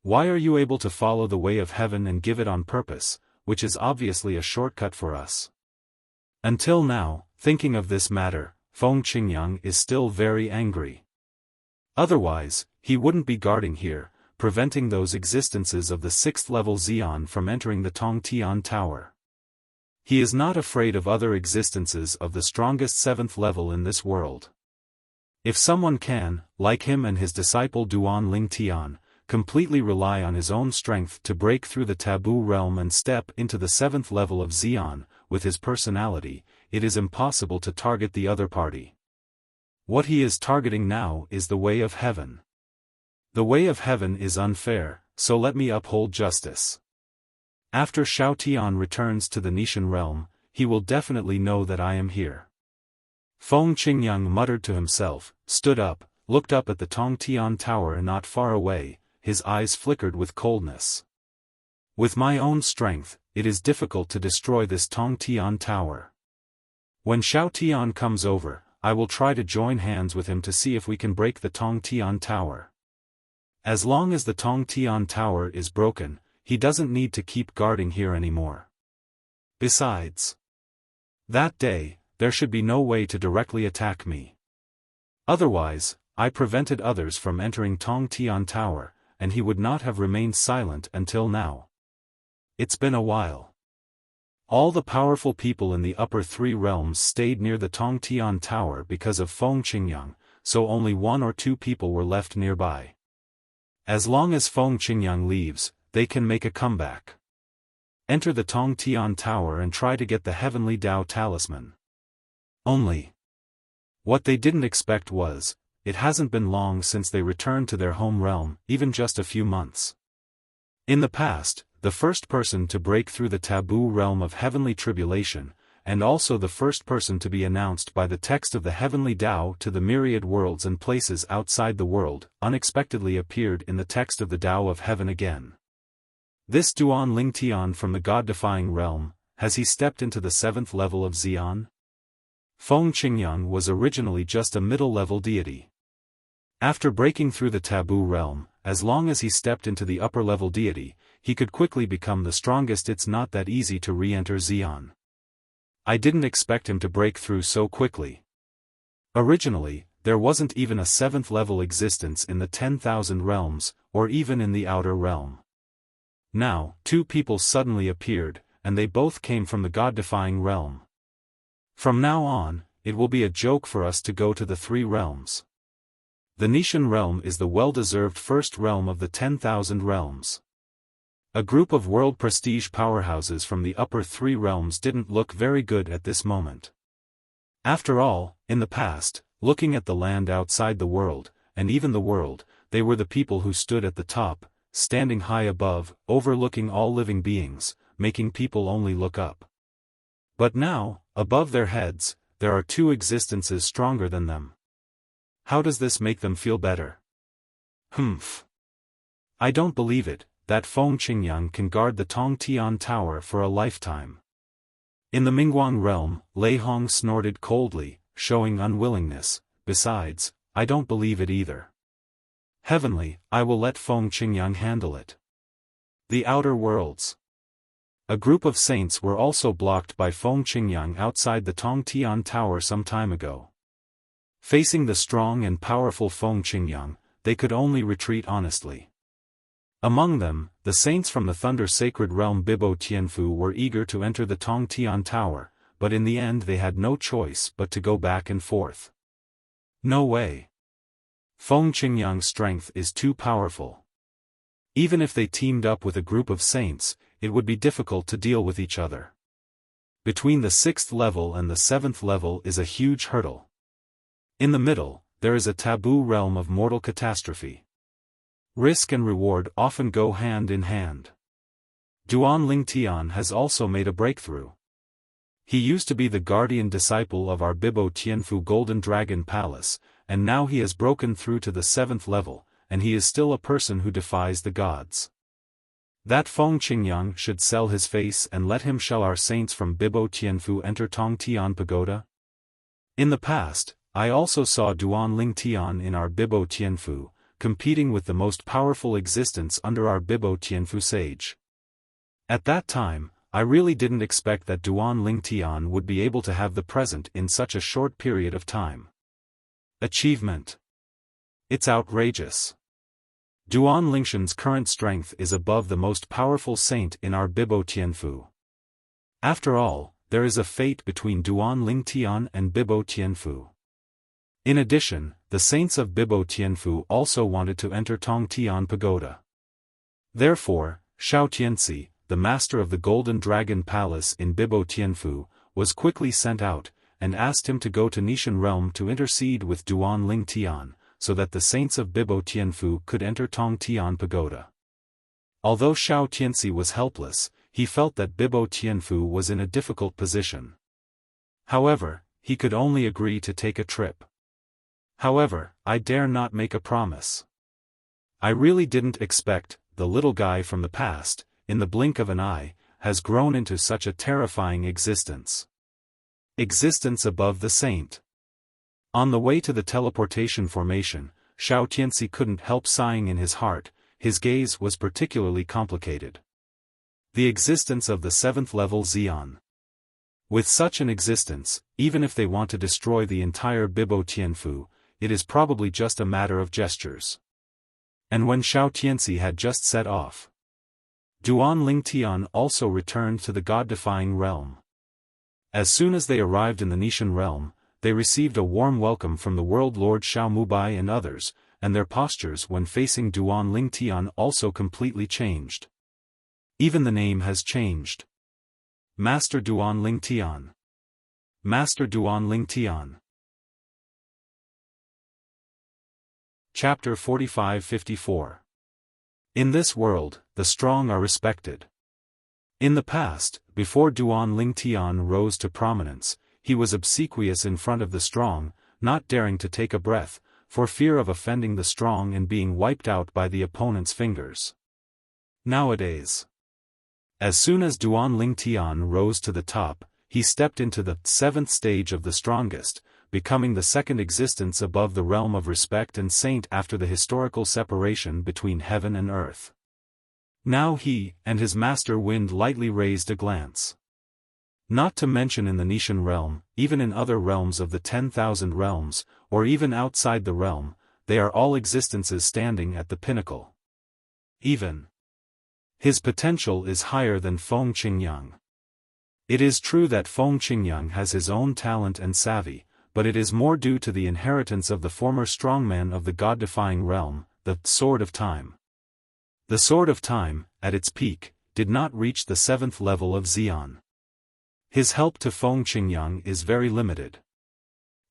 Why are you able to follow the way of heaven and give it on purpose, which is obviously a shortcut for us? Until now, thinking of this matter, Feng Qingyang is still very angry. Otherwise, he wouldn't be guarding here, preventing those existences of the 6th level Xian from entering the Tong Tian Tower. He is not afraid of other existences of the strongest 7th level in this world. If someone can, like him and his disciple Duan Ling Tian, completely rely on his own strength to break through the taboo realm and step into the 7th level of Xian, with his personality, it is impossible to target the other party. What he is targeting now is the way of heaven. The way of heaven is unfair, so let me uphold justice. After Xiao Tian returns to the Nishan realm, he will definitely know that I am here. Feng Qingyang muttered to himself, stood up, looked up at the Tongtian Tower and not far away, his eyes flickered with coldness. With my own strength, it is difficult to destroy this Tongtian Tower. When Xiaotian comes over, I will try to join hands with him to see if we can break the Tongtian Tower. As long as the Tongtian Tower is broken, he doesn't need to keep guarding here anymore. Besides, that day, there should be no way to directly attack me. Otherwise, I prevented others from entering Tongtian Tower, and he would not have remained silent until now. It's been a while. All the powerful people in the upper three realms stayed near the Tongtian Tower because of Feng Qingyang, so only 1 or 2 people were left nearby. As long as Feng Qingyang leaves, they can make a comeback. Enter the Tongtian Tower and try to get the Heavenly Dao Talisman. Only, what they didn't expect was, it hasn't been long since they returned to their home realm, even just a few months. In the past, the first person to break through the taboo realm of heavenly tribulation, and also the first person to be announced by the text of the heavenly Tao to the myriad worlds and places outside the world, unexpectedly appeared in the text of the Tao of heaven again. This Duan Lingtian from the God-defying realm, has he stepped into the 7th level of Xian? Feng Qingyang was originally just a middle-level deity. After breaking through the taboo realm, as long as he stepped into the upper-level deity, he could quickly become the strongest. It's not that easy to re-enter Xian. I didn't expect him to break through so quickly. Originally, there wasn't even a 7th level existence in the 10,000 realms, or even in the outer realm. Now, 2 people suddenly appeared, and they both came from the God-defying realm. From now on, it will be a joke for us to go to the 3 realms. The Nishan realm is the well-deserved first realm of the 10,000 realms. A group of world prestige powerhouses from the upper 3 realms didn't look very good at this moment. After all, in the past, looking at the land outside the world, and even the world, they were the people who stood at the top, standing high above, overlooking all living beings, making people only look up. But now, above their heads, there are 2 existences stronger than them. How does this make them feel better? Humph. I don't believe it, that Feng Qingyang can guard the Tongtian Tower for a lifetime. In the Mingguang realm, Lei Hong snorted coldly, showing unwillingness. Besides, I don't believe it either. Heavenly, I will let Feng Qingyang handle it. The outer worlds. A group of saints were also blocked by Feng Qingyang outside the Tongtian Tower some time ago. Facing the strong and powerful Feng Qingyang, they could only retreat honestly. Among them, the saints from the Thunder Sacred Realm Bibo Tianfu were eager to enter the Tongtian Tower, but in the end they had no choice but to go back and forth. No way. Feng Qingyang's strength is too powerful. Even if they teamed up with a group of saints, it would be difficult to deal with each other. Between the 6th level and the 7th level is a huge hurdle. In the middle, there is a taboo realm of mortal catastrophe. Risk and reward often go hand in hand. Duan Lingtian has also made a breakthrough. He used to be the guardian disciple of our Bibo Tianfu Golden Dragon Palace, and now he has broken through to the 7th level, and he is still a person who defies the gods. That Feng Qingyang should sell his face and let him shall our saints from Bibo Tianfu enter Tongtian Pagoda? In the past, I also saw Duan Lingtian in our Bibo Tianfu, competing with the most powerful existence under our Bibo Tianfu sage. At that time, I really didn't expect that Duan Lingtian would be able to have the present in such a short period of time. Achievement. It's outrageous. Duan Lingshan's current strength is above the most powerful saint in our Bibo Tianfu. After all, there is a fate between Duan Lingtian and Bibo Tianfu. In addition, the saints of Bibo Tianfu also wanted to enter Tongtian Pagoda. Therefore, Xiao Tianxi, the master of the Golden Dragon Palace in Bibo Tianfu, was quickly sent out, and asked him to go to Nishan Realm to intercede with Duan Lingtian, so that the saints of Bibo Tianfu could enter Tongtian Pagoda. Although Xiao Tianxi was helpless, he felt that Bibo Tianfu was in a difficult position. However, he could only agree to take a trip. However, I dare not make a promise. I really didn't expect, the little guy from the past, in the blink of an eye, has grown into such a terrifying existence. Existence above the saint. On the way to the teleportation formation, Xiao Tianxi couldn't help sighing in his heart. His gaze was particularly complicated. The existence of the 7th level Xian. With such an existence, even if they want to destroy the entire Bibo Tianfu, it is probably just a matter of gestures. And when Xiao Tianxi had just set off, Duan Ling Tian also returned to the god-defying realm. As soon as they arrived in the Nishan realm, they received a warm welcome from the world lord Xiao Mubai and others, and their postures when facing Duan Ling Tian also completely changed. Even the name has changed. Master Duan Ling Tian. Master Duan Ling Tian. Chapter 45-54. In this world, the strong are respected. In the past, before Duan Ling Tian rose to prominence, he was obsequious in front of the strong, not daring to take a breath, for fear of offending the strong and being wiped out by the opponent's fingers. Nowadays, as soon as Duan Ling Tian rose to the top, he stepped into the 7th stage of the strongest, becoming the second existence above the realm of respect and saint after the historical separation between heaven and earth. Now he, and his master Wind lightly raised a glance. Not to mention in the Nishan realm, even in other realms of the 10,000 realms, or even outside the realm, they are all existences standing at the pinnacle. Even his potential is higher than Feng Qingyang. It is true that Feng Qingyang has his own talent and savvy, but it is more due to the inheritance of the former strongman of the god-defying realm, the Sword of Time. The Sword of Time, at its peak, did not reach the 7th level of Xian. His help to Feng Qingyang is very limited.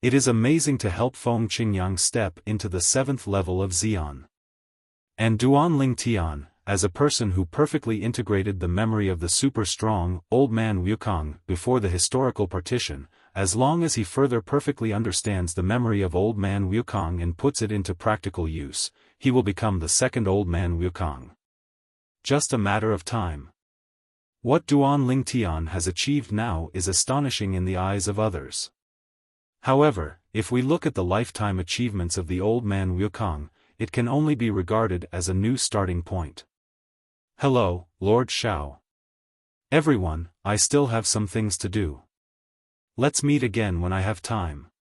It is amazing to help Feng Qingyang step into the 7th level of Xian. And Duan Ling Tian, as a person who perfectly integrated the memory of the super-strong, old man Wukong before the historical partition, as long as he further perfectly understands the memory of old man Wukong and puts it into practical use, he will become the second old man Wukong. Just a matter of time. What Duan Ling Tian has achieved now is astonishing in the eyes of others. However, if we look at the lifetime achievements of the old man Wukong, it can only be regarded as a new starting point. Hello, Lord Xiao. Everyone, I still have some things to do. Let's meet again when I have time.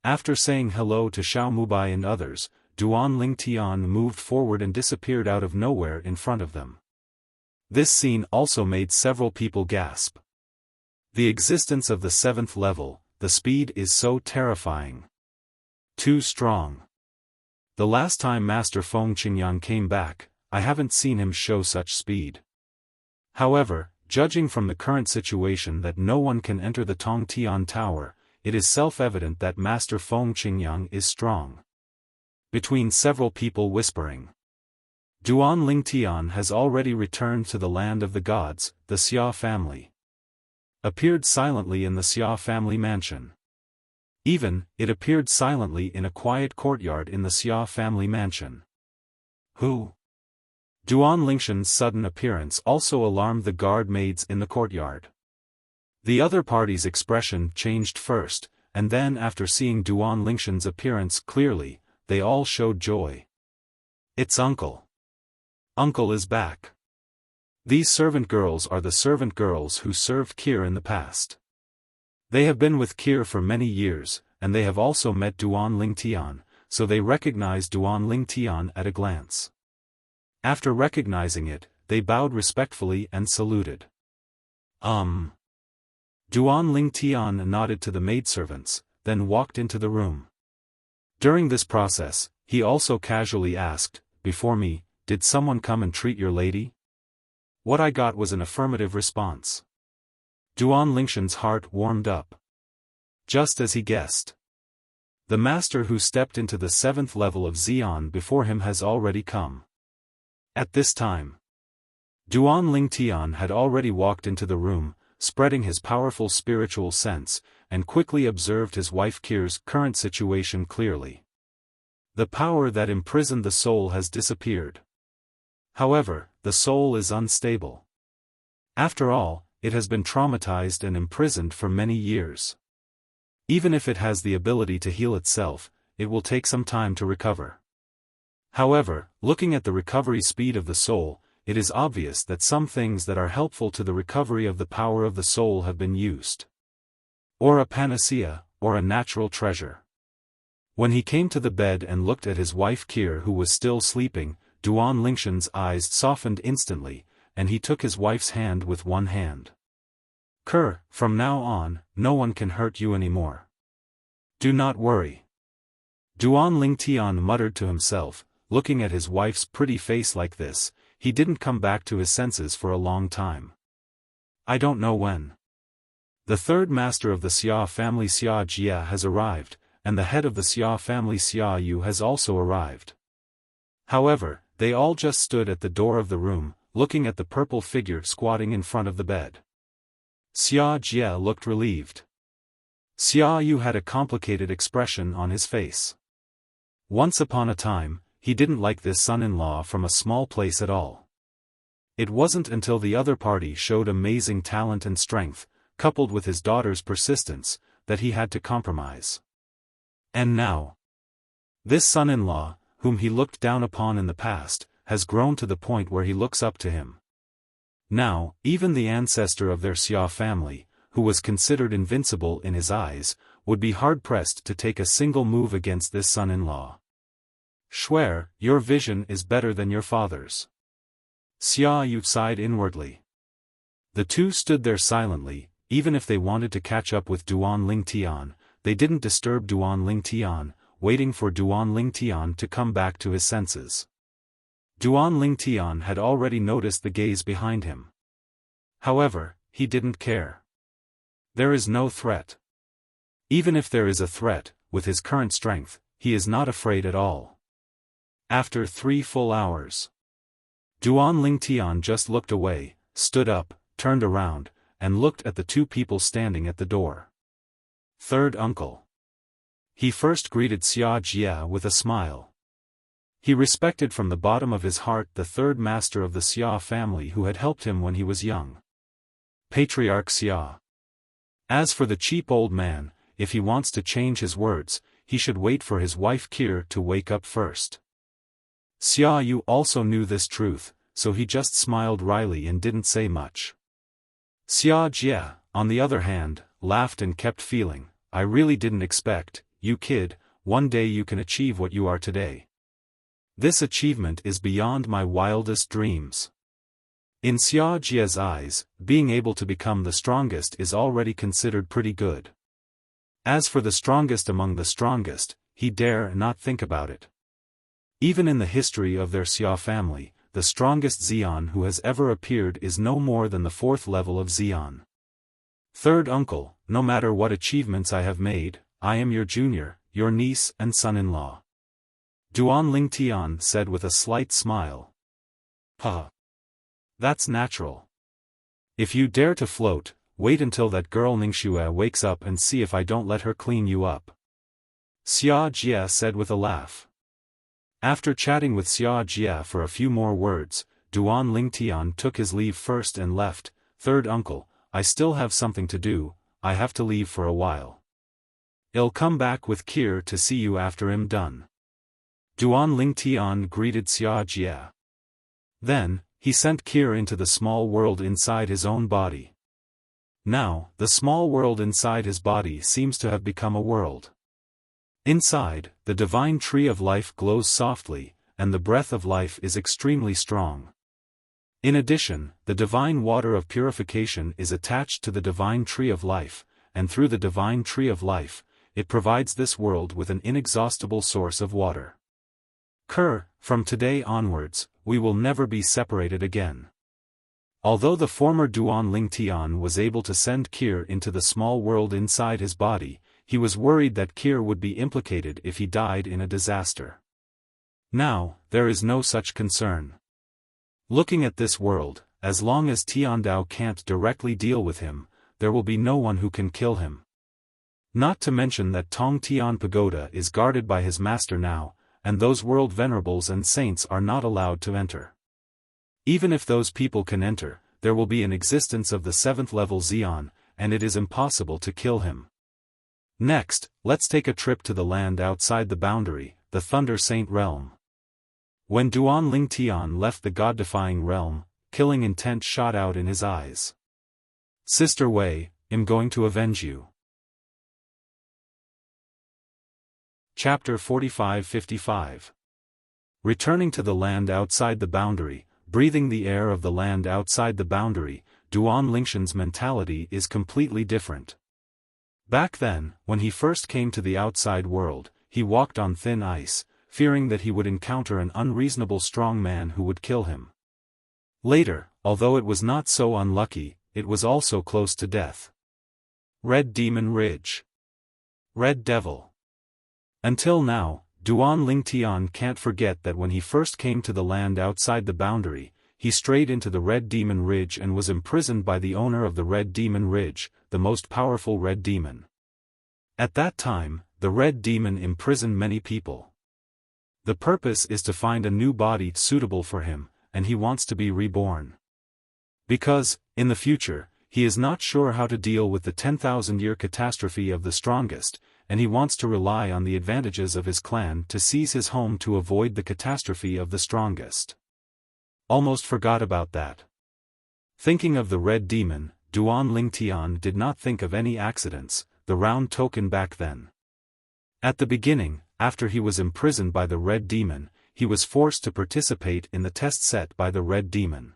After saying hello to Xiao Mubai and others, Duan Ling Tian moved forward and disappeared out of nowhere in front of them. This scene also made several people gasp. The existence of the 7th level, the speed is so terrifying. Too strong. The last time Master Feng Qingyang came back, I haven't seen him show such speed. However, judging from the current situation that no one can enter the Tongtian Tower, it is self-evident that Master Feng Qingyang is strong. Between several people whispering, Duan Ling Tian has already returned to the land of the gods, the Xia family. Appeared silently in the Xia family mansion. Even, it appeared silently in a quiet courtyard in the Xia family mansion. Who? Duan Lingshan's sudden appearance also alarmed the guard maids in the courtyard. The other party's expression changed first, and then after seeing Duan Lingshan's appearance clearly, they all showed joy. It's Uncle. Uncle is back. These servant girls are the servant girls who served Kir in the past. They have been with Kir for many years, and they have also met Duan Ling Tian, so they recognize Duan Ling Tian at a glance. After recognizing it, they bowed respectfully and saluted. Duan Ling Tian nodded to the maidservants, then walked into the room. During this process, he also casually asked, before me, did someone come and treat your lady? What I got was an affirmative response. Duan Lingshan's heart warmed up. Just as he guessed. The master who stepped into the 7th level of Xian before him has already come. At this time, Duan Ling Tian had already walked into the room, spreading his powerful spiritual sense, and quickly observed his wife Kir's current situation clearly. The power that imprisoned the soul has disappeared. However, the soul is unstable. After all, it has been traumatized and imprisoned for many years. Even if it has the ability to heal itself, it will take some time to recover. However, looking at the recovery speed of the soul, it is obvious that some things that are helpful to the recovery of the power of the soul have been used. Or a panacea, or a natural treasure. When he came to the bed and looked at his wife Kir, who was still sleeping, Duan Lingshan's eyes softened instantly, and he took his wife's hand with one hand. Kir, from now on, no one can hurt you anymore. Do not worry. Duan Lingtian muttered to himself, looking at his wife's pretty face like this. He didn't come back to his senses for a long time. I don't know when. The third master of the Xia family, Xia Jia, has arrived, and the head of the Xia family, Xia Yu, has also arrived. However, they all just stood at the door of the room, looking at the purple figure squatting in front of the bed. Xia Jia looked relieved. Xia Yu had a complicated expression on his face. Once upon a time, he didn't like this son-in-law from a small place at all. It wasn't until the other party showed amazing talent and strength, coupled with his daughter's persistence, that he had to compromise. And now, this son-in-law, whom he looked down upon in the past, has grown to the point where he looks up to him. Now, even the ancestor of their Xia family, who was considered invincible in his eyes, would be hard-pressed to take a single move against this son-in-law. Shuer, your vision is better than your father's. Xia Yu sighed inwardly. The two stood there silently. Even if they wanted to catch up with Duan Lingtian, they didn't disturb Duan Lingtian, waiting for Duan Lingtian to come back to his senses. Duan Lingtian had already noticed the gaze behind him. However, he didn't care. There is no threat. Even if there is a threat, with his current strength, he is not afraid at all. After 3 full hours, Duan Lingtian just looked away, stood up, turned around, and looked at the two people standing at the door. Third uncle. He first greeted Xia Jia with a smile. He respected from the bottom of his heart the third master of the Xia family who had helped him when he was young. Patriarch Xia. As for the cheap old man, if he wants to change his words, he should wait for his wife Kir to wake up first. Xia Yu also knew this truth, so he just smiled wryly and didn't say much. Xia Jia, on the other hand, laughed and kept feeling, I really didn't expect, you kid, one day you can achieve what you are today. This achievement is beyond my wildest dreams. In Xia Jia's eyes, being able to become the strongest is already considered pretty good. As for the strongest among the strongest, he dare not think about it. Even in the history of their Xia family, the strongest Xian who has ever appeared is no more than the 4th level of Xian. Third uncle, no matter what achievements I have made, I am your junior, your niece and son-in-law. Duan Lingtian said with a slight smile. Huh. That's natural. If you dare to float, wait until that girl Ningxue wakes up and see if I don't let her clean you up. Xia Jia said with a laugh. After chatting with Xia Jia for a few more words, Duan Lingtian took his leave first and left. Third uncle, I still have something to do, I have to leave for a while. I'll come back with Kir to see you after I'm done. Duan Lingtian greeted Xia Jia. Then, he sent Kir into the small world inside his own body. Now, the small world inside his body seems to have become a world. Inside, the divine tree of life glows softly, and the breath of life is extremely strong. In addition, the divine water of purification is attached to the divine tree of life, and through the divine tree of life, it provides this world with an inexhaustible source of water. Kir, from today onwards, we will never be separated again. Although the former Duan Lingtian was able to send Kir into the small world inside his body, he was worried that Kir would be implicated if he died in a disaster. Now, there is no such concern. Looking at this world, as long as Tiandao can't directly deal with him, there will be no one who can kill him. Not to mention that Tong Tian Pagoda is guarded by his master now, and those world venerables and saints are not allowed to enter. Even if those people can enter, there will be an existence of the 7th level Xian, and it is impossible to kill him. Next, let's take a trip to the land outside the boundary, the Thunder Saint realm. When Duan Ling Tian left the god-defying realm, killing intent shot out in his eyes. Sister Wei, I'm going to avenge you. Chapter 45-55. Returning to the land outside the boundary, breathing the air of the land outside the boundary, Duan Lingshan's mentality is completely different. Back then, when he first came to the outside world, he walked on thin ice, fearing that he would encounter an unreasonable strong man who would kill him. Later, although it was not so unlucky, it was also close to death. Red Demon Ridge. Red Devil. Until now, Duan Ling Tian can't forget that when he first came to the land outside the boundary, he strayed into the Red Demon Ridge and was imprisoned by the owner of the Red Demon Ridge, the most powerful Red Demon. At that time, the Red Demon imprisoned many people. The purpose is to find a new body suitable for him, and he wants to be reborn. Because, in the future, he is not sure how to deal with the 10,000-year catastrophe of the strongest, and he wants to rely on the advantages of his clan to seize his home to avoid the catastrophe of the strongest. Almost forgot about that. Thinking of the Red Demon, Duan Ling Tian did not think of any accidents, the round token back then. At the beginning, after he was imprisoned by the Red Demon, he was forced to participate in the test set by the Red Demon.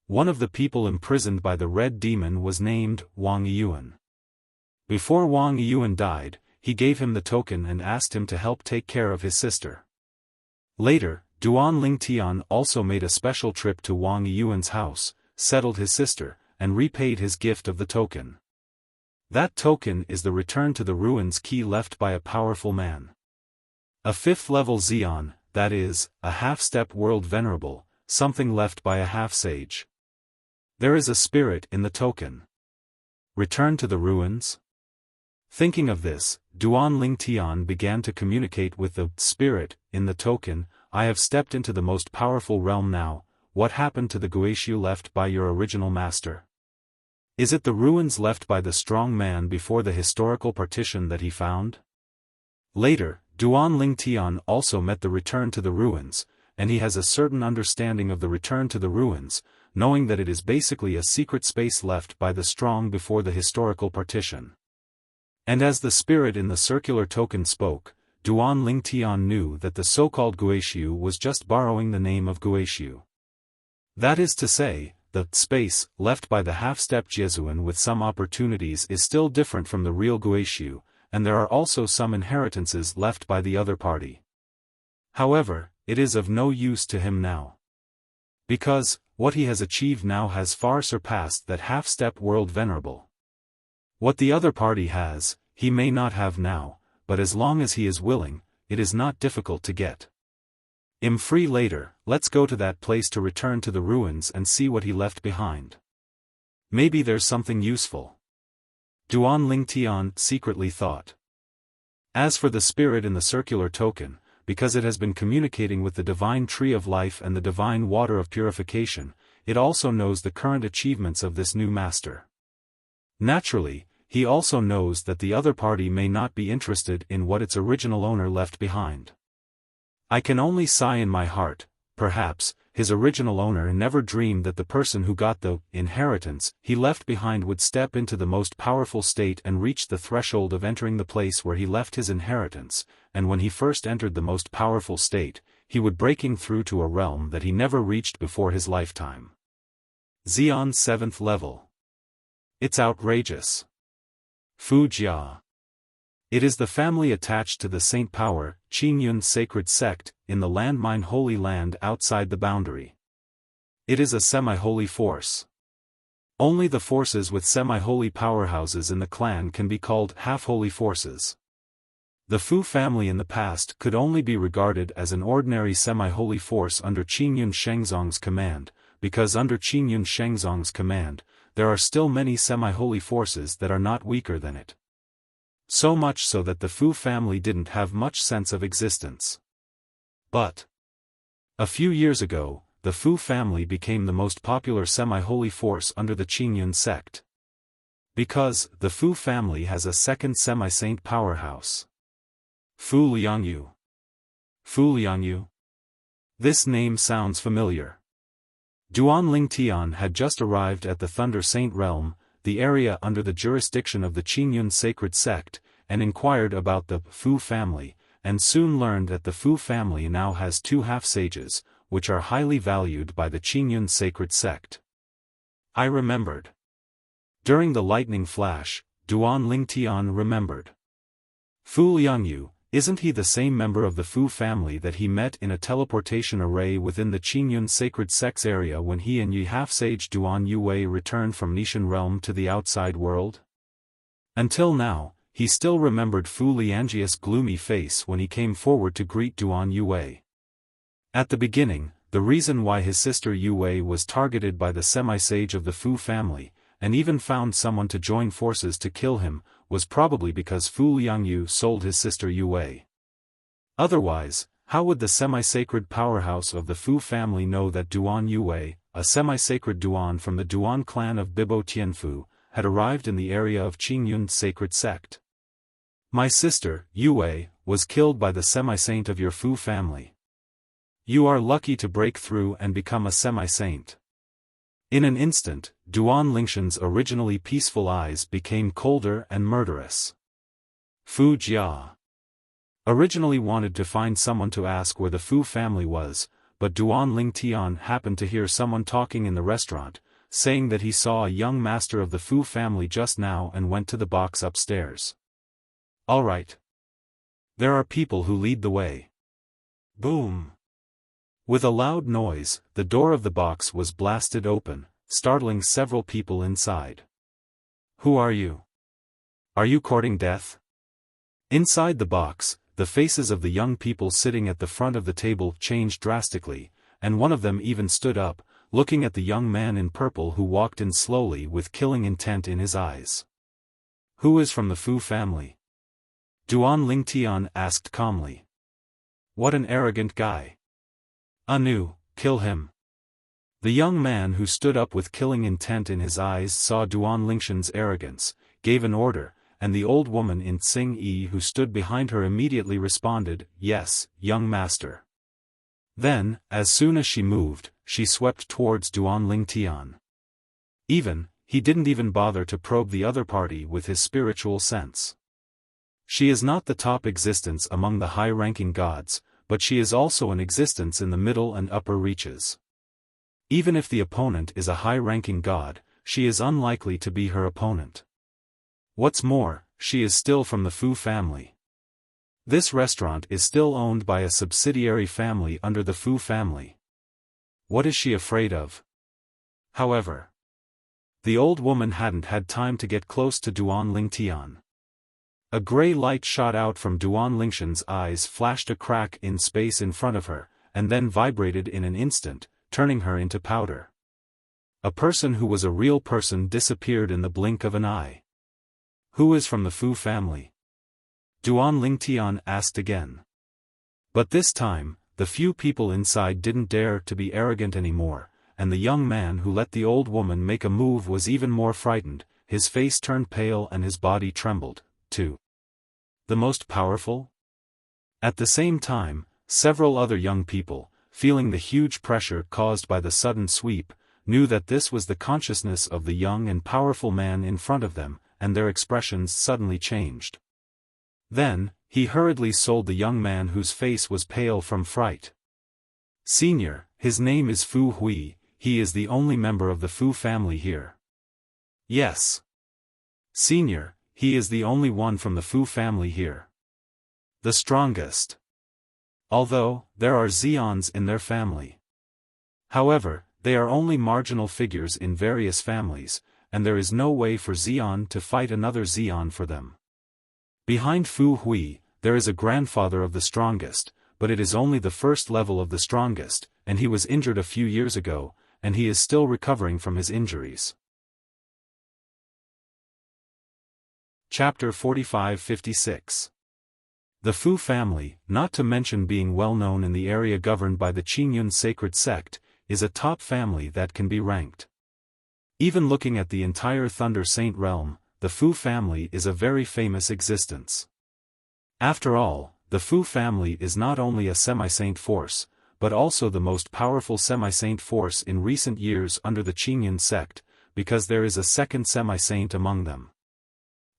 One of the people imprisoned by the Red Demon was named Wang Yuan. Before Wang Yuan died, he gave him the token and asked him to help take care of his sister. Later, Duan Ling Tian also made a special trip to Wang Yuan's house, settled his sister, and repaid his gift of the token. That token is the return to the ruins key left by a powerful man. A 5th level Xian, that is, a half-step world venerable, something left by a half-sage. There is a spirit in the token. Return to the ruins? Thinking of this, Duan Ling Tian began to communicate with the spirit in the token. I have stepped into the most powerful realm now. What happened to the Guishu left by your original master? Is it the ruins left by the strong man before the historical partition that he found? Later, Duan Ling Tian also met the return to the ruins, and he has a certain understanding of the return to the ruins, knowing that it is basically a secret space left by the strong before the historical partition. And as the spirit in the circular token spoke, Duan Ling Tian knew that the so-called Guishu was just borrowing the name of Guishu. That is to say, the space left by the half-step Jesuan with some opportunities is still different from the real Guishu, and there are also some inheritances left by the other party. However, it is of no use to him now. Because, what he has achieved now has far surpassed that half-step world venerable. What the other party has, he may not have now, but as long as he is willing, it is not difficult to get. I'm free later, let's go to that place to return to the ruins and see what he left behind. Maybe there's something useful. Duan Ling Tian secretly thought. As for the spirit in the circular token, because it has been communicating with the divine tree of life and the divine water of purification, it also knows the current achievements of this new master. Naturally, he also knows that the other party may not be interested in what its original owner left behind. I can only sigh in my heart, perhaps, his original owner never dreamed that the person who got the inheritance he left behind would step into the most powerful state and reach the threshold of entering the place where he left his inheritance, and when he first entered the most powerful state, he would breaking through to a realm that he never reached before his lifetime. Xian 7th level. It's outrageous. Fu Jia. It is the family attached to the Saint Power, Qingyun sacred sect, in the landmine Holy Land outside the boundary. It is a semi-holy force. Only the forces with semi-holy powerhouses in the clan can be called half-holy forces. The Fu family in the past could only be regarded as an ordinary semi-holy force under Qingyun Shengzong's command, because under Qingyun Shengzong's command, there are still many semi-holy forces that are not weaker than it. So much so that the Fu family didn't have much sense of existence. But a few years ago, the Fu family became the most popular semi-holy force under the Qingyun sect. Because the Fu family has a second semi-saint powerhouse. Fu Liangyu. Fu Liangyu? This name sounds familiar. Duan Lingtian had just arrived at the Thunder Saint realm, the area under the jurisdiction of the Qingyun sacred sect, and inquired about the Fu family, and soon learned that the Fu family now has 2 half-sages, which are highly valued by the Qingyun sacred sect. I remembered. During the lightning flash, Duan Lingtian remembered. Fu Liangyu, isn't he the same member of the Fu family that he met in a teleportation array within the Qingyun sacred sect's area when he and Yi half-sage Duan Yue returned from Nishan realm to the outside world? Until now, he still remembered Fu Liangyi's gloomy face when he came forward to greet Duan Yue. At the beginning, the reason why his sister Yue was targeted by the semi-sage of the Fu family, and even found someone to join forces to kill him, was probably because Fu Liangyu sold his sister Yue. Otherwise, how would the semi-sacred powerhouse of the Fu family know that Duan Yue, a semi-sacred Duan from the Duan clan of Bibo Tianfu, had arrived in the area of Qingyun's sacred sect? My sister, Yue, was killed by the semi-saint of your Fu family. You are lucky to break through and become a semi-saint. In an instant, Duan Lingshan's originally peaceful eyes became colder and murderous. Fu Jia originally wanted to find someone to ask where the Fu family was, but Duan Lingtian happened to hear someone talking in the restaurant, saying that he saw a young master of the Fu family just now and went to the box upstairs. All right. There are people who lead the way. Boom. With a loud noise, the door of the box was blasted open, startling several people inside. Who are you? Are you courting death? Inside the box, the faces of the young people sitting at the front of the table changed drastically, and one of them even stood up, looking at the young man in purple who walked in slowly with killing intent in his eyes. Who is from the Fu family? Duan Lingtian asked calmly. What an arrogant guy. Anu, kill him. The young man who stood up with killing intent in his eyes saw Duan Lingshan's arrogance, gave an order, and the old woman in Tsing Yi who stood behind her immediately responded, yes, young master. Then, as soon as she moved, she swept towards Duan Lingtian. He didn't even bother to probe the other party with his spiritual sense. She is not the top existence among the high-ranking gods, but she is also an existence in the middle and upper reaches. Even if the opponent is a high-ranking god, she is unlikely to be her opponent. What's more, she is still from the Fu family. This restaurant is still owned by a subsidiary family under the Fu family. What is she afraid of? However, the old woman hadn't had time to get close to Duan Lingtian. A gray light shot out from Duan Lingshan's eyes, flashed a crack in space in front of her, and then vibrated in an instant, turning her into powder. A person who was a real person disappeared in the blink of an eye. Who is from the Fu family? Duan Lingtian asked again. But this time, the few people inside didn't dare to be arrogant anymore, and the young man who let the old woman make a move was even more frightened, his face turned pale and his body trembled, too. The most powerful? At the same time, several other young people, feeling the huge pressure caused by the sudden sweep, knew that this was the consciousness of the young and powerful man in front of them, and their expressions suddenly changed. Then, he hurriedly sold the young man whose face was pale from fright. Senior, his name is Fu Hui, he is the only member of the Fu family here. Yes. Senior, he is the only one from the Fu family here. The strongest. Although, there are Xians in their family. However, they are only marginal figures in various families, and there is no way for Xian to fight another Xian for them. Behind Fu Hui, there is a grandfather of the strongest, but it is only the first level of the strongest, and he was injured a few years ago, and he is still recovering from his injuries. Chapter 45-56. The Fu family, not to mention being well known in the area governed by the Qingyun sacred sect, is a top family that can be ranked. Even looking at the entire Thunder Saint realm, the Fu family is a very famous existence. After all, the Fu family is not only a semi-saint force, but also the most powerful semi-saint force in recent years under the Qingyun sect, because there is a second semi-saint among them.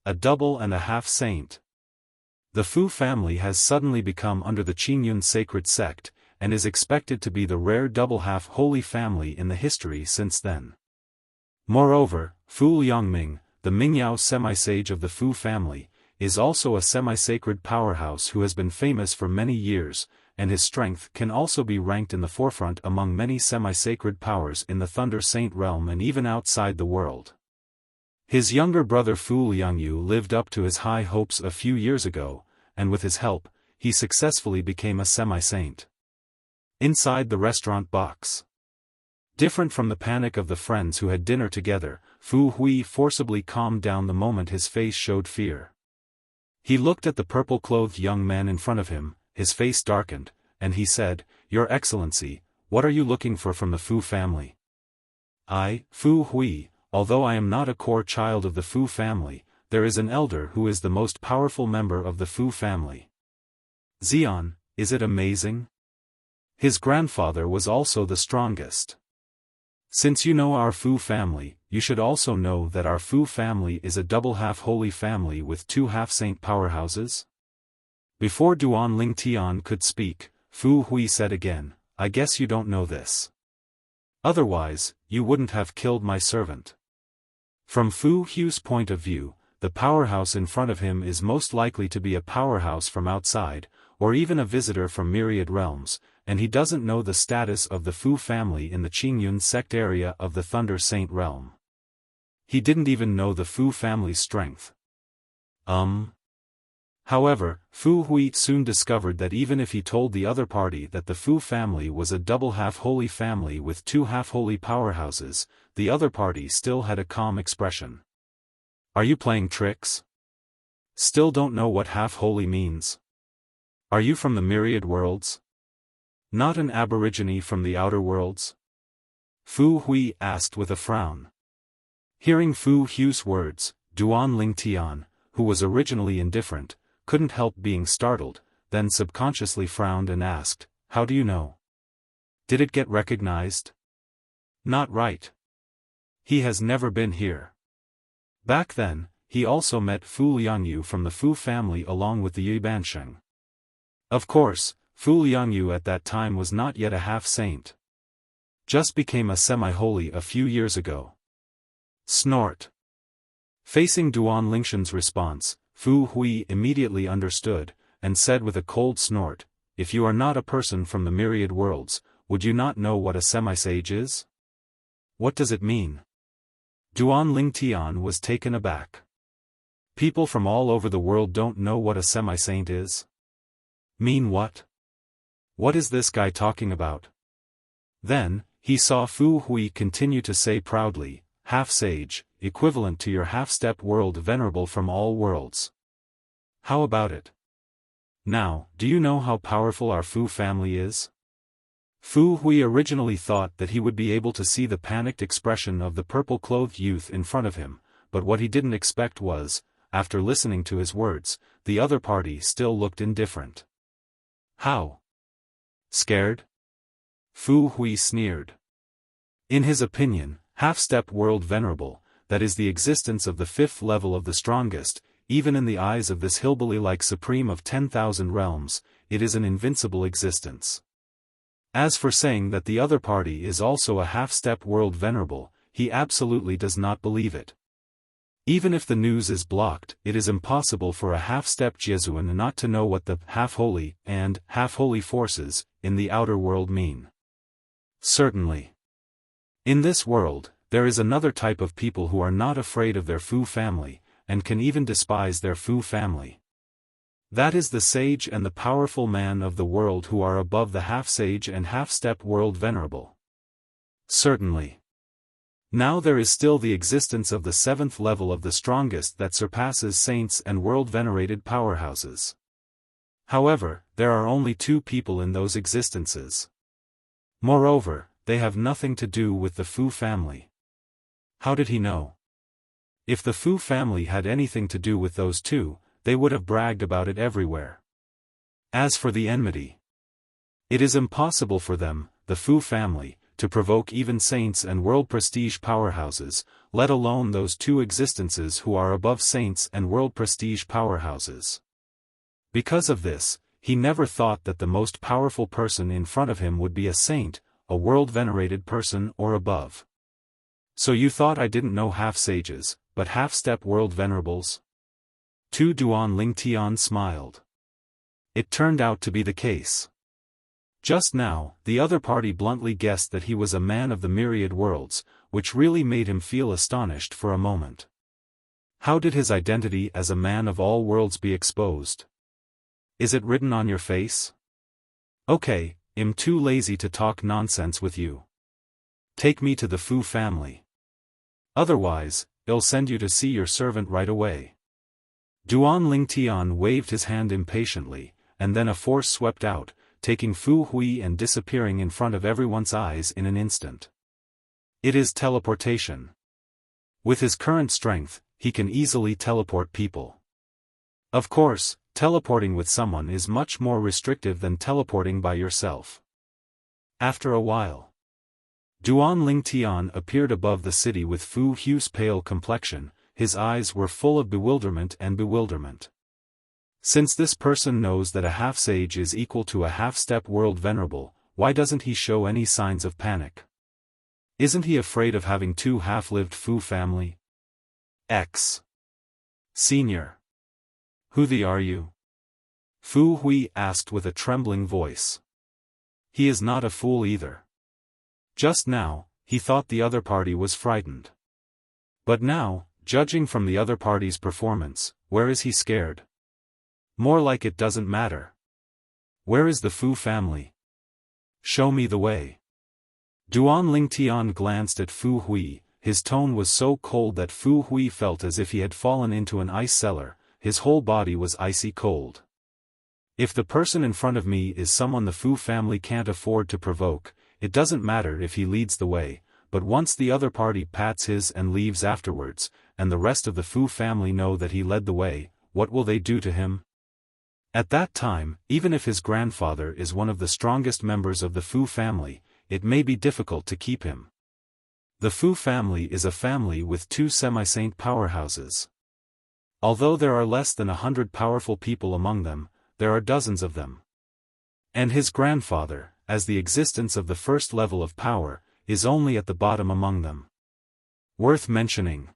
A double and a half saint. The Fu family has suddenly become under the Qingyun sacred sect, and is expected to be the rare double half holy family in the history since then. Moreover, Fu Liangming, the Mingyao semi-sage of the Fu family, is also a semi-sacred powerhouse who has been famous for many years, and his strength can also be ranked in the forefront among many semi-sacred powers in the Thunder Saint realm and even outside the world. His younger brother Fu Liangyu lived up to his high hopes a few years ago, and with his help, he successfully became a semi-saint. Inside the restaurant box. Different from the panic of the friends who had dinner together, Fu Hui forcibly calmed down the moment his face showed fear. He looked at the purple-clothed young man in front of him, his face darkened, and he said, "Your Excellency, what are you looking for from the Fu family?" "I, Fu Hui, although I am not a core child of the Fu family, there is an elder who is the most powerful member of the Fu family." "Xian, is it amazing? His grandfather was also the strongest. Since you know our Fu family, you should also know that our Fu family is a double half-holy family with two half-saint powerhouses." Before Duan Lingtian could speak, Fu Hui said again, "I guess you don't know this. Otherwise, you wouldn't have killed my servant." From Fu Hui's point of view, the powerhouse in front of him is most likely to be a powerhouse from outside, or even a visitor from myriad realms, and he doesn't know the status of the Fu family in the Qingyun sect area of the Thunder Saint realm. He didn't even know the Fu family's strength. However, Fu Hui soon discovered that even if he told the other party that the Fu family was a double half-holy family with two half-holy powerhouses, the other party still had a calm expression. "Are you playing tricks? Still don't know what half-holy means? Are you from the myriad worlds? Not an aborigine from the outer worlds?" Fu Hui asked with a frown. Hearing Fu Hui's words, Duan Lingtian, who was originally indifferent, couldn't help being startled, then subconsciously frowned and asked, "How do you know? Did it get recognized?" "Not right. He has never been here." Back then, he also met Fu Liangyu from the Fu family along with the Yibansheng. Of course, Fu Liangyu at that time was not yet a half-saint. Just became a semi-holy a few years ago. Snort. Facing Duan Lingshan's response, Fu Hui immediately understood, and said with a cold snort, "If you are not a person from the myriad worlds, would you not know what a semi-sage is? What does it mean?" Duan Lingtian was taken aback. People from all over the world don't know what a semi-saint is? Mean what? What is this guy talking about? Then, he saw Fu Hui continue to say proudly, "Half-sage, equivalent to your half-step world venerable from all worlds. How about it? Now, do you know how powerful our Fu family is?" Fu Hui originally thought that he would be able to see the panicked expression of the purple-clothed youth in front of him, but what he didn't expect was, after listening to his words, the other party still looked indifferent. "How? Scared?" Fu Hui sneered. In his opinion, half-step world venerable, that is the existence of the fifth level of the strongest, even in the eyes of this hillbilly-like supreme of 10,000 realms, it is an invincible existence. As for saying that the other party is also a half-step world venerable, he absolutely does not believe it. Even if the news is blocked, it is impossible for a half-step Jesuan not to know what the half-holy and half-holy forces in the outer world mean. Certainly. In this world, there is another type of people who are not afraid of their Fu family, and can even despise their Fu family. That is the sage and the powerful man of the world who are above the half-sage and half-step world venerable. Certainly. Now there is still the existence of the 7th level of the strongest that surpasses saints and world-venerated powerhouses. However, there are only 2 people in those existences. Moreover, they have nothing to do with the Fu family. How did he know? If the Fu family had anything to do with those 2, they would have bragged about it everywhere. As for the enmity, it is impossible for them, the Fu family, to provoke even saints and world prestige powerhouses, let alone those 2 existences who are above saints and world prestige powerhouses. Because of this, he never thought that the most powerful person in front of him would be a saint, a world-venerated person or above. So you thought I didn't know half-sages, but half-step world-venerables? Tu Duan Ling Tian smiled. It turned out to be the case. Just now, the other party bluntly guessed that he was a man of the myriad worlds, which really made him feel astonished for a moment. How did his identity as a man of all worlds be exposed? Is it written on your face? Okay, I'm too lazy to talk nonsense with you. Take me to the Fu family. Otherwise, I'll send you to see your servant right away. Duan Ling Tian waved his hand impatiently, and then a force swept out, taking Fu Hui and disappearing in front of everyone's eyes in an instant. It is teleportation. With his current strength, he can easily teleport people. Of course, teleporting with someone is much more restrictive than teleporting by yourself. After a while, Duan Ling Tian appeared above the city with Fu Hui's pale complexion. His eyes were full of bewilderment. Since this person knows that a half-sage is equal to a half-step world venerable, why doesn't he show any signs of panic? Isn't he afraid of having 2 half-lived Fu family? Senior. Who the are you? Fu Hui asked with a trembling voice. He is not a fool either. Just now, he thought the other party was frightened. But now, judging from the other party's performance, where is he scared? More like it doesn't matter. Where is the Fu family? Show me the way. Duan Ling Tian glanced at Fu Hui. His tone was so cold that Fu Hui felt as if he had fallen into an ice cellar. His whole body was icy cold. If the person in front of me is someone the Fu family can't afford to provoke, it doesn't matter if he leads the way, but once the other party pats his and leaves afterwards, and the rest of the Fu family know that he led the way, what will they do to him? At that time, even if his grandfather is one of the strongest members of the Fu family, it may be difficult to keep him. The Fu family is a family with 2 semi-saint powerhouses. Although there are less than 100 powerful people among them, there are dozens of them. And his grandfather, as the existence of the 1st level of power, is only at the bottom among them. Worth mentioning.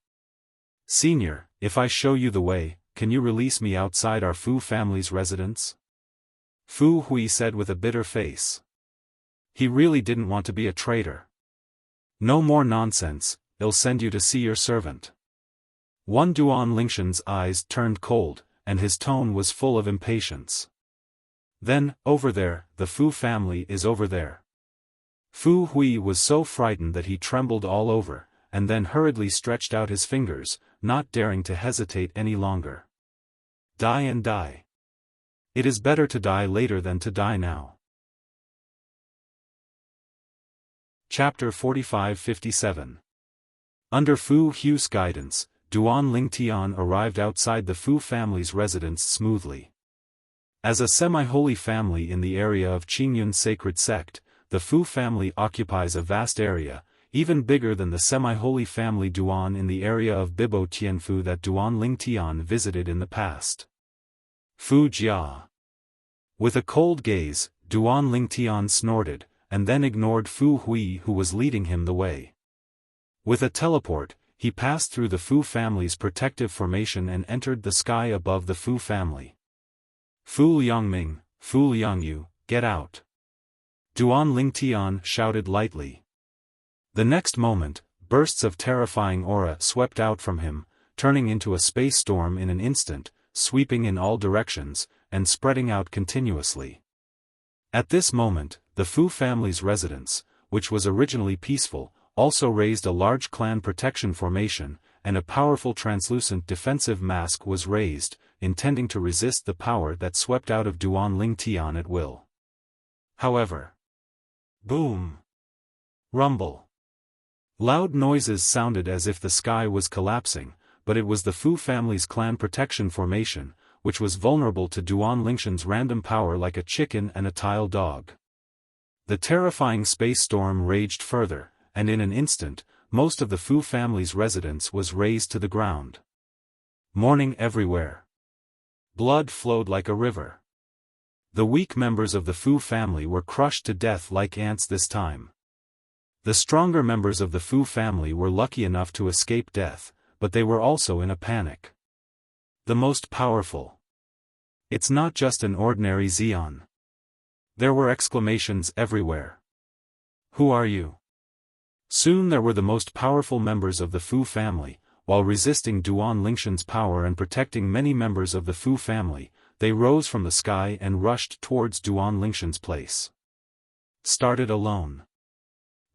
Senior, if I show you the way, can you release me outside our Fu family's residence? Fu Hui said with a bitter face. He really didn't want to be a traitor. No more nonsense, I'll send you to see your servant. One Duan Lingshan's eyes turned cold, and his tone was full of impatience. Then, over there, the Fu family is over there. Fu Hui was so frightened that he trembled all over, and then hurriedly stretched out his fingers, not daring to hesitate any longer. Die and die. It is better to die later than to die now. Chapter 45-57. Under Fu Hui's guidance, Duan Ling Tian arrived outside the Fu family's residence smoothly. As a semi-holy family in the area of Qingyun's sacred sect, the Fu family occupies a vast area, even bigger than the semi-holy family Duan in the area of Bibo Tianfu that Duan Ling Tian visited in the past. Fu Jia. With a cold gaze, Duan Ling Tian snorted, and then ignored Fu Hui who was leading him the way. With a teleport, he passed through the Fu family's protective formation and entered the sky above the Fu family. Fu Liangming, Fu Liangyu, get out! Duan Ling Tian shouted lightly. The next moment, bursts of terrifying aura swept out from him, turning into a space storm in an instant, sweeping in all directions, and spreading out continuously. At this moment, the Fu family's residence, which was originally peaceful, also raised a large clan protection formation, and a powerful translucent defensive mask was raised, intending to resist the power that swept out of Duan Ling Tian at will. However, boom! Rumble! Loud noises sounded as if the sky was collapsing, but it was the Fu family's clan protection formation, which was vulnerable to Duan Lingshan's random power like a chicken and a tile dog. The terrifying space storm raged further, and in an instant, most of the Fu family's residence was razed to the ground. Mourning everywhere. Blood flowed like a river. The weak members of the Fu family were crushed to death like ants this time. The stronger members of the Fu family were lucky enough to escape death, but they were also in a panic. The most powerful. It's not just an ordinary Xian. There were exclamations everywhere. Who are you? Soon there were the most powerful members of the Fu family, while resisting Duan Lingshan's power and protecting many members of the Fu family. They rose from the sky and rushed towards Duan Lingshan's place. Started alone.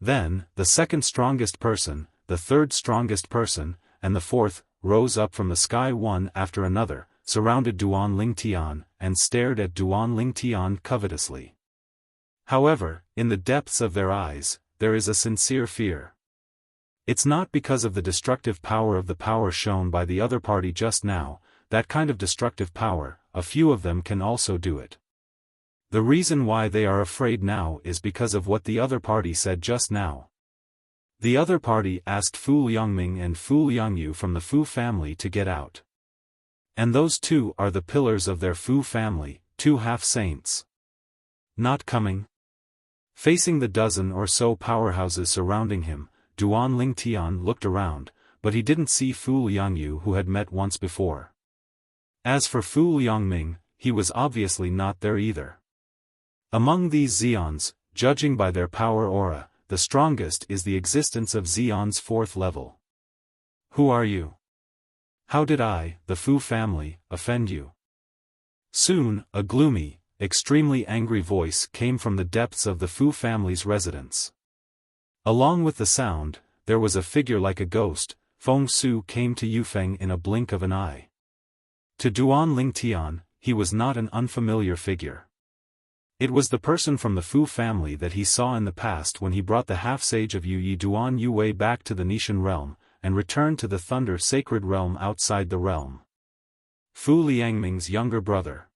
Then, the second strongest person, the third strongest person, and the fourth, rose up from the sky one after another, surrounded Duan Ling Tian, and stared at Duan Ling Tian covetously. However, in the depths of their eyes, there is a sincere fear. It's not because of the destructive power of the power shown by the other party just now, that kind of destructive power, a few of them can also do it. The reason why they are afraid now is because of what the other party said just now. The other party asked Fu Liangming and Fu Liangyu from the Fu family to get out. And those two are the pillars of their Fu family, two half-saints. Not coming? Facing the dozen or so powerhouses surrounding him, Duan Ling Tian looked around, but he didn't see Fu Liangyu who had met once before. As for Fu Liangming, he was obviously not there either. Among these Xians, judging by their power aura, the strongest is the existence of Xian's fourth level. Who are you? How did I, the Fu family, offend you? Soon, a gloomy, extremely angry voice came from the depths of the Fu family's residence. Along with the sound, there was a figure like a ghost. Feng Su came to Yufeng in a blink of an eye. To Duan Ling Tian, he was not an unfamiliar figure. It was the person from the Fu family that he saw in the past when he brought the half-sage of Yu Yi Duan Yuwei back to the Nishan realm, and returned to the Thunder Sacred Realm outside the realm. Fu Liangming's younger brother.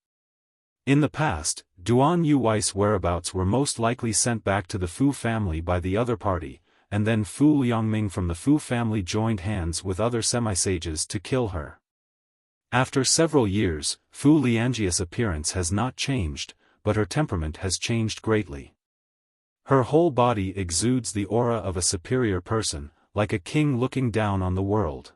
In the past, Duan Yuwei's whereabouts were most likely sent back to the Fu family by the other party, and then Fu Liangming from the Fu family joined hands with other semi-sages to kill her. After several years, Fu Liangjia's appearance has not changed, but her temperament has changed greatly. Her whole body exudes the aura of a superior person, like a king looking down on the world.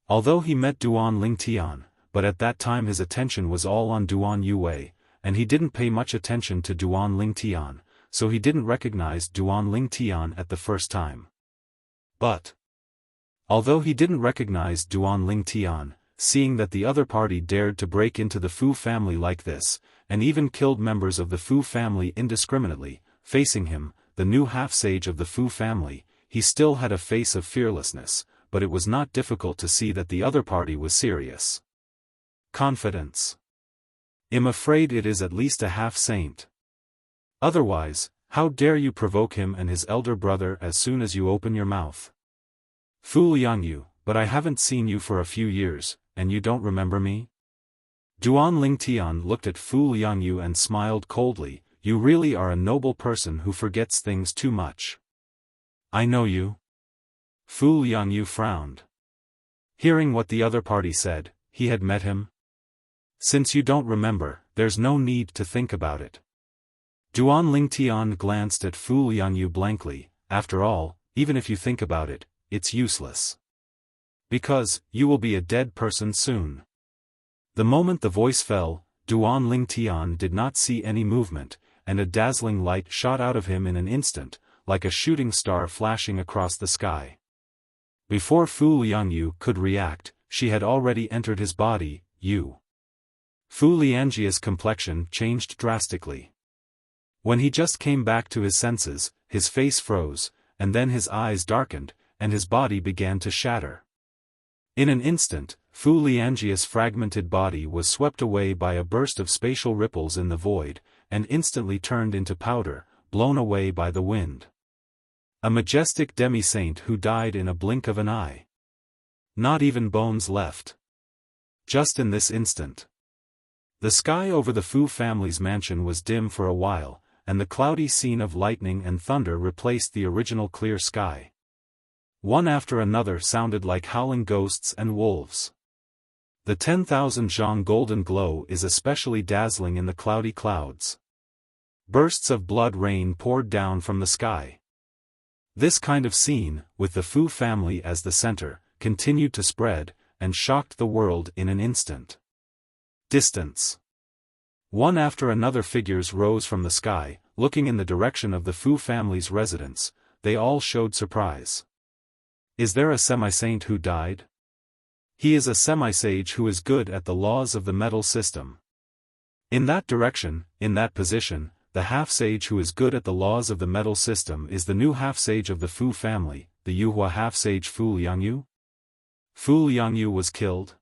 Although he met Duan Ling Tian, but at that time his attention was all on Duan Yuwei, and he didn't pay much attention to Duan Ling Tian, so he didn't recognize Duan Ling Tian at the first time. But, although he didn't recognize Duan Ling Tian, seeing that the other party dared to break into the Fu family like this, and even killed members of the Fu family indiscriminately, facing him, the new half-sage of the Fu family, he still had a face of fearlessness, but it was not difficult to see that the other party was serious. Confidence. I'm afraid it is at least a half-saint. Otherwise, how dare you provoke him and his elder brother as soon as you open your mouth? Fu Liangyu, but I haven't seen you for a few years, and you don't remember me? Duan Ling Tian looked at Fu Liangyu and smiled coldly. You really are a noble person who forgets things too much. I know you. Fu Liangyu frowned. Hearing what the other party said, he had met him. Since you don't remember, there's no need to think about it. Duan Ling Tian glanced at Fu Liangyu blankly. After all, even if you think about it, it's useless. Because, you will be a dead person soon. The moment the voice fell, Duan Ling Tian did not see any movement, and a dazzling light shot out of him in an instant, like a shooting star flashing across the sky. Before Fu Liangyu could react, she had already entered his body. Fu Liangjia's complexion changed drastically. When he just came back to his senses, his face froze, and then his eyes darkened, and his body began to shatter. In an instant, Fu Lianjia's fragmented body was swept away by a burst of spatial ripples in the void, and instantly turned into powder, blown away by the wind. A majestic demi-saint who died in a blink of an eye. Not even bones left. Just in this instant. The sky over the Fu family's mansion was dim for a while, and the cloudy scene of lightning and thunder replaced the original clear sky. One after another sounded like howling ghosts and wolves. The 10,000 zhang golden glow is especially dazzling in the cloudy clouds. Bursts of blood rain poured down from the sky. This kind of scene, with the Fu family as the center, continued to spread, and shocked the world in an instant. Distance. One after another figures rose from the sky, looking in the direction of the Fu family's residence. They all showed surprise. Is there a semi-saint who died? He is a semi-sage who is good at the laws of the metal system. In that direction, in that position, the half-sage who is good at the laws of the metal system is the new half-sage of the Fu family, the Yuhua half-sage Fu Liangyu. Fu Liangyu was killed?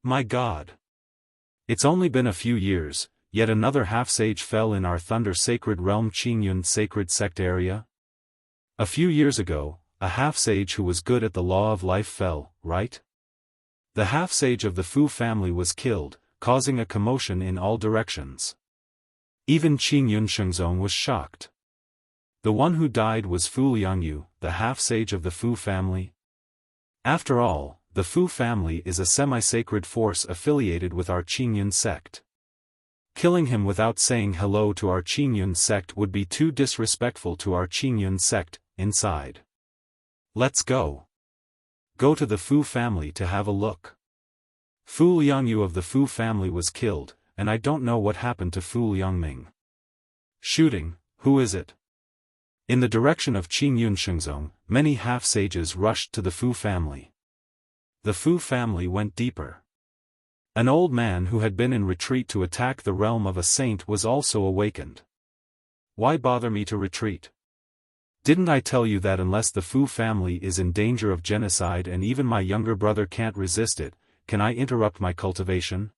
My God! It's only been a few years, yet another half-sage fell in our Thunder Sacred Realm Qingyun Sacred Sect area? A few years ago, a half-sage who was good at the law of life fell, right? The half-sage of the Fu family was killed, causing a commotion in all directions. Even Qingyun Shengzong was shocked. The one who died was Fu Liangyu, the half-sage of the Fu family. After all, the Fu family is a semi-sacred force affiliated with our Qingyun sect. Killing him without saying hello to our Qingyun sect would be too disrespectful to our Qingyun sect. Inside. Let's go. Go to the Fu family to have a look. Fu Liangyu of the Fu family was killed, and I don't know what happened to Fu Liangming. Shooting, who is it? In the direction of Qingyun Shengzong, many half-sages rushed to the Fu family. The Fu family went deeper. An old man who had been in retreat to attack the realm of a saint was also awakened. Why bother me to retreat? Didn't I tell you that unless the Fu family is in danger of genocide and even my younger brother can't resist it, can I interrupt my cultivation?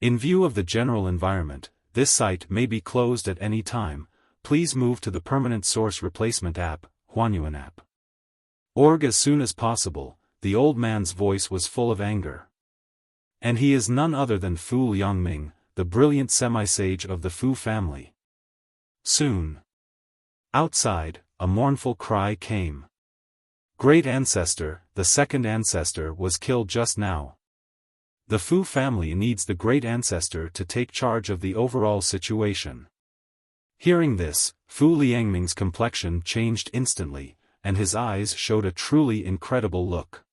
In view of the general environment, this site may be closed at any time. Please move to the permanent source replacement app, Huanyuan app. Org as soon as possible. The old man's voice was full of anger. And he is none other than Fu Liangming, the brilliant semi-sage of the Fu family. Soon. Outside, a mournful cry came. Great ancestor, the second ancestor was killed just now. The Fu family needs the great ancestor to take charge of the overall situation. Hearing this, Fu Liangming's complexion changed instantly, and his eyes showed a truly incredible look.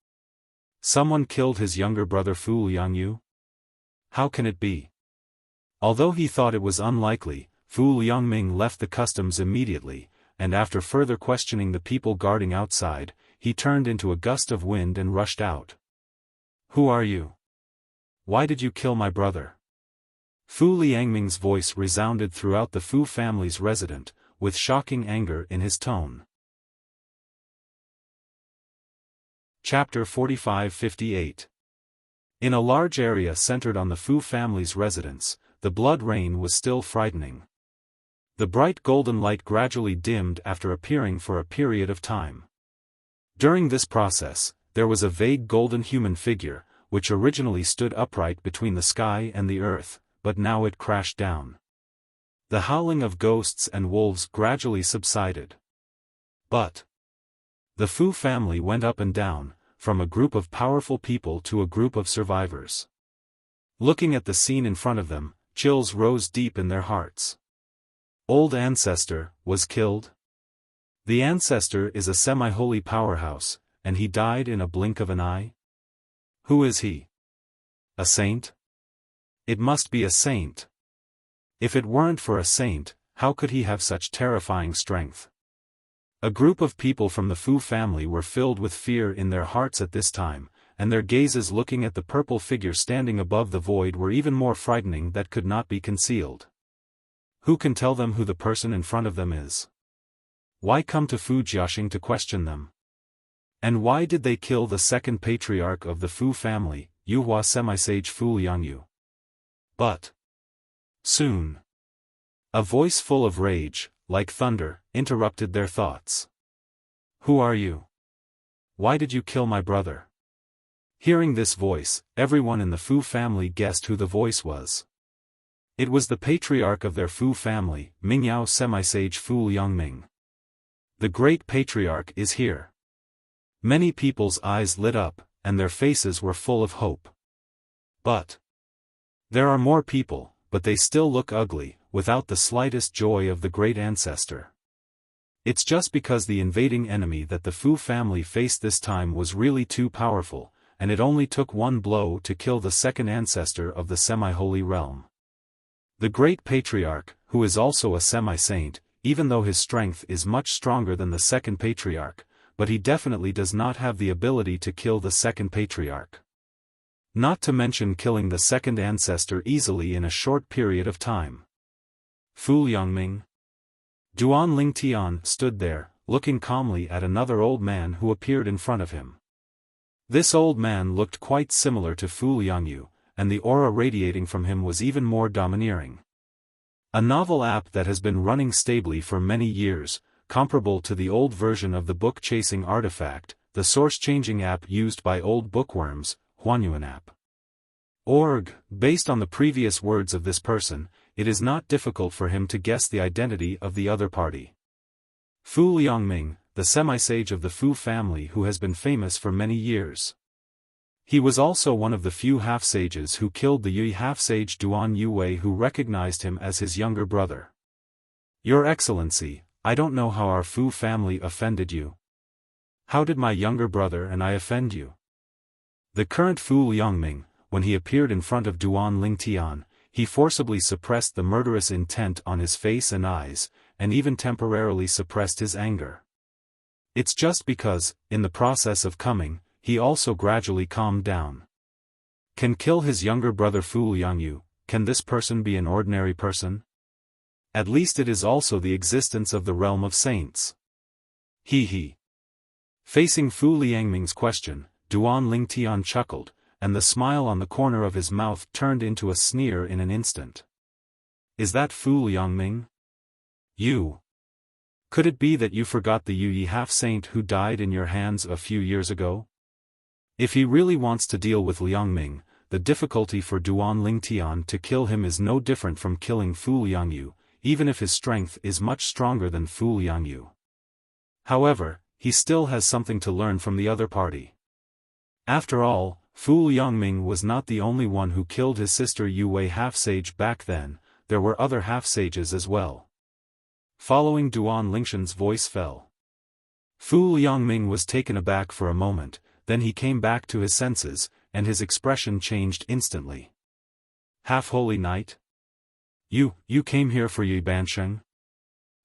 Someone killed his younger brother Fu Liangyu? How can it be? Although he thought it was unlikely, Fu Liangming left the customs immediately, and after further questioning the people guarding outside, he turned into a gust of wind and rushed out. Who are you? Why did you kill my brother? Fu Liangming's voice resounded throughout the Fu family's residence, with shocking anger in his tone. Chapter 45-58. In a large area centered on the Fu family's residence, the blood rain was still frightening. The bright golden light gradually dimmed after appearing for a period of time. During this process, there was a vague golden human figure, which originally stood upright between the sky and the earth, but now it crashed down. The howling of ghosts and wolves gradually subsided. But the Fu family went up and down, from a group of powerful people to a group of survivors. Looking at the scene in front of them, chills rose deep in their hearts. Old ancestor was killed? The ancestor is a semi-holy powerhouse, and he died in a blink of an eye? Who is he? A saint? It must be a saint. If it weren't for a saint, how could he have such terrifying strength? A group of people from the Fu family were filled with fear in their hearts at this time, and their gazes looking at the purple figure standing above the void were even more frightening that could not be concealed. Who can tell them who the person in front of them is? Why come to Fu Jiaxing to question them? And why did they kill the second patriarch of the Fu family, Yuhua semi-sage Fu Liangyu? But soon, a voice full of rage, like thunder, interrupted their thoughts. Who are you? Why did you kill my brother? Hearing this voice, everyone in the Fu family guessed who the voice was. It was the patriarch of their Fu family, Mingyao semi-sage Fu Liangming. The great patriarch is here. Many people's eyes lit up, and their faces were full of hope. But there are more people, but they still look ugly, without the slightest joy of the great ancestor. It's just because the invading enemy that the Fu family faced this time was really too powerful, and it only took one blow to kill the second ancestor of the semi-holy realm. The great patriarch, who is also a semi-saint, even though his strength is much stronger than the second patriarch, but he definitely does not have the ability to kill the second patriarch. Not to mention killing the second ancestor easily in a short period of time. Fu Liangming. Duan Lingtian stood there, looking calmly at another old man who appeared in front of him. This old man looked quite similar to Fu Liangyu, and the aura radiating from him was even more domineering. A novel app that has been running stably for many years, comparable to the old version of the book-chasing artifact, the source-changing app used by old bookworms, Huanyuan app. Based on the previous words of this person, it is not difficult for him to guess the identity of the other party. Fu Liangming, the semi-sage of the Fu family who has been famous for many years. He was also one of the few half-sages who killed the Yui half-sage Duan Yuwei, who recognized him as his younger brother. Your Excellency, I don't know how our Fu family offended you. How did my younger brother and I offend you? The current Fu Liangming, when he appeared in front of Duan Lingtian, he forcibly suppressed the murderous intent on his face and eyes, and even temporarily suppressed his anger. It's just because, in the process of coming, he also gradually calmed down. Can kill his younger brother Fu Liangyu, can this person be an ordinary person? At least it is also the existence of the realm of saints. He. Facing Fu Liangming's question, Duan Lingtian chuckled, and the smile on the corner of his mouth turned into a sneer in an instant. Is that Fu Liangming? You? Could it be that you forgot the Yuyi half-saint who died in your hands a few years ago? If he really wants to deal with Liangming, the difficulty for Duan Lingtian to kill him is no different from killing Fu Liangyu, even if his strength is much stronger than Fu Liangyu. However, he still has something to learn from the other party. After all, Fu Liangming was not the only one who killed his sister Yu Wei half-sage back then, there were other half-sages as well. Following Duan Lingshan's voice fell. Fu Liangming was taken aback for a moment, then he came back to his senses, and his expression changed instantly. Half-holy knight? You came here for Yi Bansheng?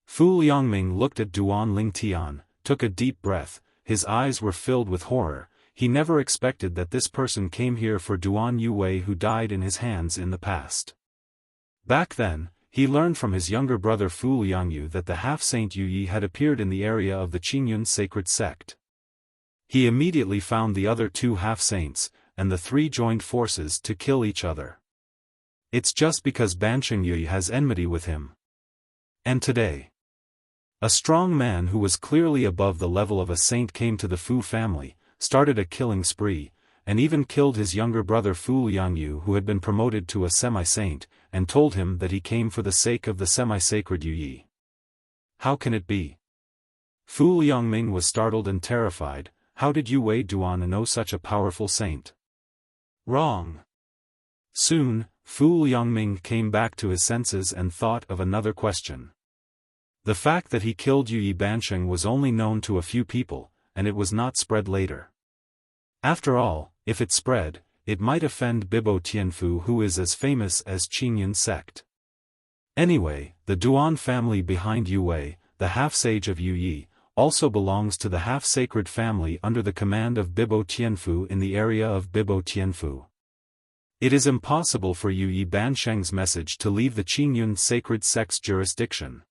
Fu Liangming looked at Duan Lingtian, took a deep breath, his eyes were filled with horror. He never expected that this person came here for Duan Yuwei who died in his hands in the past. Back then, he learned from his younger brother Fu Liangyu that the half-saint Yu Yi had appeared in the area of the Qingyun sacred sect. He immediately found the other two half-saints, and the three joined forces to kill each other. It's just because Bansheng Yi has enmity with him. And today, a strong man who was clearly above the level of a saint came to the Fu family, started a killing spree, and even killed his younger brother Fu Liangyu, who had been promoted to a semi-saint, and told him that he came for the sake of the semi-sacred Yu Yi. How can it be? Fu Liangming was startled and terrified. How did Yu Wei Duan know such a powerful saint? Wrong. Soon, Fu Liangming came back to his senses and thought of another question. The fact that he killed Yu Yi Bansheng was only known to a few people, and it was not spread later. After all, if it spread, it might offend Bibo Tianfu, who is as famous as Qingyun sect. Anyway, the Duan family behind Yu Wei, the half-sage of Yu Yi, also belongs to the half-sacred family under the command of Bibo Tianfu in the area of Bibo Tianfu. It is impossible for Yu Yi Bansheng's message to leave the Qingyun sacred sect's jurisdiction.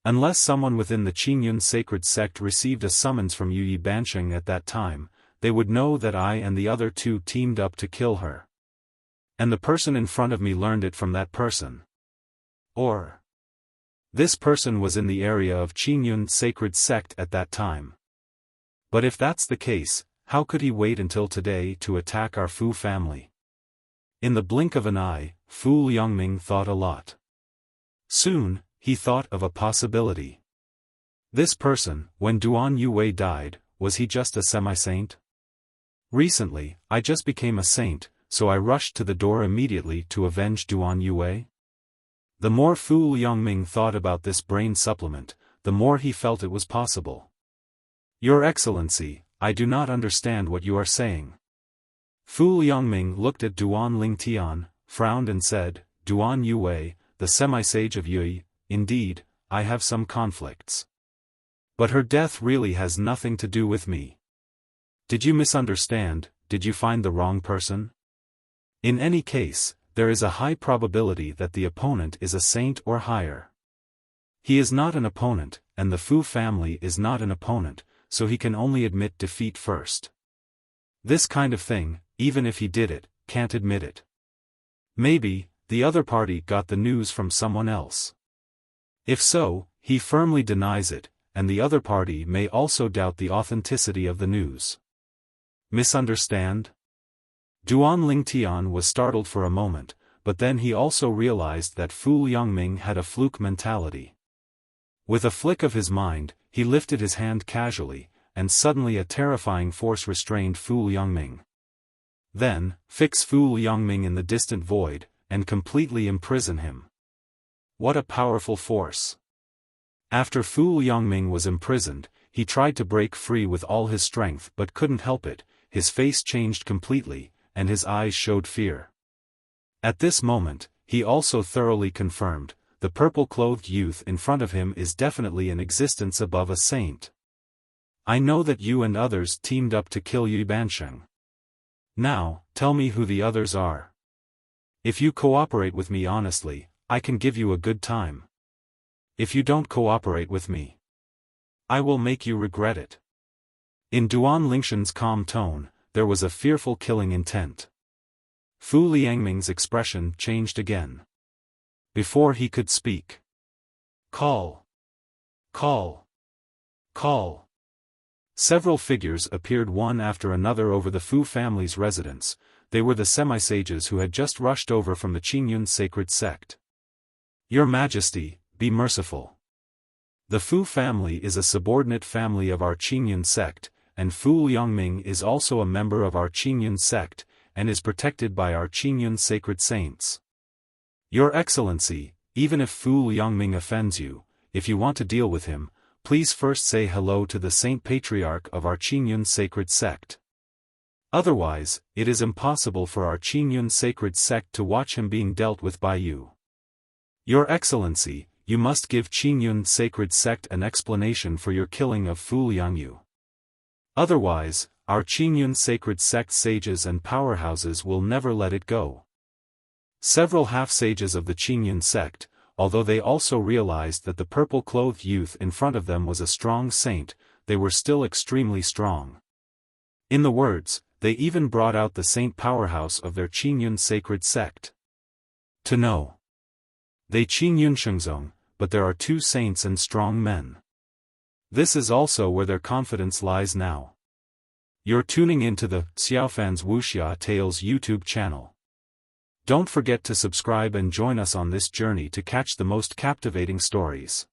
Unless someone within the Qingyun sacred sect received a summons from Yi Bansheng at that time, they would know that I and the other two teamed up to kill her. And the person in front of me learned it from that person. Or this person was in the area of Qingyun sacred sect at that time. But if that's the case, how could he wait until today to attack our Fu family? In the blink of an eye, Fu Liangming thought a lot. Soon, he thought of a possibility. This person, when Duan Yue died, was he just a semi-saint? Recently, I just became a saint, so I rushed to the door immediately to avenge Duan Yue. The more Fu Liangming thought about this brain supplement, the more he felt it was possible. Your Excellency, I do not understand what you are saying. Fu Liangming looked at Duan Lingtian, frowned and said, Duan Yue, the semi-sage of Yui, indeed, I have some conflicts. But her death really has nothing to do with me. Did you misunderstand? Did you find the wrong person? In any case, there is a high probability that the opponent is a saint or higher. He is not an opponent, and the Fu family is not an opponent, so he can only admit defeat first. This kind of thing, even if he did it, can't admit it. Maybe, the other party got the news from someone else. If so, he firmly denies it, and the other party may also doubt the authenticity of the news. Misunderstand? Duan Lingtian was startled for a moment, but then he also realized that Fu Liangming had a fluke mentality. With a flick of his mind, he lifted his hand casually, and suddenly a terrifying force restrained Fu Liangming. Then, fix Fu Liangming in the distant void, and completely imprison him. What a powerful force! After Fu Liangming was imprisoned, he tried to break free with all his strength but couldn't help it, his face changed completely, and his eyes showed fear. At this moment, he also thoroughly confirmed, the purple-clothed youth in front of him is definitely in existence above a saint. I know that you and others teamed up to kill Yi Bansheng. Now, tell me who the others are. If you cooperate with me honestly, I can give you a good time. If you don't cooperate with me, I will make you regret it. In Duan Lingshan's calm tone, there was a fearful killing intent. Fu Liangming's expression changed again. Before he could speak. Call. Call. Call. Several figures appeared one after another over the Fu family's residence. They were the semi-sages who had just rushed over from the Qingyun sacred sect. Your Majesty, be merciful. The Fu family is a subordinate family of our Qingyun sect, and Fu Liangming is also a member of our Qingyun sect, and is protected by our Qingyun sacred saints. Your Excellency, even if Fu Liangming offends you, if you want to deal with him, please first say hello to the Saint Patriarch of our Qingyun sacred sect. Otherwise, it is impossible for our Qingyun sacred sect to watch him being dealt with by you. Your Excellency, you must give Qingyun sacred sect an explanation for your killing of Fu Liangyu. Otherwise, our Qingyun sacred sect sages and powerhouses will never let it go. Several half-sages of the Qingyun sect, although they also realized that the purple-clothed youth in front of them was a strong saint, they were still extremely strong. In the words, they even brought out the saint powerhouse of their Qingyun sacred sect. To know. They Qingyun Shengzong, but there are two saints and strong men. This is also where their confidence lies now. You're tuning into the Xiaofan's Wuxia Tales YouTube channel. Don't forget to subscribe and join us on this journey to catch the most captivating stories.